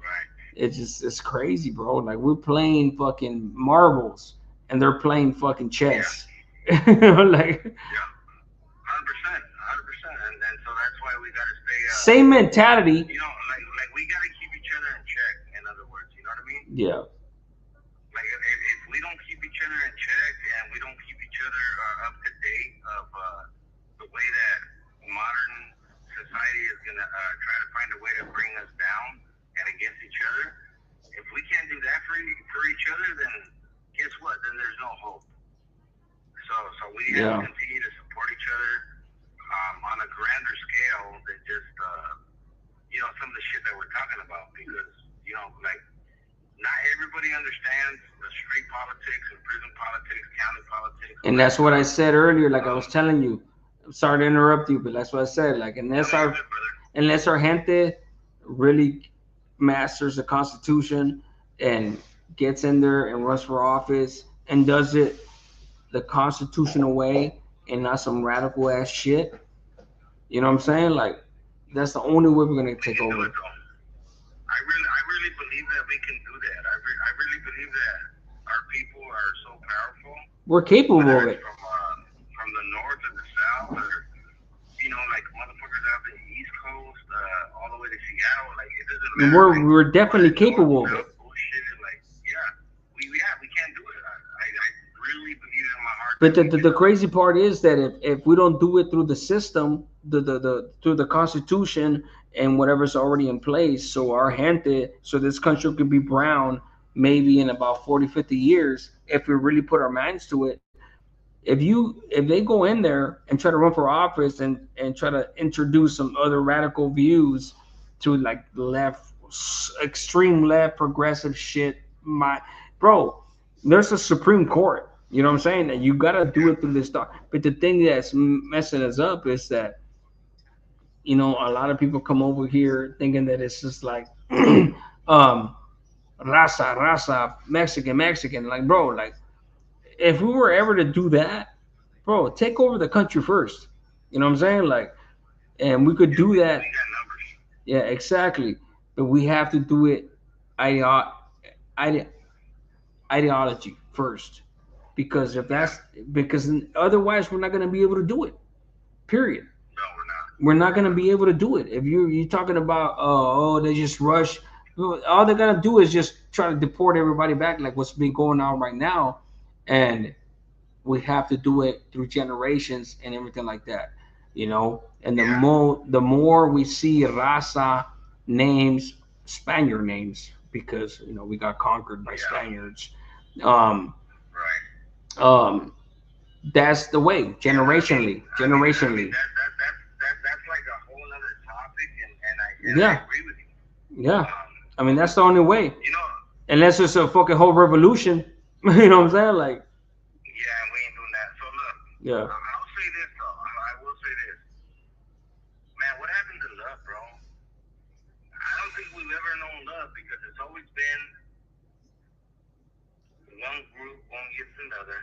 it's crazy, bro. Like, we're playing fucking marbles and they're playing fucking chess. Like, 100%, 100%, and so that's why we gotta stay. Same mentality. Like we gotta keep each other in check. In other words, you know what I mean? Yeah. Like, if we don't keep each other in check and we don't keep each other up to date of the way that modern society is gonna try to find a way to bring us down and against each other, if we can't do that for each other, then guess what? Then there's no hope. So we have to continue to support each other on a grander scale than just some of the shit that we're talking about, because like, not everybody understands the street politics and prison politics, county politics. And that's what I said earlier. Like, I was telling you, I'm sorry to interrupt you, but that's what I said. Like, unless our gente really masters the Constitution and gets in there and runs for office and does it the constitutional way and not some radical ass shit. You know what I'm saying? Like, that's the only way we're gonna take over. I really believe that we can do that. I really believe that our people are so powerful. We're capable of it. From the north or the south, or like motherfuckers out the East Coast, all the way to Seattle. Like, it doesn't matter. We're definitely capable of it. Bullshit. Like, we can do it. I really believe in my heart But the crazy part is that if we don't do it through the system, the through the constitution and whatever's already in place, so our gente, so this country could be brown maybe in about 40, 50 years, if we really put our minds to it. If they go in there and try to run for office and try to introduce some other radical views to like left, extreme left, progressive shit, my bro, there's a Supreme Court. You know what I'm saying? That you gotta do it through this stuff. But the thing that's messing us up is that a lot of people come over here thinking that it's just like raza, Mexican. Like, bro, like if we were ever to do that, bro, take over the country first. You know what I'm saying? Like, and we could do that. We got numbers. Yeah, exactly. But we have to do it ideo- ide- ideology first, because if Yeah. that's because otherwise we're not going to be able to do it. Period. No, we're not. We're not going to be able to do it. If you're talking about they just rush, all they're gonna do is just try to deport everybody back, like what's been going on right now, and we have to do it through generations and everything like that, and Yeah. the more we see raza names, Spaniard names, because we got conquered by Yeah. Spaniards. um Right. um that's the way, Yeah, generationally. that's like a whole other topic, and I Yeah, agree with you. yeah, Um, I mean that's the only way, you know, unless it's a fucking whole revolution. You know what I'm saying? Like, yeah, we ain't doing that. So look, yeah. I'll say this though. I will say this, man. What happened to love, bro? I don't think we've ever known love because it's always been one group going against another,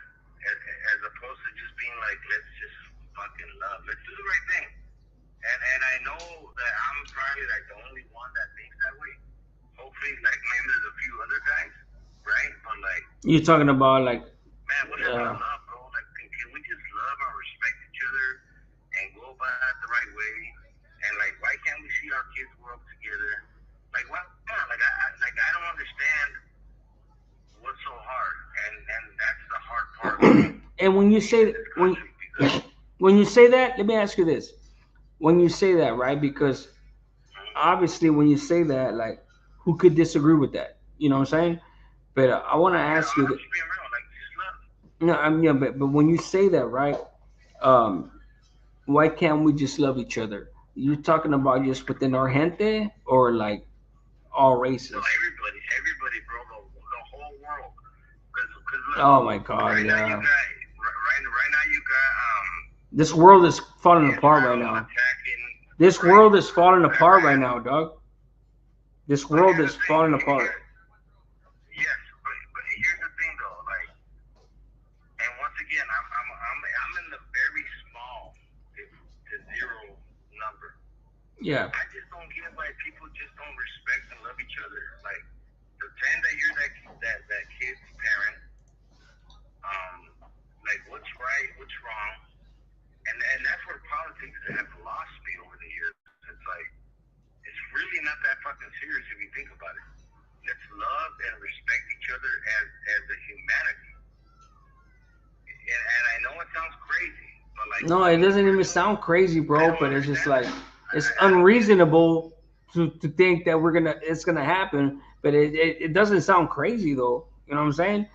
as opposed to just being like, let's just fucking love. Let's do the right thing. And I know that I'm probably like the only one that thinks that way. Hopefully, like maybe there's a few other guys, right? But like, You're talking about like, man, what happened to love, bro? Like, can we just love and respect each other and go about it the right way? And like, why can't we see our kids grow up together? Like, why not? Like, I don't understand what's so hard, and that's the hard part. and when you say when you say that, let me ask you this: when you say that, right? Because obviously, when you say that, like, who could disagree with that? You know what I'm saying? But I want to Yeah, ask you I'm that. just being real. Like, just love. No, yeah, but when you say that, right? Um, why can't we just love each other? You talking about just within our gente or like all No, races? everybody, bro, the whole world. Cause look, Oh my God, right now you yeah. got, right now you got, This world is falling apart right Israel now. attacking, This right? world is falling apart right Iran. now, dog. This But world here's is the thing. falling apart. Yes, but here's the thing though, like, and once again, I'm in the very small to zero number. Yeah. I just don't get why people just don't respect and love each other. Like, pretend that you're that kid's parent. Um, like, what's right, what's wrong, and that's where politics have lost me over the years. It's like, it's really not that fucking serious if you think about it. Let's love and respect each other as a humanity. And I know it sounds crazy, but like, No, it doesn't even sound crazy, I bro. don't But it's just like understand that. it's I don't get it. unreasonable to think that it's gonna happen. But it doesn't sound crazy though. You know what I'm saying?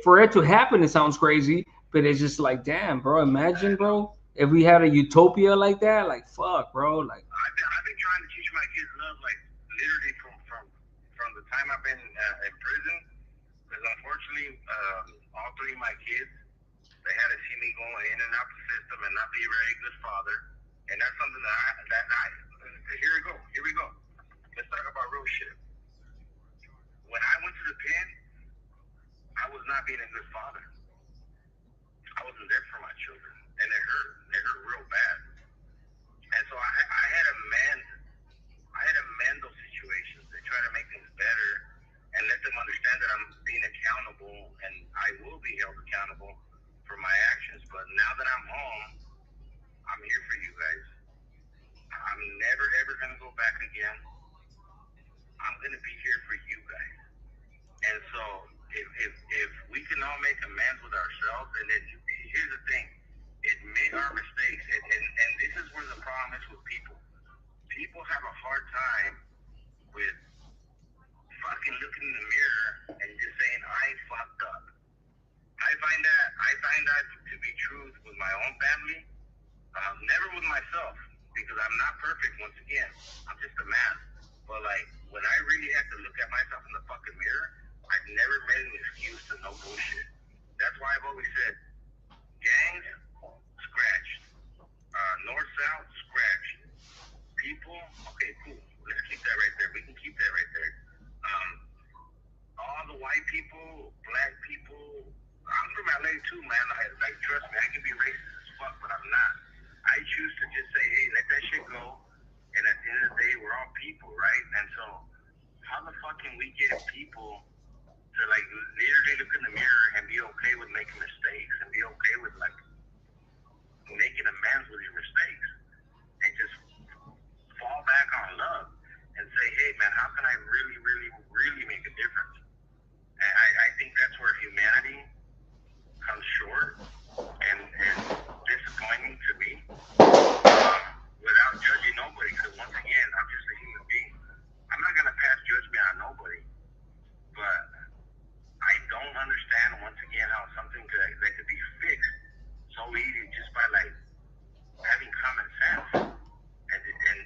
For it to happen, it sounds crazy. But it's just like, damn, bro. I Imagine, know. bro, if we had a utopia like that. Like, fuck, bro. Like, I've been trying to teach my kids love, like literally from the time I've been in prison. Because unfortunately, all three of my kids, they had to see me going in and out the system and not be a very good father. And that's something that I here we go. Let's talk about real shit. When I went to the pen, I was not being a good father. I wasn't there for my children, and it hurt. It hurt real bad. And so I had to mend those situations and try to make things better and let them understand that I'm being accountable and I will be held accountable for my actions. But now that I'm home, I'm here for you guys. I'm never ever gonna go back again. I'm gonna be here for you guys. And so if we can all make amends with ourselves and then here's the thing: admit our mistakes, and this is where the problem is with people. People have a hard time with fucking looking in the mirror and just saying I fucked up. I find that to be true with my own family. Never with myself because I'm not perfect. Once again, I'm just a man. But like when I really had to look at myself in the fucking mirror, I've never made an excuse to no bullshit. That's why I've always said gangs scratched, north south scratched, people. Okay, cool. Let's keep that right there. We can keep that right there. Um, all the white people, black people. I'm from LA too, man. Like trust me, I can be racist as fuck, but I'm not. I choose to just say, hey, let that shit go. And at the end of the day, we're all people, right? And so, how the fuck can we get people to like literally look in the mirror and be okay with making mistakes and be okay with like making amends with your mistakes and just fall back on love and say, hey, man, how can I really, really, really make a difference? And I think that's where humanity comes short and disappointing to me without judging nobody. Because once again, I'm just a human being. I'm not gonna pass judgment on nobody, but I don't understand once again how something that could be fixed so easy just by like having common sense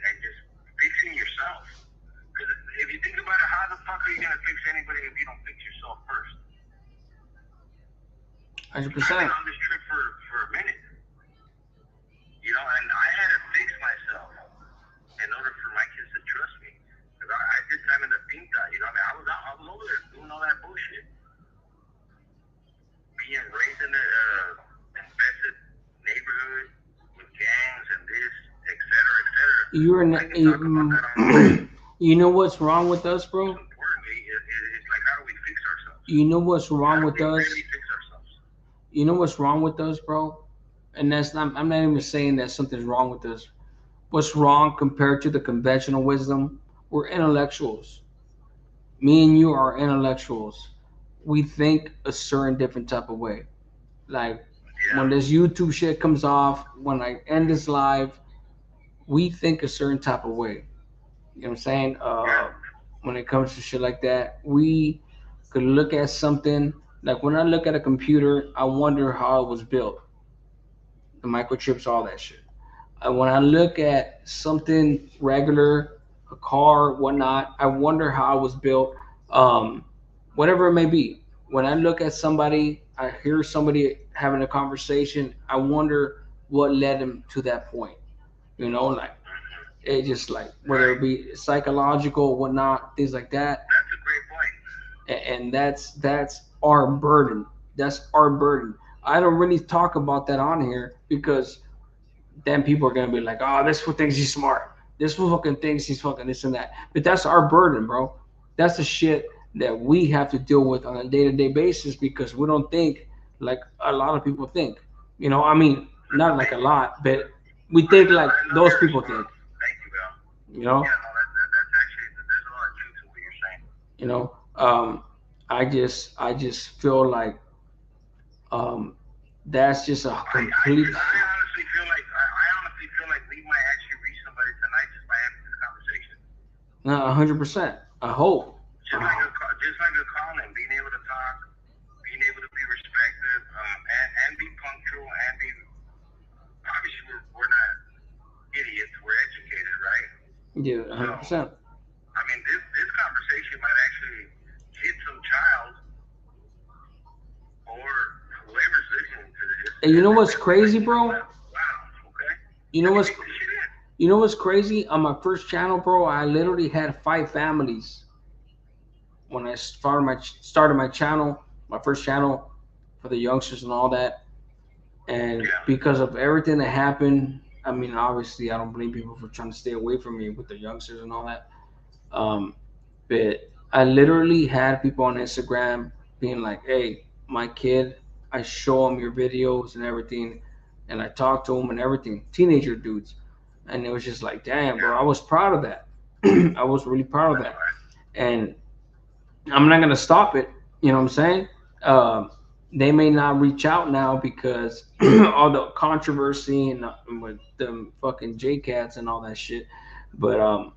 and just fixing yourself. Because if you think about it, how the fuck are you gonna fix anybody if you don't fix yourself first? 100%. I've been on this trip for a minute, you know, and I had to fix myself in order for my kids to trust me. Because I did time in the pinta, you know, I mean, I was over there doing all that bullshit, being raised in a infested neighborhood with gangs and this, et cetera, et cetera. I can talk about that all day. You know what's wrong with us, bro? Importantly, it's like how do we fix ourselves? You know what's How wrong do with we us? really fix ourselves? You know what's wrong with us, bro? And that's not. I'm not even saying that something's wrong with us. What's wrong compared to the conventional wisdom? We're intellectuals. Me and you are intellectuals. We think a certain different type of way. Like when Yeah, this YouTube shit comes off, when I end this live, we think a certain type of way. You know what I'm saying? yeah, When it comes to shit like that, we could look at something like when I look at a computer, I wonder how it was built, the microchips, all that shit. When I look at something regular, a car, whatnot, I wonder how it was built, um, whatever it may be. When I look at somebody, I hear somebody having a conversation, I wonder what led them to that point. You know, like it just like whether right. it be psychological, whatnot, things like that, That's a great point. and that's our burden. That's our burden. I don't really talk about that on here because then people are gonna be like, "Oh, this fool thinks he's smart. This fool fucking thinks he's fucking this and that." But that's our burden, bro. That's the shit that we have to deal with on a day-to-day basis because we don't think like a lot of people think. You know, I mean, That's not like a amazing. lot, but we think like I love those your people think. response. Thank you, Val. You know, Yeah, no, that's actually there's a lot of truth to what you're saying. you know. I just feel like um, that's just a complete. I honestly feel like I honestly feel like we might actually reach somebody tonight just by having this conversation. No, 100%. I hope. Just like a call in, being able to talk, being able to be respectful, and be punctual, and be obviously we're not idiots, we're educated, right? Yeah, So 100%. I mean this conversation might actually hit some child or whoever's listening to this, And you know and what's they'll be like, crazy, you know bro? what? Wow, okay. You Let know me what's take this shit in. you know what's crazy? On my first channel, bro, I literally had 5 families when I started my channel, my first channel for the youngsters and all that. And Yeah. because of everything that happened, I mean, obviously, I don't blame people for trying to stay away from me with the youngsters and all that. Um, but I literally had people on Instagram being like, "Hey, my kid, I show him your videos and everything, and I talk to him and everything." Teenager dudes, and it was just like, "Damn, bro, Yeah. I was proud of that. I was really proud of That's that." right. And I'm not gonna stop it. You know what I'm saying? Um, they may not reach out now because all the controversy and with them fucking J cats and all that shit. But Right.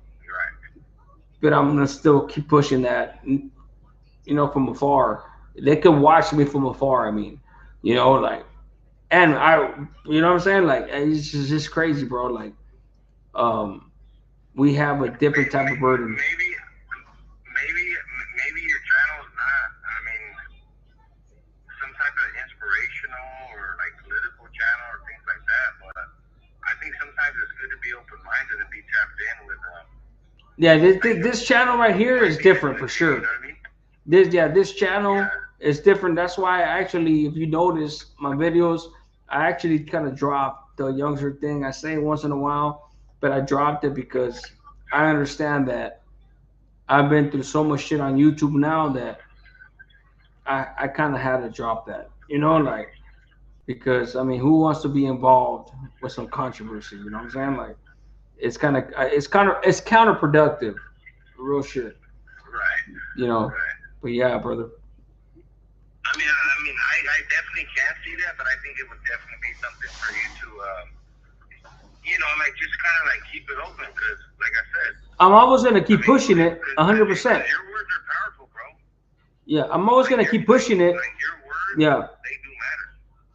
but I'm gonna still keep pushing that. From afar. They could watch me from afar. I mean, like, and what I'm saying, like, it's just crazy, bro. Like, um, we have a different type of burden. Maybe your channel is not. I mean, some type of inspirational or like political channel or things like that. But I think sometimes it's good to be open minded and be tapped in with Yeah, this, like this this channel right here is ideas different with for you. You sure. know what I mean? This channel Yeah. is different. That's why I actually, if you notice my videos, I actually kind of dropped the youngster thing. I say it once in a while, but I dropped it because I understand that I've been through so much shit on YouTube now that I kind of had to drop that. Like, because I mean, who wants to be involved with some controversy? You know what I'm saying? Like, it's counterproductive, real shit. Right. You know, Right. but yeah, brother. I definitely can see that, but I think it would definitely be something for you to, like just kind of like keep it open, because, like I said, I'm always gonna I keep mean, pushing it, because 100%. your words are powerful, bro. Yeah, I'm always gonna keep pushing it. Like your words, Yeah. they do matter.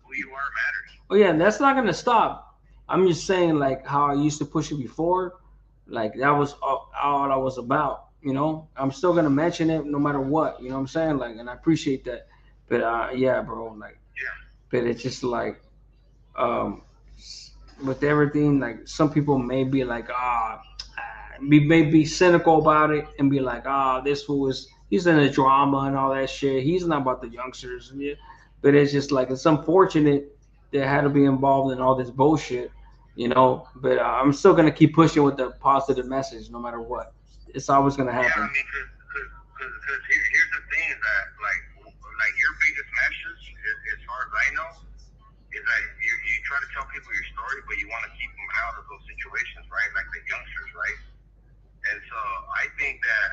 Who you are matters. Oh yeah, and that's not gonna stop. I'm just saying, like how I used to push it before, like that was all I was about. I'm still gonna mention it no matter what. You know what I'm saying? Like, and I appreciate that. But yeah, bro. Like, Yeah. but it's just like, um, with everything, like some people may be like, may be cynical about it and be like, this fool is he's in a drama and all that shit. He's not about the youngsters. Yeah. But it's just like it's unfortunate that I had to be involved in all this bullshit. But I'm still gonna keep pushing with the positive message, no matter what. It's always gonna Yeah, I happen. mean, because here's the thing is that, like your biggest message, as far as I know, is that you try to tell people your story, but you want to keep them out of those situations, right? Like the youngsters, right? And so I think that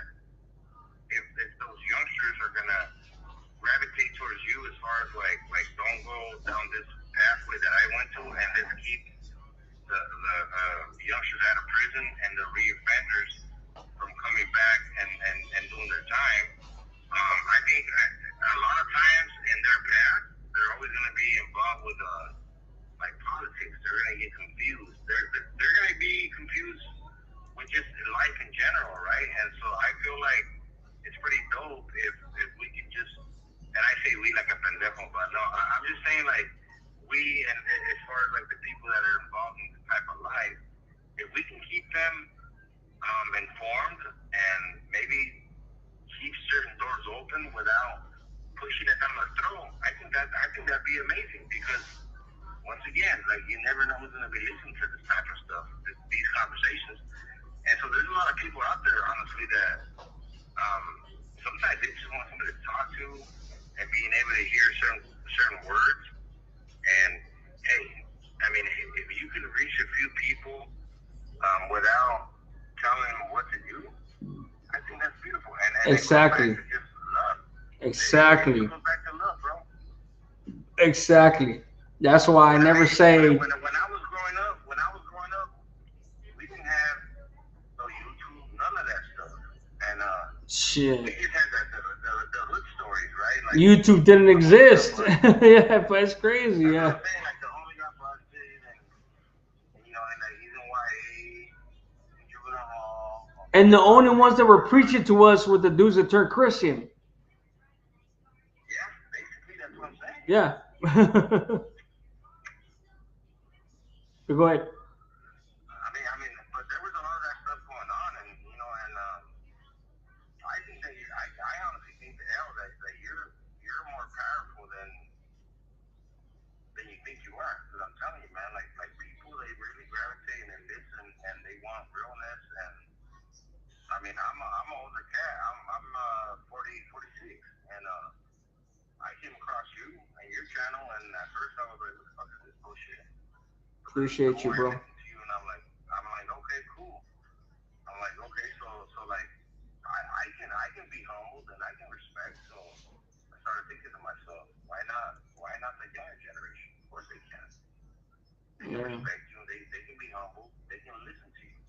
if those youngsters are gonna gravitate towards you, as far as like don't go down this pathway that I went to, and let's keep the youngsters out of prison and the reoffenders from coming back and doing their time. I think a lot of times in their path, they're always going to be involved with like politics. They're going to get confused. They're going to be confused with just life in general, right? And so I feel like it's pretty dope if we can just, and I say we like a pendejo, but no, I'm just saying like we, and as far as like the people that are involved in this type of life, if we can keep them informed and maybe keep certain doors open without pushing it down their throat, I think that'd be amazing, because once again, like you never know who's gonna be listening to this type of stuff, these conversations. And so there's a lot of people out there, honestly, that um, sometimes they just want somebody to talk to and being able to hear certain words. And hey, I mean, if you can reach a few people without telling them what to do, I think that's beautiful. And it goes back Exactly. to just love. It Exactly. goes back to love, bro. Exactly. That's why I never say. When I was growing up, we didn't have no YouTube, none of that stuff. And we Shit. just had the hood stories, right? Like YouTube didn't the homie got exist. busted. Yeah, but it's crazy. That's what Yeah. I'm saying. Like the homie got busted, and like he's in YA, in juvenile hall, or And the whatever. only ones that were preaching to us were the dudes that turned Christian. Yeah, basically that's what I'm saying. Yeah. Go ahead. But there was a lot of that stuff going on, and I think I honestly think that you're more powerful than you think you are. Because I'm telling you, man, like people, they really gravitate and they listen and they want realness. And I mean, I'm an older cat. I'm 46, and I came across you and your channel, and at first I was like, what the fuck is this bullshit? But then the Appreciate you, more I bro. listen to you, and I'm like, okay, cool. I'm like, okay, so like, I can be humbled and I can respect. So I started thinking to myself, why not younger generation. Of course they can. They can Yeah, respect you. They can be humble. They can listen to you.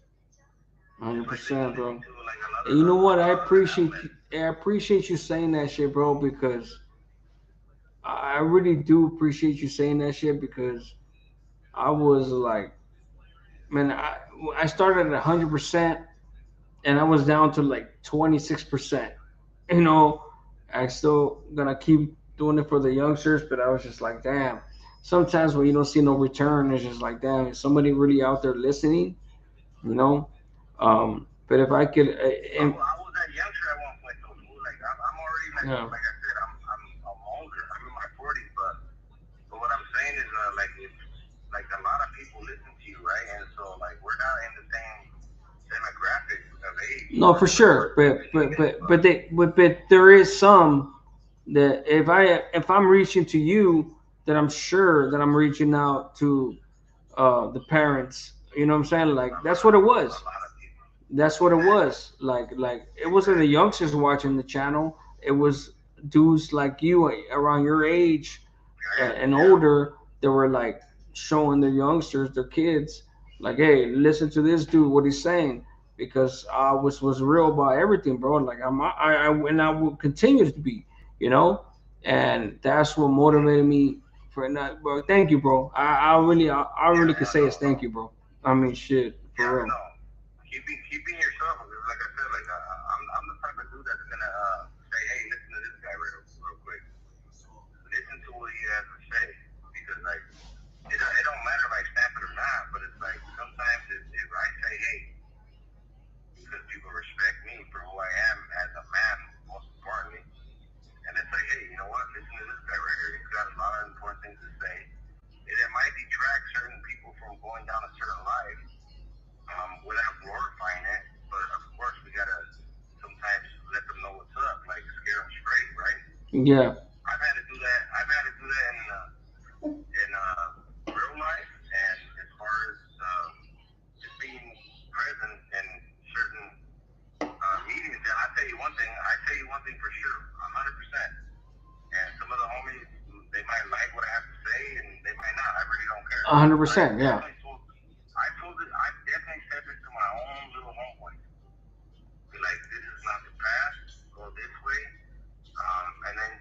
Just like they can 100%, listen bro. to like a lot of And you know what? a lot of other outlets. I appreciate you saying that shit, bro, because I really do appreciate you saying that shit because I was like, man, I started at 100% and I was down to like 26%. You know, I still gonna keep doing it for the youngsters, but I was just like, damn. Sometimes when you don't see no return, it's just like, damn, is somebody really out there listening? You know. But if I could, and I was that youngster at one point though, fool. Like I'm already yeah, like I said, I'm older. I'm in my 40s, but what I'm saying is like it's like a lot of people listen to you, right? And so like we're not in the same demographic of age no, for where sure. we're listening, but But there is some that if I'm reaching to you, that I'm sure that I'm reaching out to the parents. You know what I'm saying? Like that's what it a was. lot of people. That's what it Exactly, was. Like it wasn't the exactly. youngsters watching the channel. It was dudes like you around your age Yeah, and yeah. older that were like showing their youngsters, their kids, like, hey, listen to this dude, what he's saying, because I was real about everything, bro. Like I and I will continue to be, you know, and that's what motivated me for that, bro. Thank you, bro. I really could Yeah, say no, is no. thank you, bro. I mean, shit, Yeah, for real. no. Keeping yourself, like I said, like I'm the type of dude that's gonna say, hey, listen to this guy real quick. Listen to what he has to say because like it don't matter if I snap it or not, but it's like sometimes if I say, hey, because people respect me for who I am as a man, most importantly, and it's like, hey, you know what? Listen to this guy right here. He's got a lot of important things to say. It might detract certain people from going down a certain life without glorifying it. But of course, we gotta sometimes let them know what's up, like scare them straight, right? Yeah. I've had to do that. I've had to do that in real life, and as far as just being present in certain meetings. And I tell you one thing. I tell you one thing for sure, 100%. And some of the homies, they might like what I have to say, and they might not. I really don't care. But 100%. Yeah. I definitely said this to my own little homeboy. Be like, this is not the path. Go this way. And then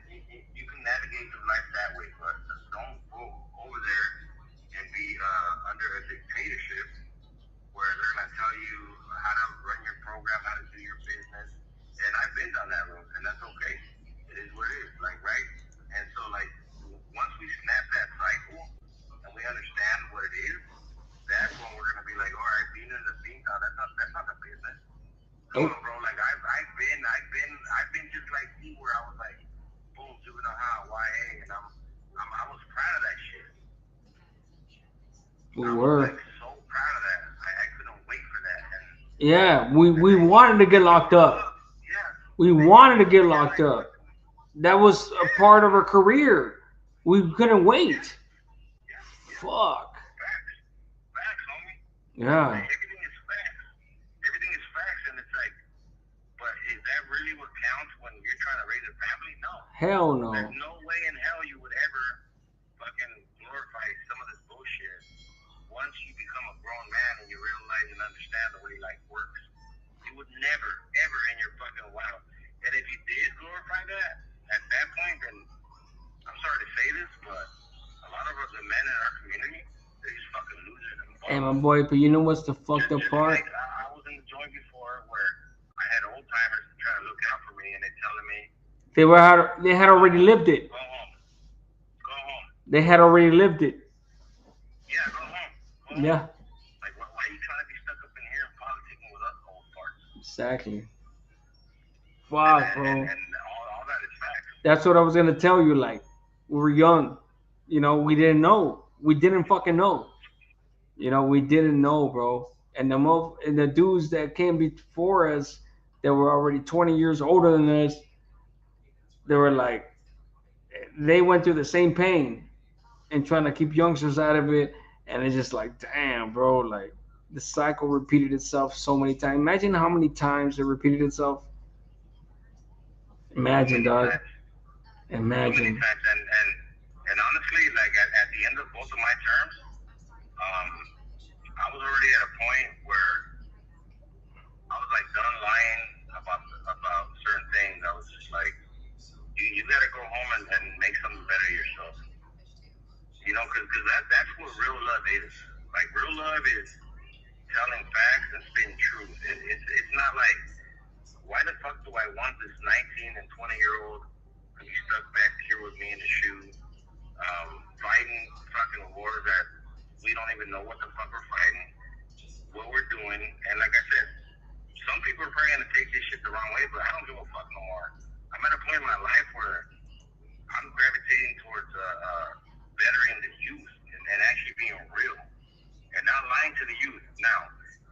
you can navigate through life that way, but don't go over there and be under a dictatorship where they're gonna tell you how to run your program, how to do your business. And I've been down that road, and that's okay. It is what it is, like right. And so like once we snap that cycle and we understand what it is, that's when we're gonna be like, all right, being in the scene now, that's not the business. Come Oh, on, bro. Like I've been just like you, where I was like, boom, juvenile high, YA, and I was proud of that shit. we I was like were. so proud of that. I couldn't wait for that, Yeah, and we then wanted to get you locked grew up. up, yeah. We Then you wanted to grew up, get and you're locked like, up. fucking, That was a yeah, part of our career. We couldn't yeah, wait. yeah, yeah. Fuck. Facts, facts, homie. Yeah. Like, everything is facts. Everything is facts, and it's like, but is that really what counts when you're trying to raise a family? No. Hell There's no. no way in hell you would ever fucking glorify some of this bullshit once you become a grown man and you realize and understand the way life works. You would never, ever in your fucking wow. And if you did glorify that at that point, then I'm sorry to say this, but a lot of the men in our community, they're just fucking losers and Hey, my bums. boy, but you know what's the fucked up Just like part? I was in the joint before where I had old timers trying to look out for me and they telling me, They had go already home, lived it. go home, go home. They had already lived it. Yeah, go home, go home. Yeah. Like, why are you trying to be stuck up in here and politicking with us old farts? Exactly. And Fuck, and, and, bro. and all that is facts. That's what I was gonna tell you. Like, we were young. You know, we didn't know. We didn't fucking know. You know, we didn't know, bro. And the dudes that came before us that were already 20 years older than us, they were like, they went through the same pain and trying to keep youngsters out of it. And it's just like, damn, bro, like the cycle repeated itself so many times. Imagine how many times it repeated itself. So Imagine, many dog. times, so many Imagine. times, And honestly, like at the end of both of my terms, um, I was already at a point where I was like done lying about certain things. I was just like, you got to go home and make something better of yourself. You know, because that's what real love is. Like real love is telling facts and spitting truth. It's not like why the fuck do I want this 19 and 20-year-old to be stuck back here with me in the shoe, fighting fucking wars that we don't even know what the fuck we're fighting, what we're doing, and like I said, some people are probably gonna take this shit the wrong way, but I don't give a fuck no more. I'm at a point in my life where I'm gravitating towards bettering the youth and actually being real and not lying to the youth. Now,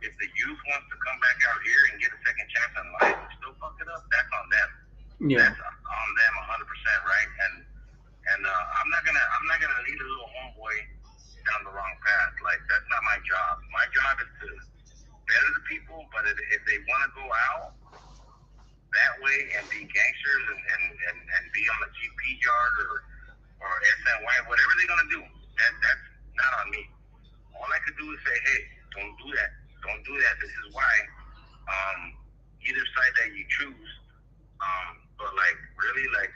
if the youth wants to come back out here and get a second chance in life and still fuck it up, that's on them. Yeah. That's on them 100%, right? And I'm not gonna lead a little homeboy down the wrong path. Like that's not my job. My job is to better the people. But if they want to go out that way and be gangsters and be on the GP yard or SNY, whatever they're gonna do, that's not on me. All I could do is say, hey, don't do that. Don't do that. This is why. Either side that you choose. But like really, like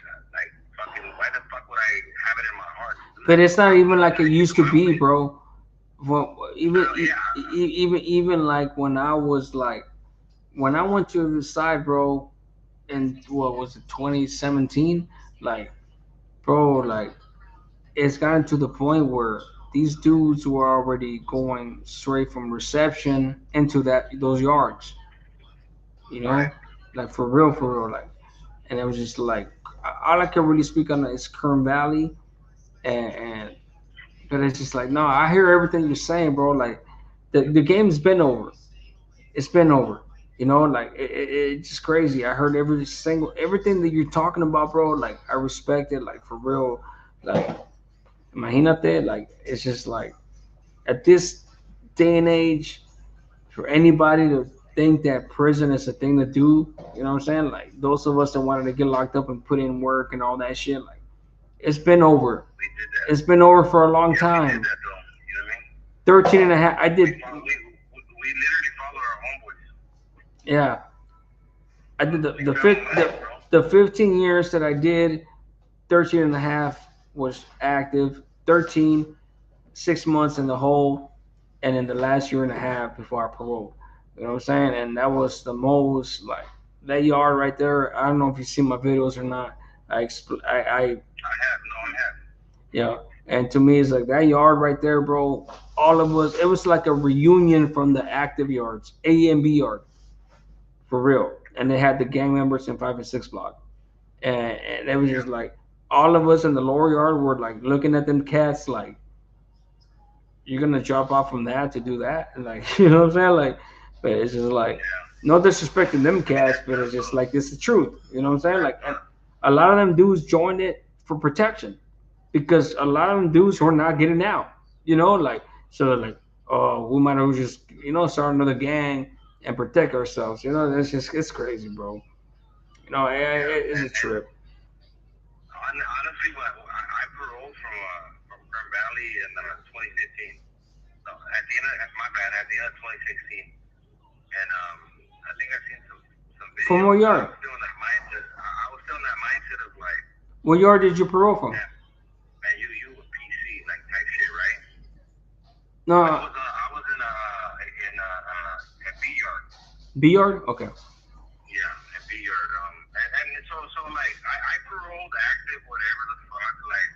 fucking, why the fuck would I have it in my heart? But it's not even like it used to be, bro. Well, Yeah. even like when I was like when I went to the side, bro, in what was it, 2017? Like, bro, like it's gotten to the point where these dudes were already going straight from reception into those yards, you know, Right. like for real, like, and it was just like all I can really speak on is Kern Valley, and but it's just like no, I hear everything you're saying, bro. Like the game's been over. It's been over. You know, like it's just crazy. I heard everything that you're talking about, bro. Like I respect it, like for real. Like imagínate, like it's just like at this day and age, for anybody to think that prison is a thing to do, you know what I'm saying? Like those of us that wanted to get locked up and put in work and all that shit, like it's been over. We did that. It's been over for a long Yeah, we did time. that though. You know what I mean? 13 and a half. I did, We literally follow our homeboys. yeah. I did We found money, bro. the 15 years that I did, 13 and a half was active, 13, 6 months in the hole, and in the last year and a half before I paroled. You know what I'm saying? And that was the most, like, that yard right there. I don't know if you see my videos or not. I have. No, I have. Yeah. And to me, it's like that yard right there, bro. All of us, it was like a reunion from the active yards, A and B yard, for real. And they had the gang members in 5 and 6 block. And it was just like all of us in the lower yard were like looking at them cats like you're gonna drop off from that to do that, and like you know what I'm saying, like, but it's just like Yeah. no disrespecting them I mean, cats, that's but tough it's just though. like this is the truth, you know what I'm saying, That's like, and tough. a lot of them dudes joined it for protection because a lot of them dudes were not getting out, you know, like so they're like oh we might as well just start another gang and protect ourselves, that's just it's crazy, bro, Yeah. it's a trip. Honestly, I paroled from Kern Valley in 2015. No, at the end of my bad. At the end of 2016, and I think I've seen some From videos, what but I yard? was still in that mindset. I was still in that mindset of like, What yard did you parole from? man, man, you a PC like type shit, right? No, I was in B yard. B yard. Okay. Yeah, in B yard. And so like I paroled active, whatever the fuck, like.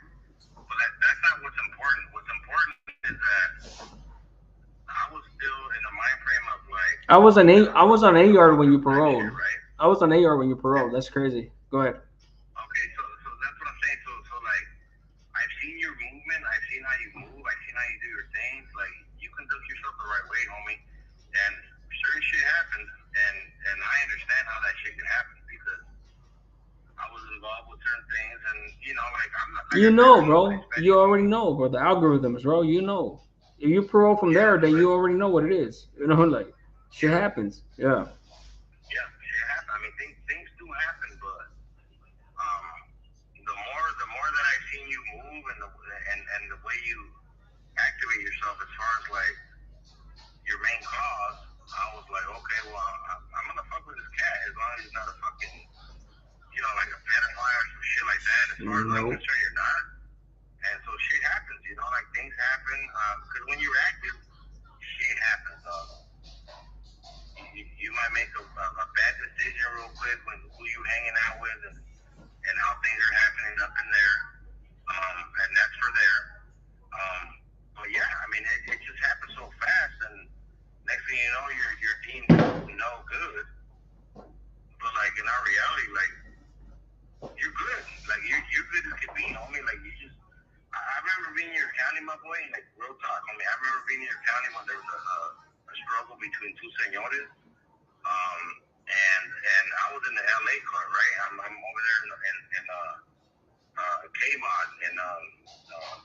But that's not what's important. What's important is that I was still in the mind frame of like, I was on A you know, yard when fuck you up type paroled. shit, right? I was on A yard when you paroled. That's crazy. Go ahead. Okay, so that's what I'm saying. So like, I've seen your movement. I've seen how you move. I've seen how you do your things. Like, you conduct yourself the right way, homie. And certain shit happens, and I understand how that shit can happen because I was involved with certain things, and like I'm not, like I You said, know, I'm nobody bro. You special, already homie. know, bro. The algorithms, bro. You know. If you parole from Yeah, there, then but you already know what it is. Like shit yeah, happens. Yeah. yeah, shit happens. I mean, things do happen, but um, the more that I've seen you move and way you activate yourself as far as like your main cause, I was like, okay, well, I'm gonna fuck with this cat as long as he's not a fucking, like a pedophile or some shit like that. As far as I'm Nope. concerned, you're not. And so shit happens, like things happen. Because when you're active, shit happens. You might make a bad decision real quick when who you hanging out with and how things are happening up in there. And that's for there. But yeah, I mean, it just happens so fast, and next thing you know, you're deemed no good. But like in our reality, like you're good. Like you're good as can be, homie. Like you just. I remember being in your county, my boy. Like real talk, homie. I remember being in your county when there was a struggle between two senores. And I was in the LA car, right? I'm over there in K-Mod and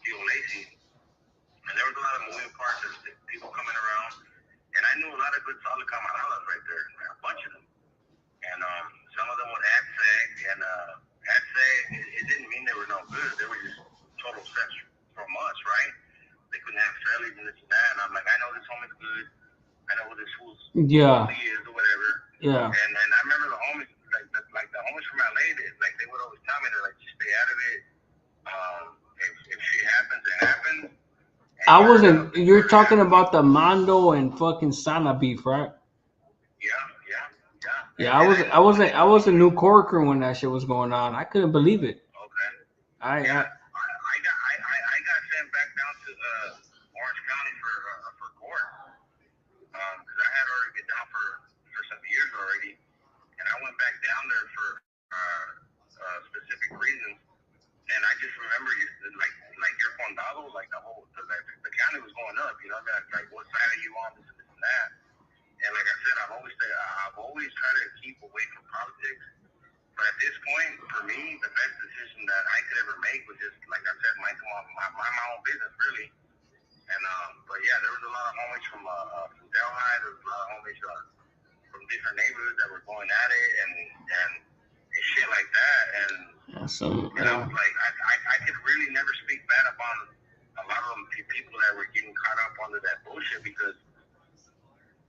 Theo Lacey, and there was a lot of moving parts and people coming around, and I knew a lot of good solid camaradas right there, a bunch of them, and some of them would AdSeg, and AdSeg, it didn't mean they were no good, they were just total sets from us, right? They couldn't have cellies and this and that, and I'm like, I know this homie's good, I know what this fool's Yeah. he is or whatever. Yeah. And I remember the homies, like the homies from LA, they would always tell me, they're like, just stay out of it. If shit happens, it happens. I wasn't. You're talking about the Mondo and fucking Sana beef, right? Yeah. Yeah, I was a new coworker when that shit was going on. I couldn't believe it. Okay. I I got sent back down to Orange County for court because I had already been down for some years already, and I went back down there for specific reasons. And I just remember like your condado, like the county was going up. I mean, like what side are you on? This and that. And like I said, I've always tried to keep away from politics. But at this point, for me, the best decision that I could ever make was just, like I said, mind my own business, really. And but yeah, there was a lot of homies from Delhi. There was a lot of homies from different neighborhoods that were going at it and shit like that. And like I could really never speak bad upon a lot of them people that were getting caught up under that bullshit because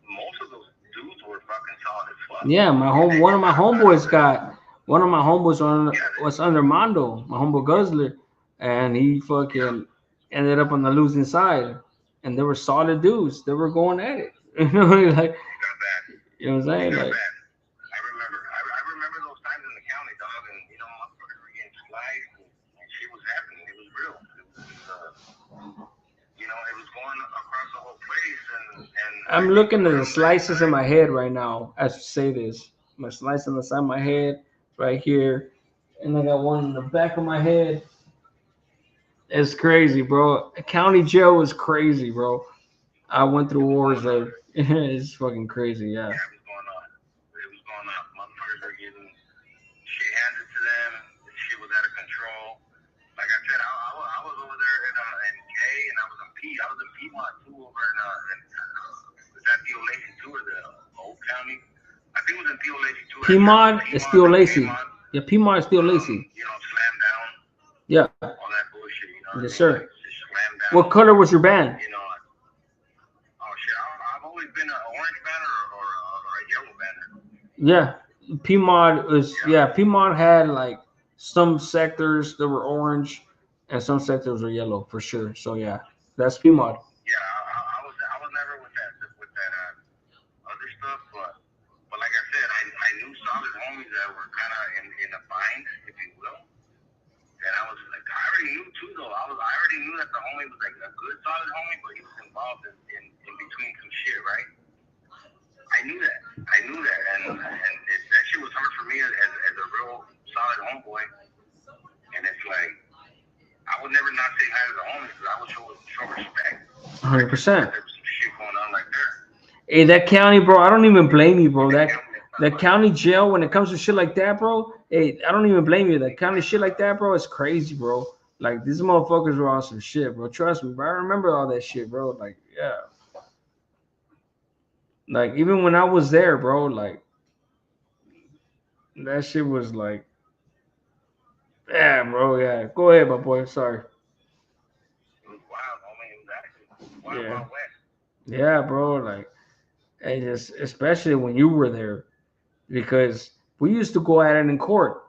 most of those dudes were fucking solid as fuck. Yeah, one of my homeboys was under Mondo, my homeboy Guzzler, and he fucking ended up on the losing side. And they were solid dudes. They were going at it. Like, It got bad. You know what I'm saying? Like, I remember those times in the county, dog, and motherfuckers were getting sliced and shit was happening. It was real. It was going across the whole place, and I'm looking at the slices in my head right now as you say this. My slice on the side of my head, right here, and I got one in the back of my head. It's crazy, bro. County jail was crazy, bro. I went through wars there. It's fucking crazy, yeah. Yeah, it was going on. Motherfuckers were getting shit handed to them. Shit was out of control. Like I said, I was over there in K, and I was in Piedmont too, over in was that Theo Lacey too, or the old county? I think it was in Theo Lacey too. Piedmont is Theo Lacey. Yeah, Piedmont is Theo Lacey. Slam down. Yeah. All that bullshit. Yes, sir. Like, just slam down. What color was your band? Oh shit, I've always been an orange banner or a yellow banner. Yeah, Piedmont had like some sectors that were orange and some sectors were yellow for sure. So yeah, that's Piedmont. Yeah, I was never with that other stuff, but like I said, I knew solid homies that were kind of in a bind, if you will. And I was like, I already knew too though. I already knew that the homie was like a good solid homie, but he was involved in between some shit, right? I knew that, and that shit was hard for me as a real solid homeboy. And it's like I would never not say hi to the homies because I would show respect. 100%. There was some shit going on like that. Hey, that county, bro. I don't even blame you, bro. That county jail when it comes to shit like that, bro. Hey, I don't even blame you. That county shit like that, bro, is crazy, bro. Like these motherfuckers were on some shit, bro. Trust me, bro. I remember all that shit, bro. Like, yeah. Like even when I was there, bro, like that shit was like, yeah, bro, yeah. Go ahead, my boy. Sorry. It was Wild Yeah. Wild West. Yeah, bro. Like, and just especially when you were there, because we used to go at it in court.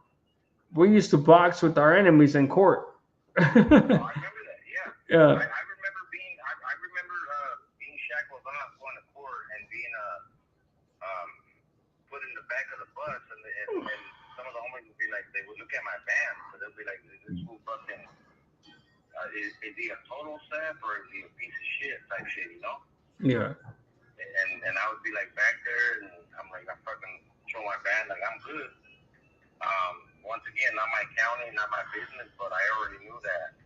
We used to box with our enemies in court. Oh, I remember that. Yeah. Yeah. I remember I remember being shackled up going to court and being um put in the back of the bus and some of the homies would be like they would look at my band so they'll be like is this fool fucking is he a total sap or is he a piece of shit type shit, you know? Yeah. And I would be like back there and I'm like I fucking show my band like I'm good. Once again, not my county, not my business, but I already knew that,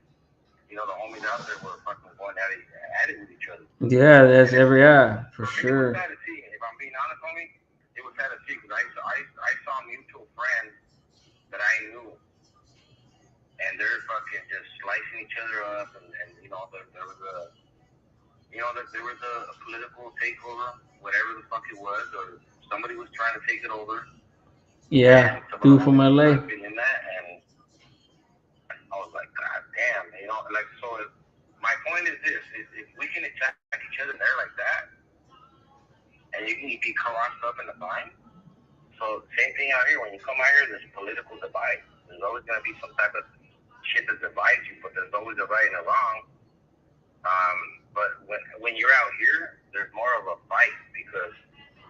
you know, the homies out there were fucking going at it with each other. Yeah, that's every for For me, it was sure. sad to see. If I'm being honest, homie, it was sad to see because I saw mutual friends that I knew, and they're fucking just slicing each other up, and you know, there was a, you know, there was a political takeover, whatever the fuck it was, or somebody was trying to take it over. Yeah, And some of the dude from homies LA. might have been in that, and I was like, God damn, you know, like, so my point is this, is if we can attack each other there like that, and you can be crossed up in the bind, so same thing out here, when you come out here, there's political divide, there's always going to be some type of shit that divides you, but there's always a right and a wrong, but when you're out here, there's more of a fight, because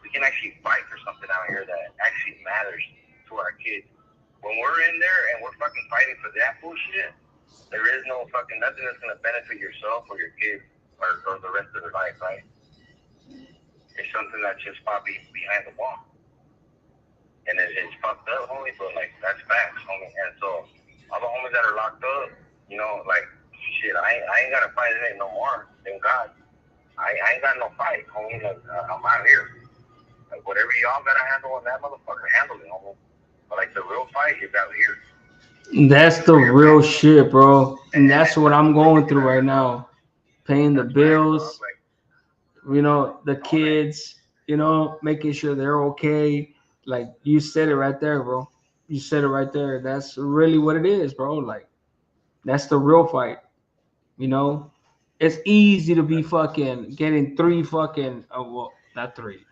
we can actually fight for something out here that actually matters to our kids. When we're in there and we're fucking fighting for that bullshit, there is no fucking nothing that's gonna benefit yourself or your kids or the rest of their life, right? It's something that's just probably behind the wall. And it's fucked up, homie, but like that's facts, homie. And so all the homies that are locked up, you know, like shit, I ain't gotta fight it no more. Thank God. I ain't got no fight, homie. Like, I'm out here. Like, whatever y'all gotta handle on that motherfucker, handle it, homie. But like the real fight is out here. That's the real shit, bro. And that's what I'm going through right now. Paying the That's facts, bills, dog. Like you know, the all that. kids, you know, making sure they're okay. Like you said it right there, bro. You said it right there. That's really what it is, bro. Like that's the real fight. You know, it's easy to be fucking getting three fucking well, not three,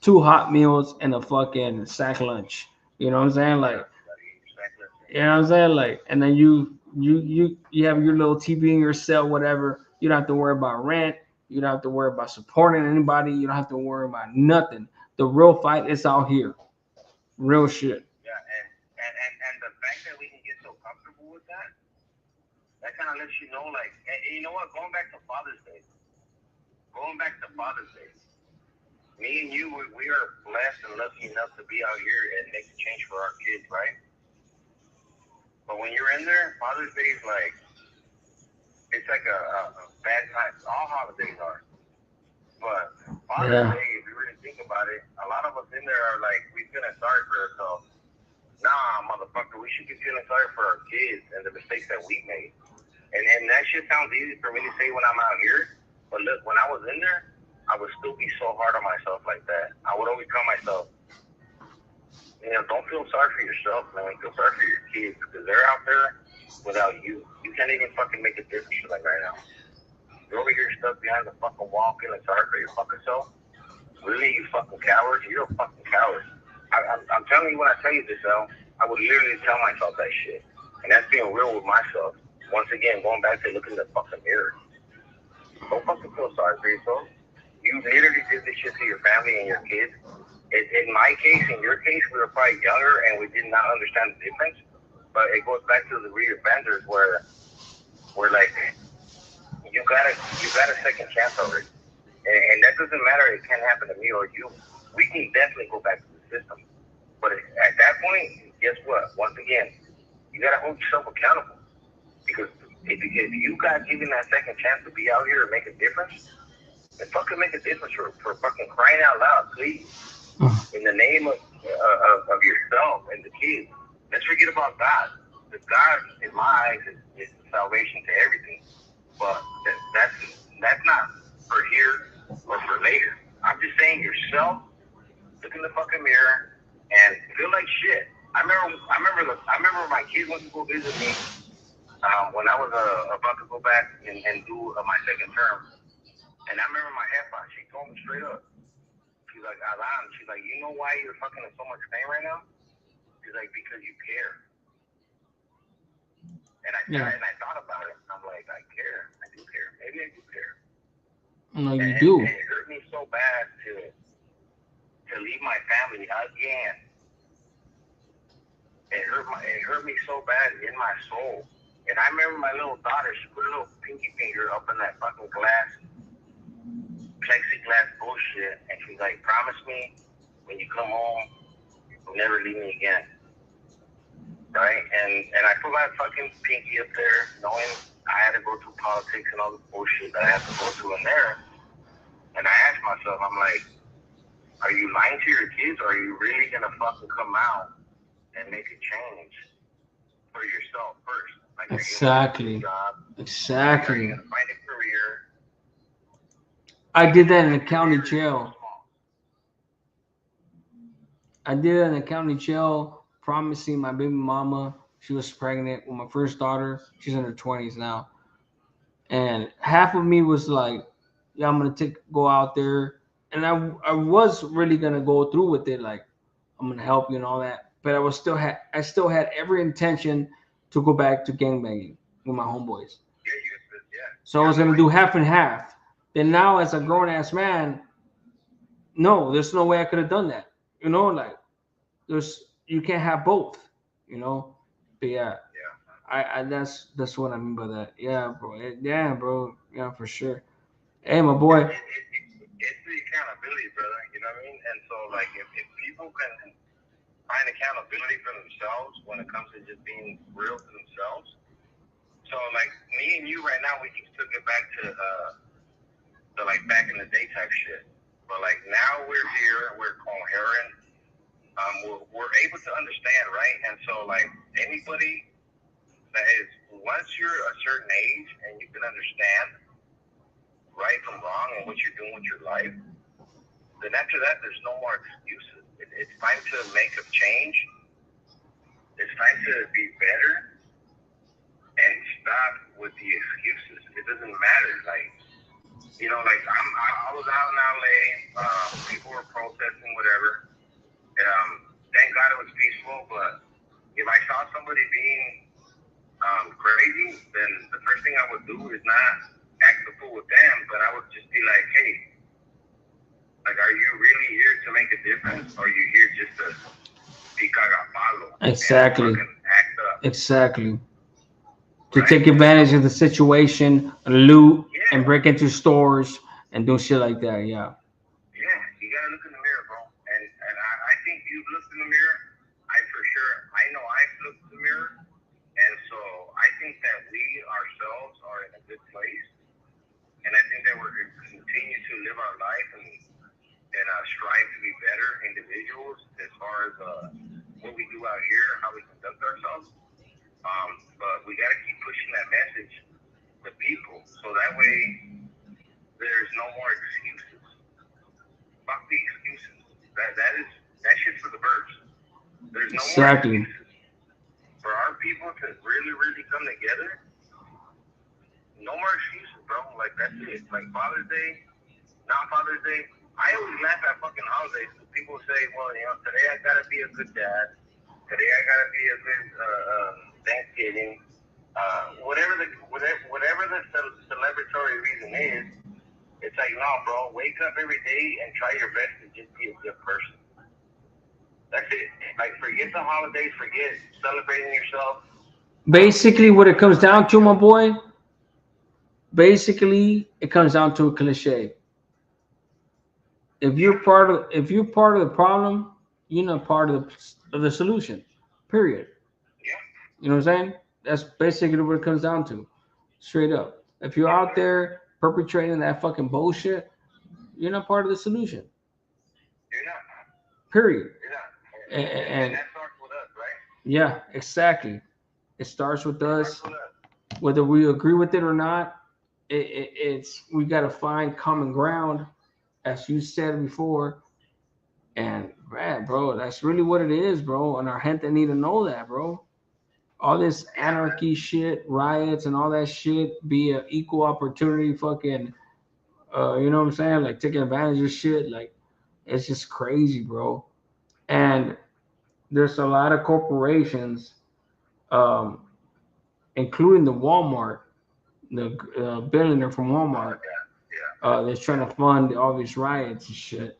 two hot meals and a fucking sack lunch. You know what I'm saying? Like, you know what I'm saying? Like, and then you have your little TV in your cell, whatever. You don't have to worry about rent. You don't have to worry about supporting anybody. You don't have to worry about nothing. The real fight is out here. Real shit. Yeah, and the fact that we can get so comfortable with that kind of lets you know, like, and you know what? Going back to Father's Day, me and you, we are blessed and lucky enough to be out here and make a change for our kids, right? But when you're in there, Father's Day is like, it's like a bad time. All holidays are. But Father's Day, if you really think about it, a lot of us in there are like, we feeling sorry for ourselves. Nah, motherfucker, we should be feeling sorry for our kids and the mistakes that we made. And that shit sounds easy for me to say when I'm out here. But look, when I was in there, I would still be so hard on myself like that. I would always tell myself, you know, don't feel sorry for yourself, man. Feel sorry for your kids because they're out there without you. You can't even fucking make a difference for them right now. You're over here stuck behind the fucking wall feeling sorry for your fucking self. Really, you fucking coward? You're a fucking coward. I'm telling you when I tell you this, Al, I would literally tell myself that shit. And that's being real with myself. Once again, going back to looking in the fucking mirror. Don't fucking feel sorry for yourself. You literally did this shit to your family and your kids. In my case, in your case, we were probably younger and we did not understand the difference. But it goes back to the rear benders where like you got a second chance already. And that doesn't matter. It can't happen to me or you. We can definitely go back to the system. But at that point, guess what? Once again, you got to hold yourself accountable. Because if you got given that second chance to be out here and make a difference, then fucking make a difference for fucking crying out loud, please. In the name of yourself and the kids. Let's forget about God. Because God, in my eyes, is salvation to everything. But that's not for here or for later. I'm just saying yourself, look in the fucking mirror and feel like shit. I remember my kids went to go visit me when I was about to go back and do my second term. And I remember my jefa, she told me straight up. She's like, Alan, she's like, you know why you're fucking in so much pain right now? She's like, because you care. And I thought about it. I'm like, I care. I do care. Maybe I do care. No, you And do. it hurt me so bad to leave my family again. It hurt me so bad in my soul. And I remember my little daughter, she put a little pinky finger up in that fucking plexiglass bullshit, and she's like, promise me when you come home, you'll never leave me again. Right? And I put my fucking pinky up there, knowing I had to go through politics and all the bullshit that I had to go through in there. And I asked myself, I'm like, are you lying to your kids, or are you really gonna fucking come out and make a change for yourself first? Like, Exactly. Exactly. You're gonna find a career. I did that in the county jail. I did it in the county jail, promising my baby mama she was pregnant with my first daughter. She's in her 20s now. And half of me was like, yeah, I'm gonna go out there. And I was really gonna go through with it, like I'm gonna help you and all that. But I still had every intention to go back to gangbanging with my homeboys. So I was gonna do half and half. Then now as a grown ass man, no, there's no way I could have done that. You know, like you can't have both, you know. But yeah, I that's what I mean by that. Yeah, bro. Yeah, bro. Yeah, for sure. Hey, my boy. It's the accountability, brother. You know what I mean? And so, like, if people can find accountability for themselves when it comes to just being real to themselves. So, like, me and you right now, we just took it back to like back in the day type shit. But like now we're here, we're coherent. We're able to understand, right? And so, like, anybody that is, once you're a certain age and you can understand right from wrong and what you're doing with your life, then after that, there's no more excuses. It's time to make a change. It's time to be better and stop with the excuses. It doesn't matter. Like, you know, like I was out in LA. People were protesting, whatever. Thank God it was peaceful. But if I saw somebody being crazy, then the first thing I would do is not act the fool with them, but I would just be like, hey, like, are you really here to make a difference, or are you here just to be cagapalo? Exactly. And act up? Exactly. To take advantage of the situation, loot, and break into stores and do shit like that. Yeah. Yeah, you gotta look in the mirror, bro. And I think you've looked in the mirror. I know I've looked in the mirror. And so I think that we ourselves are in a good place. And I think that we're going to continue to live our life and strive to be better individuals as far as what we do out here, how we conduct ourselves. But we got to keep pushing that message to people, so that way there's no more excuses. Fuck the excuses. That shit's for the birds. There's no more excuses. For our people to really, really come together, no more excuses, bro. Like, that's it. Like, Father's Day, not Father's Day. I always laugh at fucking holidays. People say, well, you know, today I gotta be a good dad. Today I gotta be a good Thanksgiving. Whatever the celebratory reason is, it's like, no, bro. Wake up every day and try your best to just be a good person. That's it. Like, forget the holidays. Forget celebrating yourself. Basically, what it comes down to, my boy. Basically, it comes down to a cliche. If you're part of the problem, you're not part of the solution. Period. You know what I'm saying? That's basically what it comes down to. Straight up. If you're out there perpetrating that fucking bullshit, you're not part of the solution. You're not. Period. You're not. And that starts with us, right? yeah, exactly. It starts with us. Whether we agree with it or not, it's we got to find common ground, as you said before. And man, bro, that's really what it is, bro. And our gente need to know that, bro. All this anarchy shit, riots, and all that shit be an equal opportunity fucking You know what I'm saying? Like taking advantage of shit. Like it's just crazy, bro. And there's a lot of corporations, um, including the Walmart, the billionaire from Walmart, that's trying to fund all these riots and shit.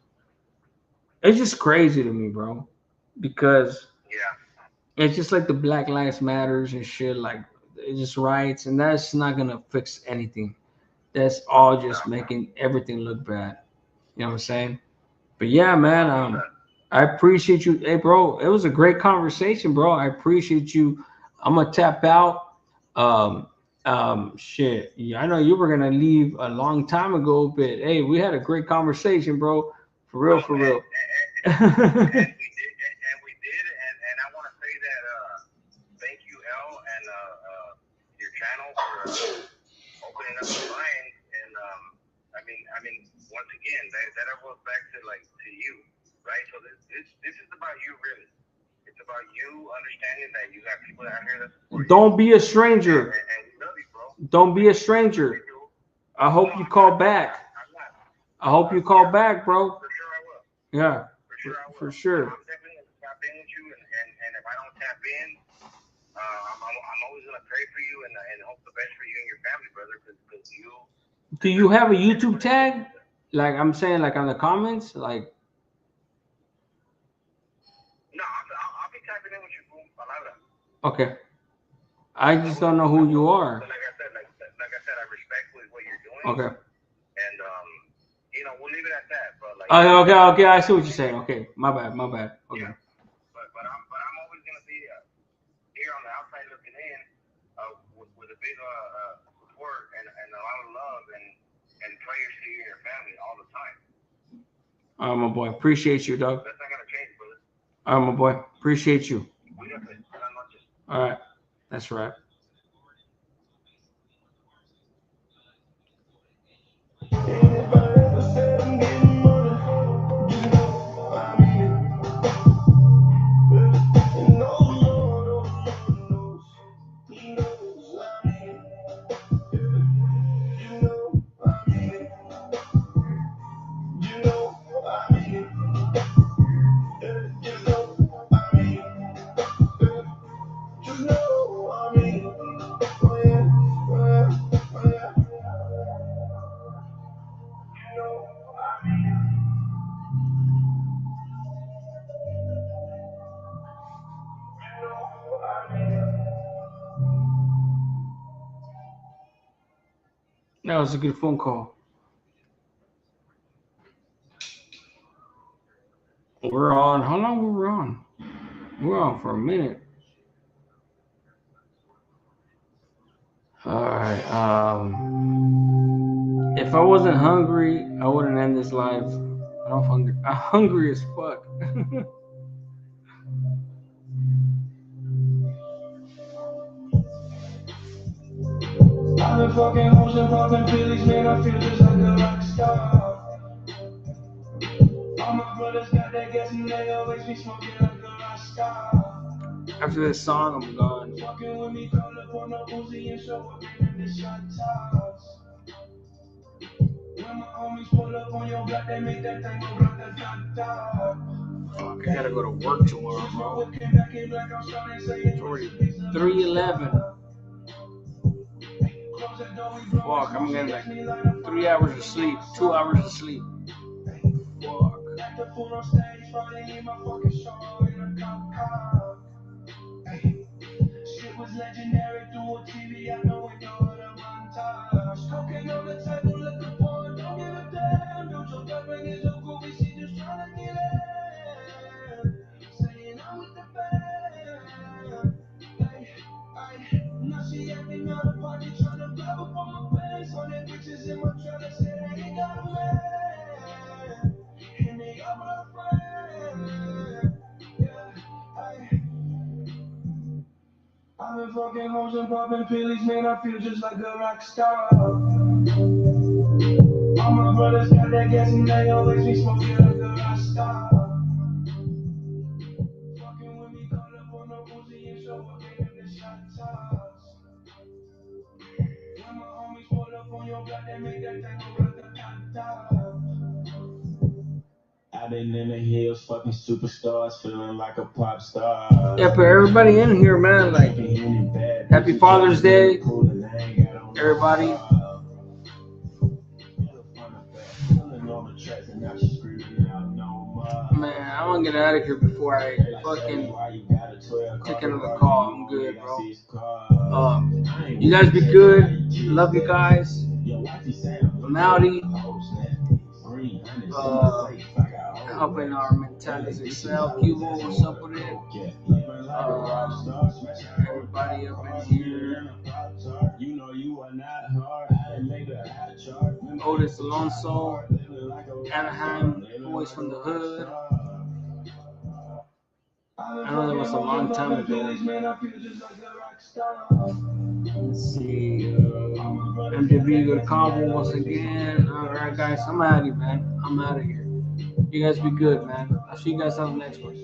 It's just crazy to me, bro, because Yeah. it's just like the Black Lives Matters and shit. Like it's just riots, and that's not gonna fix anything. That's all just making everything look bad. You know what I'm saying? But yeah, man, I appreciate you. Hey, bro, it was a great conversation, bro. I appreciate you. I'm gonna tap out. Um, shit. Yeah, I know you were gonna leave a long time ago, but hey, we had a great conversation, bro. For real, for real. And we did, and I want to say that thank you, L, and your channel for opening up the line. And once again, that all goes back to like to you, right? So this is about you, really. It's about you understanding that you got people out here that support you, Don't be a stranger. and we love you, bro. Don't be a stranger. I No, hope you call back. I'm not. I hope you call back, bro. For sure, I will. Yeah, For sure, I will. for sure. I'm definitely gonna tap in with you, and if I don't tap in, I'm always gonna pray for you and hope the best for you and your family, brother, because you. Do you have a YouTube tag? Like I'm saying, like on the comments, like No, I'll be tapping in with you, boom, palabra. okay. I just don't know who you are. But like I said, I respect what you're doing, Okay. and we'll leave it at that. But like, Okay. I see what you're saying. Okay, my bad. Okay. yeah. But I'm always gonna be here on the outside looking in, with a big support and a lot of love and prayers to you and your family all the time. All right, my boy. Appreciate you, dog. That's not gonna change, brother. All right, my boy. Appreciate you. Cuídate. Buenas noches. All right. That's right. That was a good phone call. We're on. How long were we on? We're on for a minute. All right. If I wasn't hungry, I wouldn't end this live. I'm hungry. I'm hungry as fuck. I've been fucking hoes and popping pills, man, I feel just like a rock star. All my brothers got that gas and they always be smoking like a rock star. After this song, I'm gone. Fucking with me, call up on the Uzi and show up in the shot tops. When my homies pull up on your block, they make that thing go rock. Fuck, I gotta go to work tomorrow, bro. It's already 3:11. Fuck, I'm getting like 3 hours of sleep, 2 hours of sleep. Fuck. Shit was legendary through a TV out the window of the montage. Cocaine on the table, liquor pouring, don't give a damn. Don't your girlfriend is a groupie, she just tryna get in. Saying I'm with the band. Now she acting out of pocket, tryna grab up on my pants. On that bitches in my trailer, said I ain't got a man. And they all my friends. Yeah, I've been fucking hoes and popping pills, man, I feel just like a rock star. All my brothers got that gas and they always be smoking like a rock star. Fucking with me, call up on the Uzi and show up in the shot tops. When my homies pull up on your block, they make that thing go rock. Riding in the hills, fucking superstars, feeling like a pop star. Yeah, for everybody in here, man, like, happy Father's Day, everybody. Man, I want to get out of here before I fucking take another call. I'm good, bro. You guys be good. Love you guys. I'm outie. Helping our mentalities excel. Cuba, what's up with it? Everybody up in here. Otis Alonso, Anaheim, Boys from the Hood. I know that was a long time ago. Let's see. MDB, good combo once again. Alright, guys, I'm out of here, man. I'm out of here. You guys be good, man. I'll see you guys on the next one.